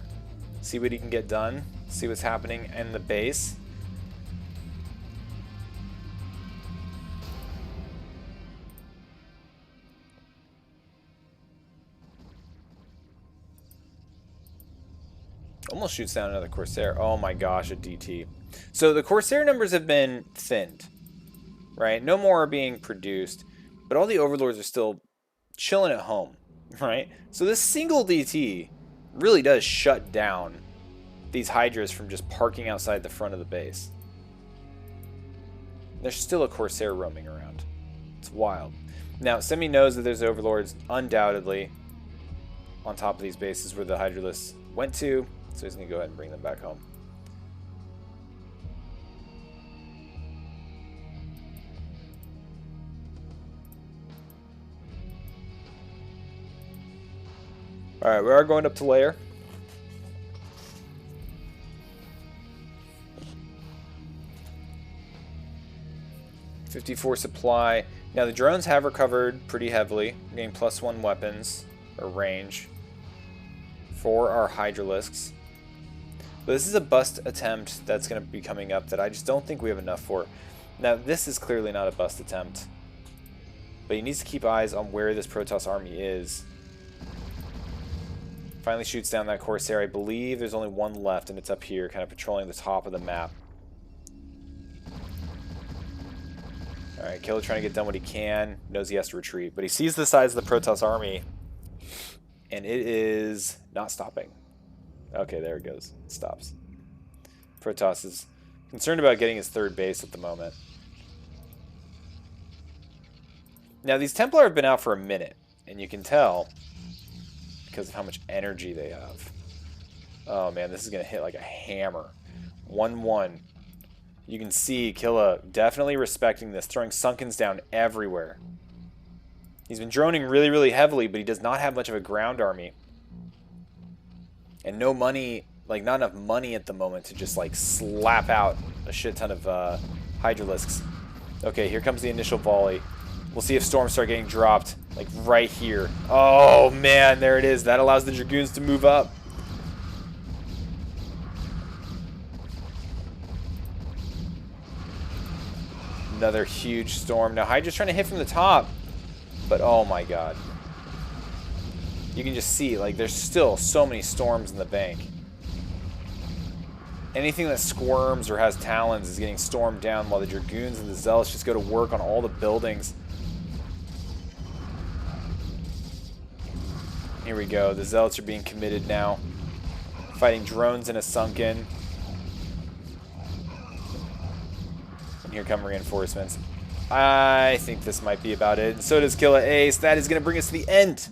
See what he can get done. See what's happening in the base. Almost shoots down another Corsair. Oh my gosh, a DT. So the Corsair numbers have been thinned, right? No more are being produced, but all the Overlords are still chilling at home, right? So this single DT really does shut down these Hydras from just parking outside the front of the base. There's still a Corsair roaming around. It's wild. Now, Semi knows that there's Overlords undoubtedly on top of these bases where the Hydralisks went to, so he's going to go ahead and bring them back home. Alright, we are going up to layer. .54 supply. Now the drones have recovered pretty heavily. We're getting +1 weapons, or range, for our Hydralisks. But this is a bust attempt that's going to be coming up that I just don't think we have enough for. Now this is clearly not a bust attempt. But he needs to keep eyes on where this Protoss army is. Finally shoots down that Corsair. I believe there's only one left, and it's up here, kind of patrolling the top of the map. Alright, Killer trying to get done what he can. Knows he has to retreat, but he sees the size of the Protoss army, and it is not stopping. Okay, there it goes. It stops. Protoss is concerned about getting his third base at the moment. Now, these Templar have been out for a minute, and you can tell because of how much energy they have. Oh man, this is going to hit like a hammer. 1-1. You can see Killa definitely respecting this, throwing Sunkens down everywhere. He's been droning really, really heavily, but he does not have much of a ground army. And no money, like not enough money at the moment to just like slap out a shit ton of Hydralisks. Okay, here comes the initial volley. We'll see if storms start getting dropped, like right here. Oh man, there it is. That allows the Dragoons to move up. Another huge storm. Now Hydra's trying to hit from the top, but oh my god. You can just see, like, there's still so many storms in the bank. Anything that squirms or has talons is getting stormed down while the Dragoons and the Zealots just go to work on all the buildings. Here we go. The Zealots are being committed now. Fighting drones in a sunken. And here come reinforcements. I think this might be about it. And so does Killa Ace. That is going to bring us to the end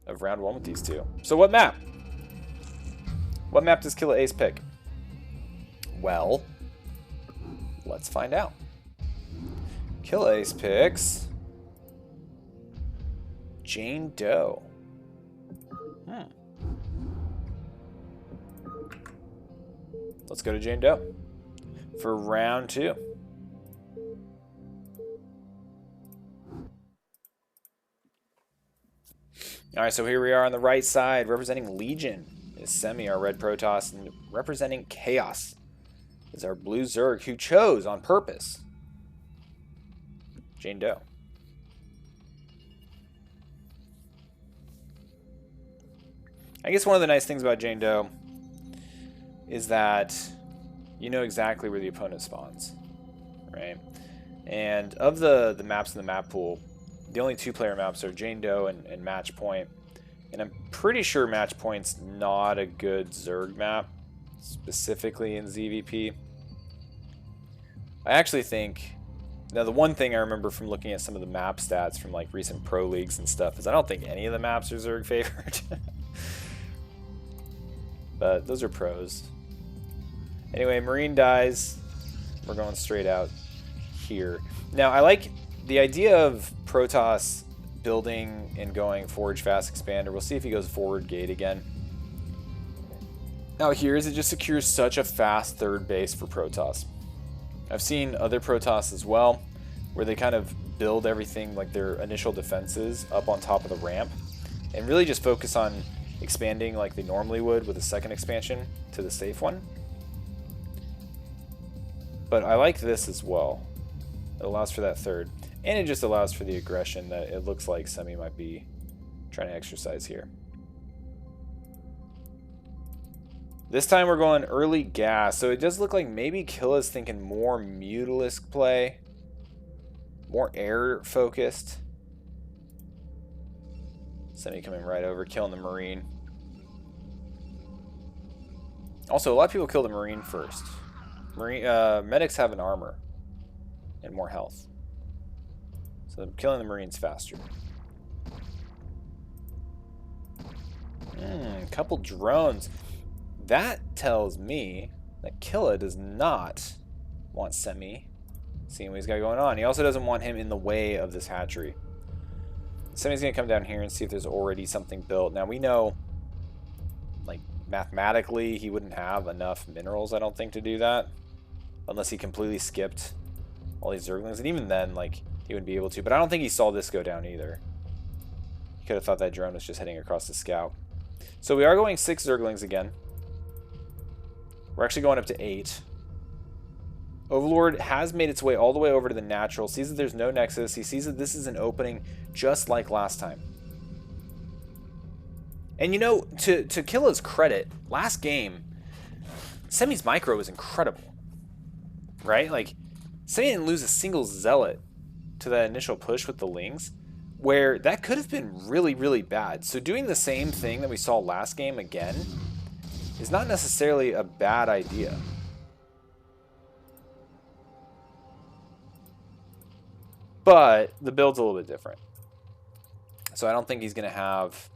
of round one with these two. So what map? What map does Killa Ace pick? Well, let's find out. Killa Ace picks Jane Doe. Let's go to Jane Doe for round two. Alright, so here we are on the right side, representing Legion is Semi, our red Protoss, and representing Chaos is our blue Zerg, who chose on purpose Jane Doe. I guess one of the nice things about Jane Doe is that you know exactly where the opponent spawns, right? And of the maps in the map pool, the only two-player maps are Jane Doe and Match Point. And I'm pretty sure Match Point's not a good Zerg map, specifically in ZVP. I actually think... Now, the one thing I remember from looking at some of the map stats from like recent pro leagues and stuff is I don't think any of the maps are Zerg favored. But those are pros. Anyway, Marine dies. We're going straight out here. Now, I like the idea of Protoss building and going forge fast expander. We'll see if he goes forward gate again. Now here is it just secures such a fast third base for Protoss. I've seen other Protoss as well, where they kind of build everything like their initial defenses up on top of the ramp and really just focus on expanding like they normally would with a second expansion to the safe one. But I like this as well. It allows for that third. And it just allows for the aggression that it looks like Semi might be trying to exercise here. This time we're going early gas. So it does look like maybe Killa's thinking more Mutalisk play. More air focused. Semi coming right over, killing the Marine. Also, a lot of people kill the Marine first. Medics have an armor. and more health. So I'm killing the Marines faster. Couple drones. That tells me that Killa does not want Semi seeing what he's got going on. He also doesn't want him in the way of this hatchery. Semi's going to come down here and see if there's already something built. Now we know, like, mathematically he wouldn't have enough minerals, I don't think, to do that. Unless he completely skipped all these Zerglings. And even then, like, he wouldn't be able to. But I don't think he saw this go down either. He could have thought that drone was just heading across the scout. So we are going 6 Zerglings again. We're actually going up to 8. Overlord has made its way all the way over to the natural. Sees that there's no nexus. He sees that this is an opening just like last time. And you know, to Killa's credit, last game, Semi's micro was incredible. Right? Like, Semi didn't lose a single zealot to that initial push with the Lings, where that could have been really, really bad. So doing the same thing that we saw last game again is not necessarily a bad idea. But the build's a little bit different. So I don't think he's going to have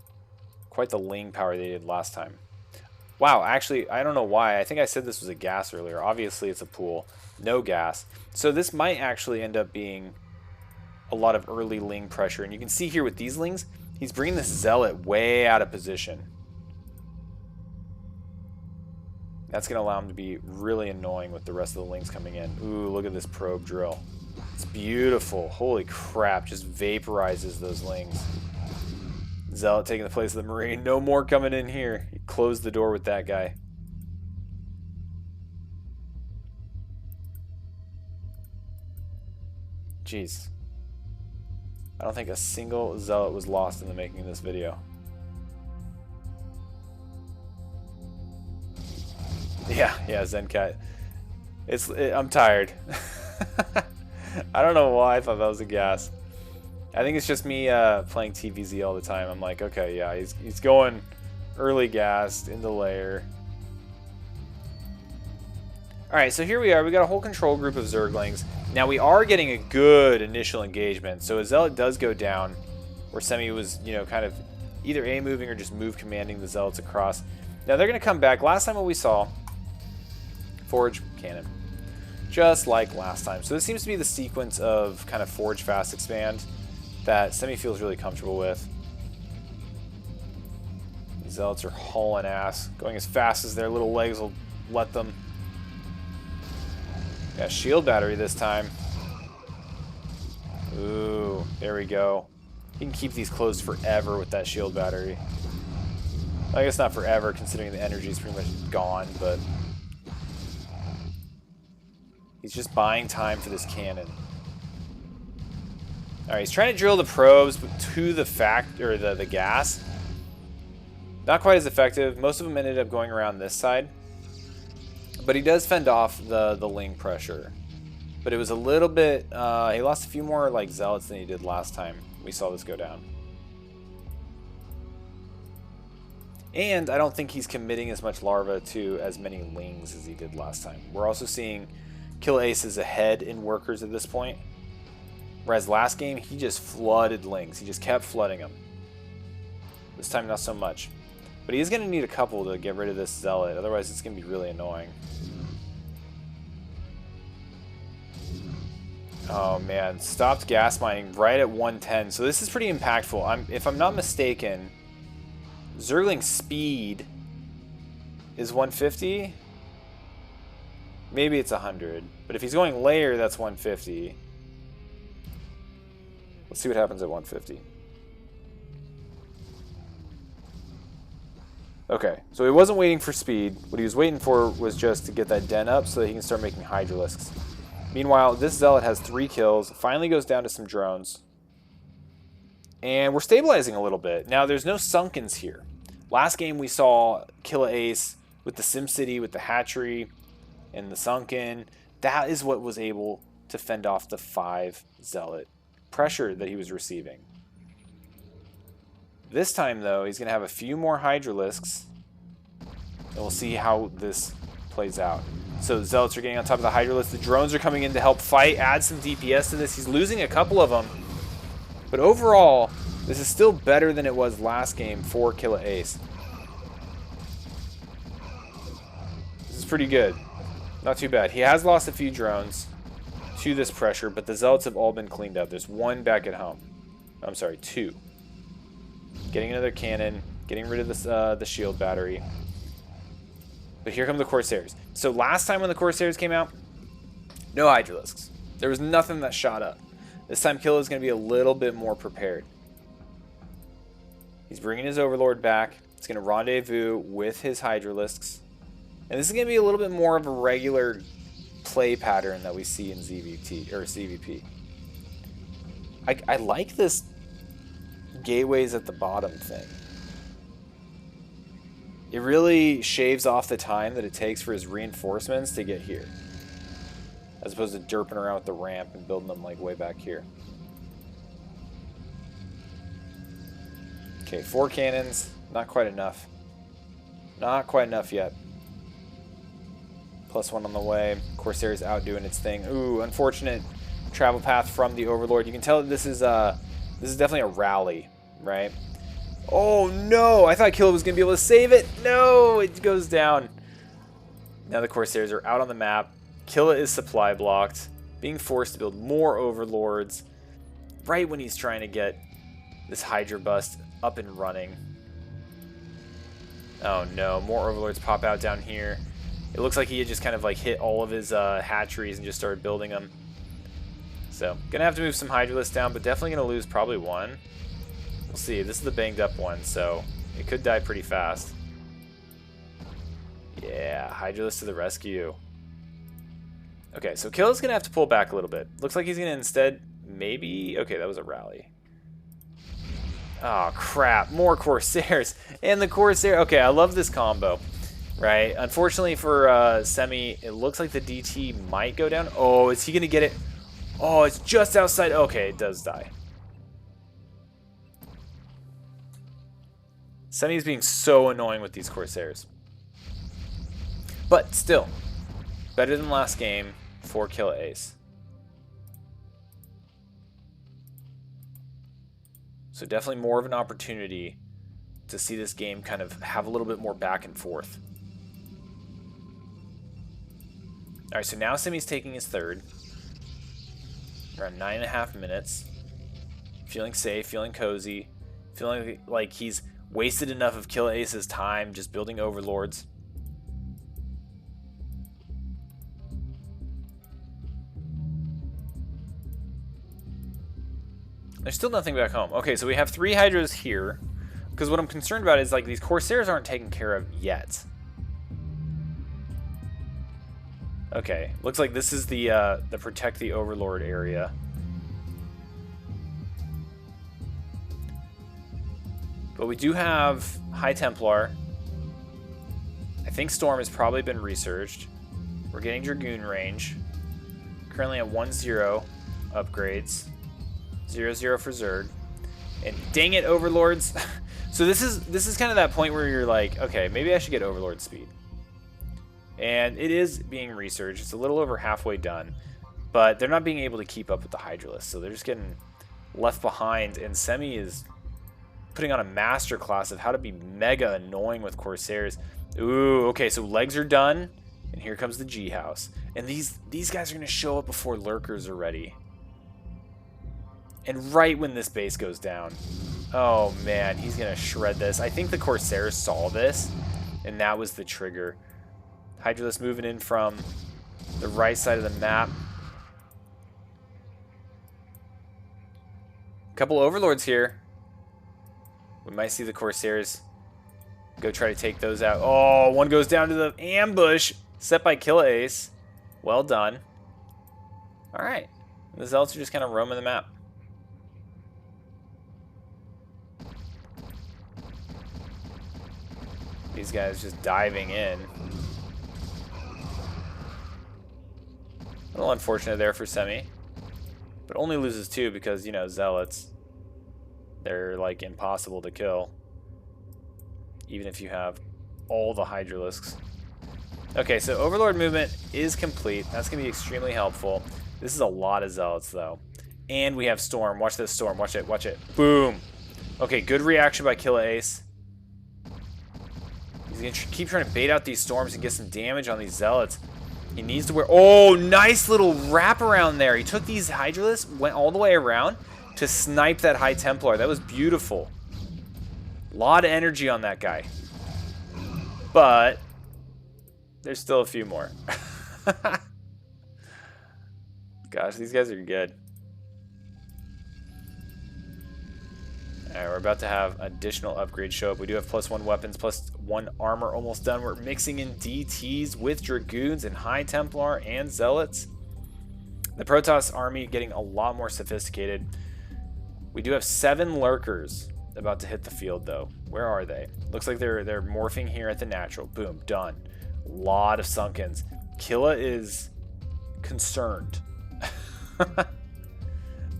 quite the Ling power they did last time. Wow, actually, I don't know why. I think I said this was a gas earlier. Obviously, it's a pool. No gas. So this might actually end up being a lot of early Ling pressure. And you can see here with these Lings, he's bringing this Zealot way out of position. That's going to allow him to be really annoying with the rest of the Lings coming in. Ooh, look at this probe drill. It's beautiful. Holy crap, just vaporizes those Lings. Zealot taking the place of the Marine. No more coming in here. He closed the door with that guy. Jeez. I don't think a single Zealot was lost in the making of this video. Yeah, Zencat. I'm tired. I don't know why I thought that was a gas. I think it's just me playing TVZ all the time. I'm like, okay, yeah, he's going early gassed into layer. Alright, so here we are. We got a whole control group of Zerglings. Now we are getting a good initial engagement. So a Zealot does go down, where Semi was, you know, kind of either A moving or just move commanding the Zealots across. Now they're going to come back. Last time what we saw, Forge, Cannon. Just like last time. So this seems to be the sequence of kind of Forge, Fast, Expand that Semi feels really comfortable with. The Zealots are hauling ass, going as fast as their little legs will let them. Got shield battery this time. Ooh, there we go. You can keep these closed forever with that shield battery. I guess not forever, considering the energy is pretty much gone, but he's just buying time for this cannon. Alright, he's trying to drill the probes to the gas. Not quite as effective. Most of them ended up going around this side. But he does fend off the Ling pressure. But it was a little bit... he lost a few more like Zealots than he did last time we saw this go down. And I don't think he's committing as much larva to as many Lings as he did last time. We're also seeing Kill Aces ahead in workers at this point. Whereas last game, he just flooded Lings. He just kept flooding them. This time, not so much. But he is going to need a couple to get rid of this Zealot. Otherwise, it's going to be really annoying. Oh, man. Stopped gas mining right at 110. So this is pretty impactful. If I'm not mistaken, Zergling's speed is 150. Maybe it's 100. But if he's going layer, that's 150. Let's see what happens at 150. Okay, so he wasn't waiting for speed. What he was waiting for was just to get that den up so that he can start making Hydralisks. Meanwhile, this Zealot has 3 kills. Finally goes down to some drones. And we're stabilizing a little bit. Now, there's no Sunkens here. Last game we saw Killa Ace with the SimCity, with the hatchery, and the Sunken. That is what was able to fend off the 5 Zealot pressure that he was receiving. This time, though, he's going to have a few more Hydralisks. And we'll see how this plays out. So the Zealots are getting on top of the Hydralisks. The drones are coming in to help fight, add some DPS to this. He's losing a couple of them. But overall, this is still better than it was last game for Killa Ace. This is pretty good. Not too bad. He has lost a few drones to this pressure, but the Zealots have all been cleaned up. There's one back at home. I'm sorry, two. Getting another cannon, getting rid of this, the shield battery. But here come the Corsairs. So last time when the Corsairs came out, no Hydralisks. There was nothing that shot up. This time Killa is going to be a little bit more prepared. He's bringing his Overlord back. It's going to rendezvous with his Hydralisks. And this is going to be a little bit more of a regular play pattern that we see in ZVT or CVP. I like this gateways at the bottom thing. It really shaves off the time that it takes for his reinforcements to get here, as opposed to derping around with the ramp and building them like way back here. Okay, 4 cannons, not quite enough. Not quite enough yet. +1 on the way. Corsair's out doing its thing. Ooh, unfortunate travel path from the Overlord. You can tell that this is definitely a rally, right? Oh no! I thought Killa was gonna be able to save it. No, it goes down. Now the Corsairs are out on the map. Killa is supply blocked, being forced to build more Overlords right when he's trying to get this Hydra bust up and running. Oh no, more Overlords pop out down here. It looks like he had just kind of like hit all of his hatcheries and just started building them. So, gonna have to move some Hydralisks down, but definitely gonna lose probably one. We'll see. This is the banged up one, so it could die pretty fast. Yeah, Hydralisk to the rescue. Okay, so Killa's gonna have to pull back a little bit. Looks like he's gonna instead maybe... Okay, that was a rally. Oh, crap. More Corsairs. And the Corsair... Okay, I love this combo. Right? Unfortunately for Semi, it looks like the DT might go down. Oh, is he gonna get it? Oh, it's just outside. Okay, it does die. Semi is being so annoying with these Corsairs. But still, better than last game for Killa Ace. So definitely more of an opportunity to see this game kind of have a little bit more back and forth. Alright, so now Semi's taking his third. Around 9.5 minutes. Feeling safe, feeling cozy. Feeling like he's wasted enough of Killa Ace's time just building Overlords. There's still nothing back home. Okay, so we have 3 Hydras here. Because what I'm concerned about is like these Corsairs aren't taken care of yet. Okay, looks like this is the protect the Overlord area. But we do have High Templar. I think Storm has probably been researched. We're getting Dragoon range. Currently at 1-0 upgrades. 0-0 for Zerg. And dang it, Overlords. So this is kind of that point where you're like, okay, maybe I should get Overlord speed. And it is being researched. It's a little over halfway done. But they're not being able to keep up with the Hydralisks. So they're just getting left behind. And Semi is putting on a masterclass of how to be mega annoying with Corsairs. Ooh, okay, so legs are done. And here comes the G House. And these guys are going to show up before Lurkers are ready. And right when this base goes down. Oh, man, he's going to shred this. I think the Corsairs saw this. And that was the trigger. Hydralisk moving in from the right side of the map. Couple Overlords here. We might see the Corsairs go try to take those out. Oh, one goes down to the ambush set by Killa Ace. Well done. All right. The Zealots are just kind of roaming the map. These guys just diving in. A little unfortunate there for Semi. But only loses 2 because, you know, Zealots. They're, like, impossible to kill. Even if you have all the Hydralisks. Okay, so Overlord movement is complete. That's going to be extremely helpful. This is a lot of Zealots, though. And we have Storm. Watch this Storm. Watch it. Watch it. Boom. Okay, good reaction by Killa Ace. He's going to keep trying to bait out these Storms and get some damage on these Zealots. He needs to wear... Oh, nice little wraparound there. He took these Hydralisks, went all the way around to snipe that High Templar. That was beautiful. A lot of energy on that guy. But there's still a few more. Gosh, these guys are good. Alright, we're about to have additional upgrades show up. We do have +1 weapons, +1 armor almost done. We're mixing in DTs with Dragoons and High Templar and Zealots. The Protoss army getting a lot more sophisticated. We do have 7 Lurkers about to hit the field, though. Where are they? Looks like they're morphing here at the natural. Boom, done. A lot of Sunkens. Killa is concerned.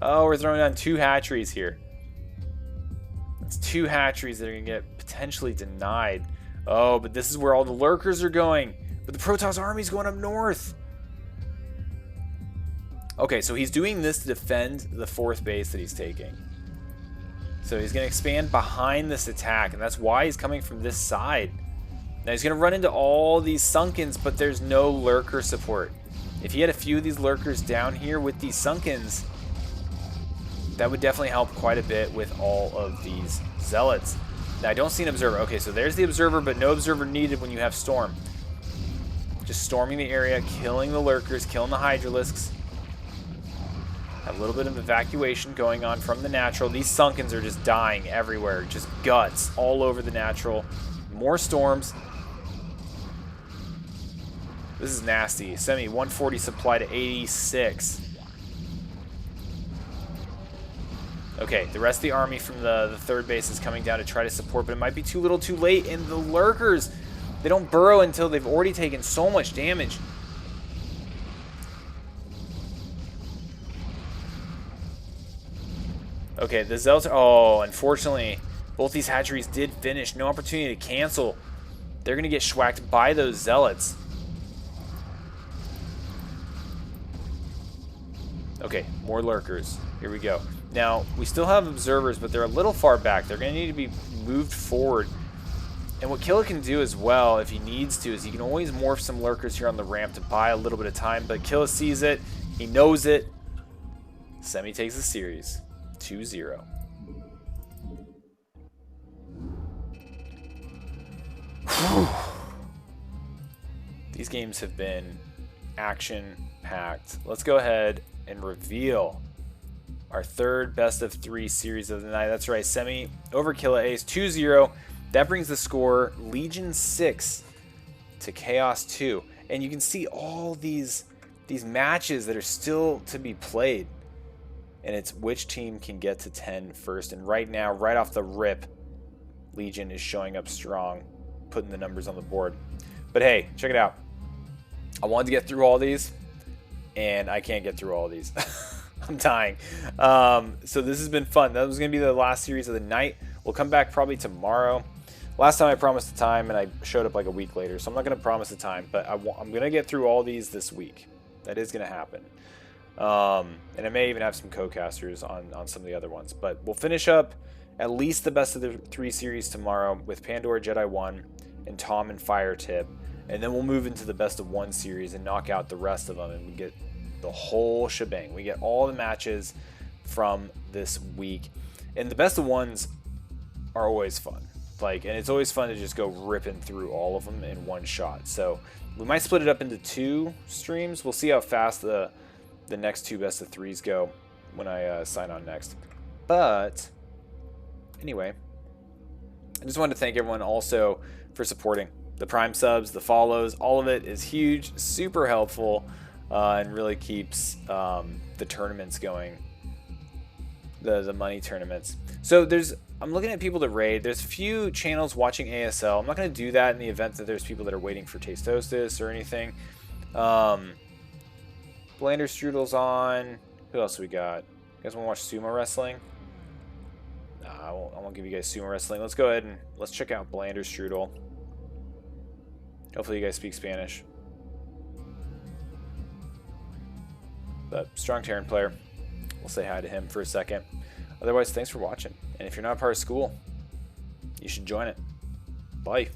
Oh, we're throwing down 2 hatcheries here. It's 2 hatcheries that are going to get potentially denied. Oh, but this is where all the Lurkers are going. But the Protoss army's going up north. Okay, so he's doing this to defend the 4th base that he's taking. So he's going to expand behind this attack, and that's why he's coming from this side. Now he's going to run into all these Sunkens, but there's no Lurker support. If he had a few of these Lurkers down here with these Sunkens, that would definitely help quite a bit with all of these Zealots. Now I don't see an Observer. Okay, so there's the Observer, but no Observer needed when you have Storm. Just storming the area, killing the Lurkers, killing the Hydralisks. A little bit of evacuation going on from the natural. These Sunkens are just dying everywhere. Just guts all over the natural. More Storms. This is nasty. Semi 140 supply to 86. Okay, the rest of the army from the 3rd base is coming down to try to support, but it might be too little too late. And the Lurkers, they don't burrow until they've already taken so much damage. Okay, the Zealots... Oh, unfortunately, both these hatcheries did finish. No opportunity to cancel. They're going to get schwacked by those Zealots. Okay, more Lurkers. Here we go. Now, we still have Observers, but they're a little far back. They're going to need to be moved forward. And what Killa can do as well, if he needs to, is he can always morph some Lurkers here on the ramp to buy a little bit of time. But Killa sees it. He knows it. Semi takes the series. 2-0. These games have been action-packed. Let's go ahead and reveal our 3rd best-of-3 series of the night. That's right, Semi over Killa Ace, 2-0. That brings the score Legion 6 to Chaos 2. And you can see all these matches that are still to be played. And it's which team can get to 10 first. And right now, right off the rip, Legion is showing up strong, putting the numbers on the board. But hey, check it out. I wanted to get through all these, and I can't get through all these. I'm dying. So this has been fun. That was going to be the last series of the night. We'll come back probably tomorrow. Last time I promised the time, and I showed up like a week later, so I'm not going to promise the time, but I'm going to get through all these this week. That is going to happen. And I may even have some co-casters on some of the other ones. But we'll finish up at least the best of the 3 series tomorrow with Pandora Jedi 1 and Tom and Fire Tip. And then we'll move into the best of 1 series and knock out the rest of them. And we get the whole shebang. We get all the matches from this week. And the best of 1s are always fun. And it's always fun to just go ripping through all of them in one shot. So we might split it up into 2 streams. We'll see how fast the next 2 best of 3s go when I sign on next. But anyway, I just wanted to thank everyone also for supporting. The Prime subs, the follows, all of it is huge, super helpful, and really keeps the tournaments going, the money tournaments. So I'm looking at people to raid. There's a few channels watching ASL. I'm not going to do that in the event that there's people that are waiting for Taste Hostess or anything. Blander Strudel's on. Who else we got? You guys want to watch sumo wrestling? Nah, I won't give you guys sumo wrestling. Let's go ahead and let's check out Blander Strudel. Hopefully you guys speak Spanish. But strong Terran player. We'll say hi to him for a second. Otherwise, thanks for watching. And if you're not part of SCUL, you should join it. Bye.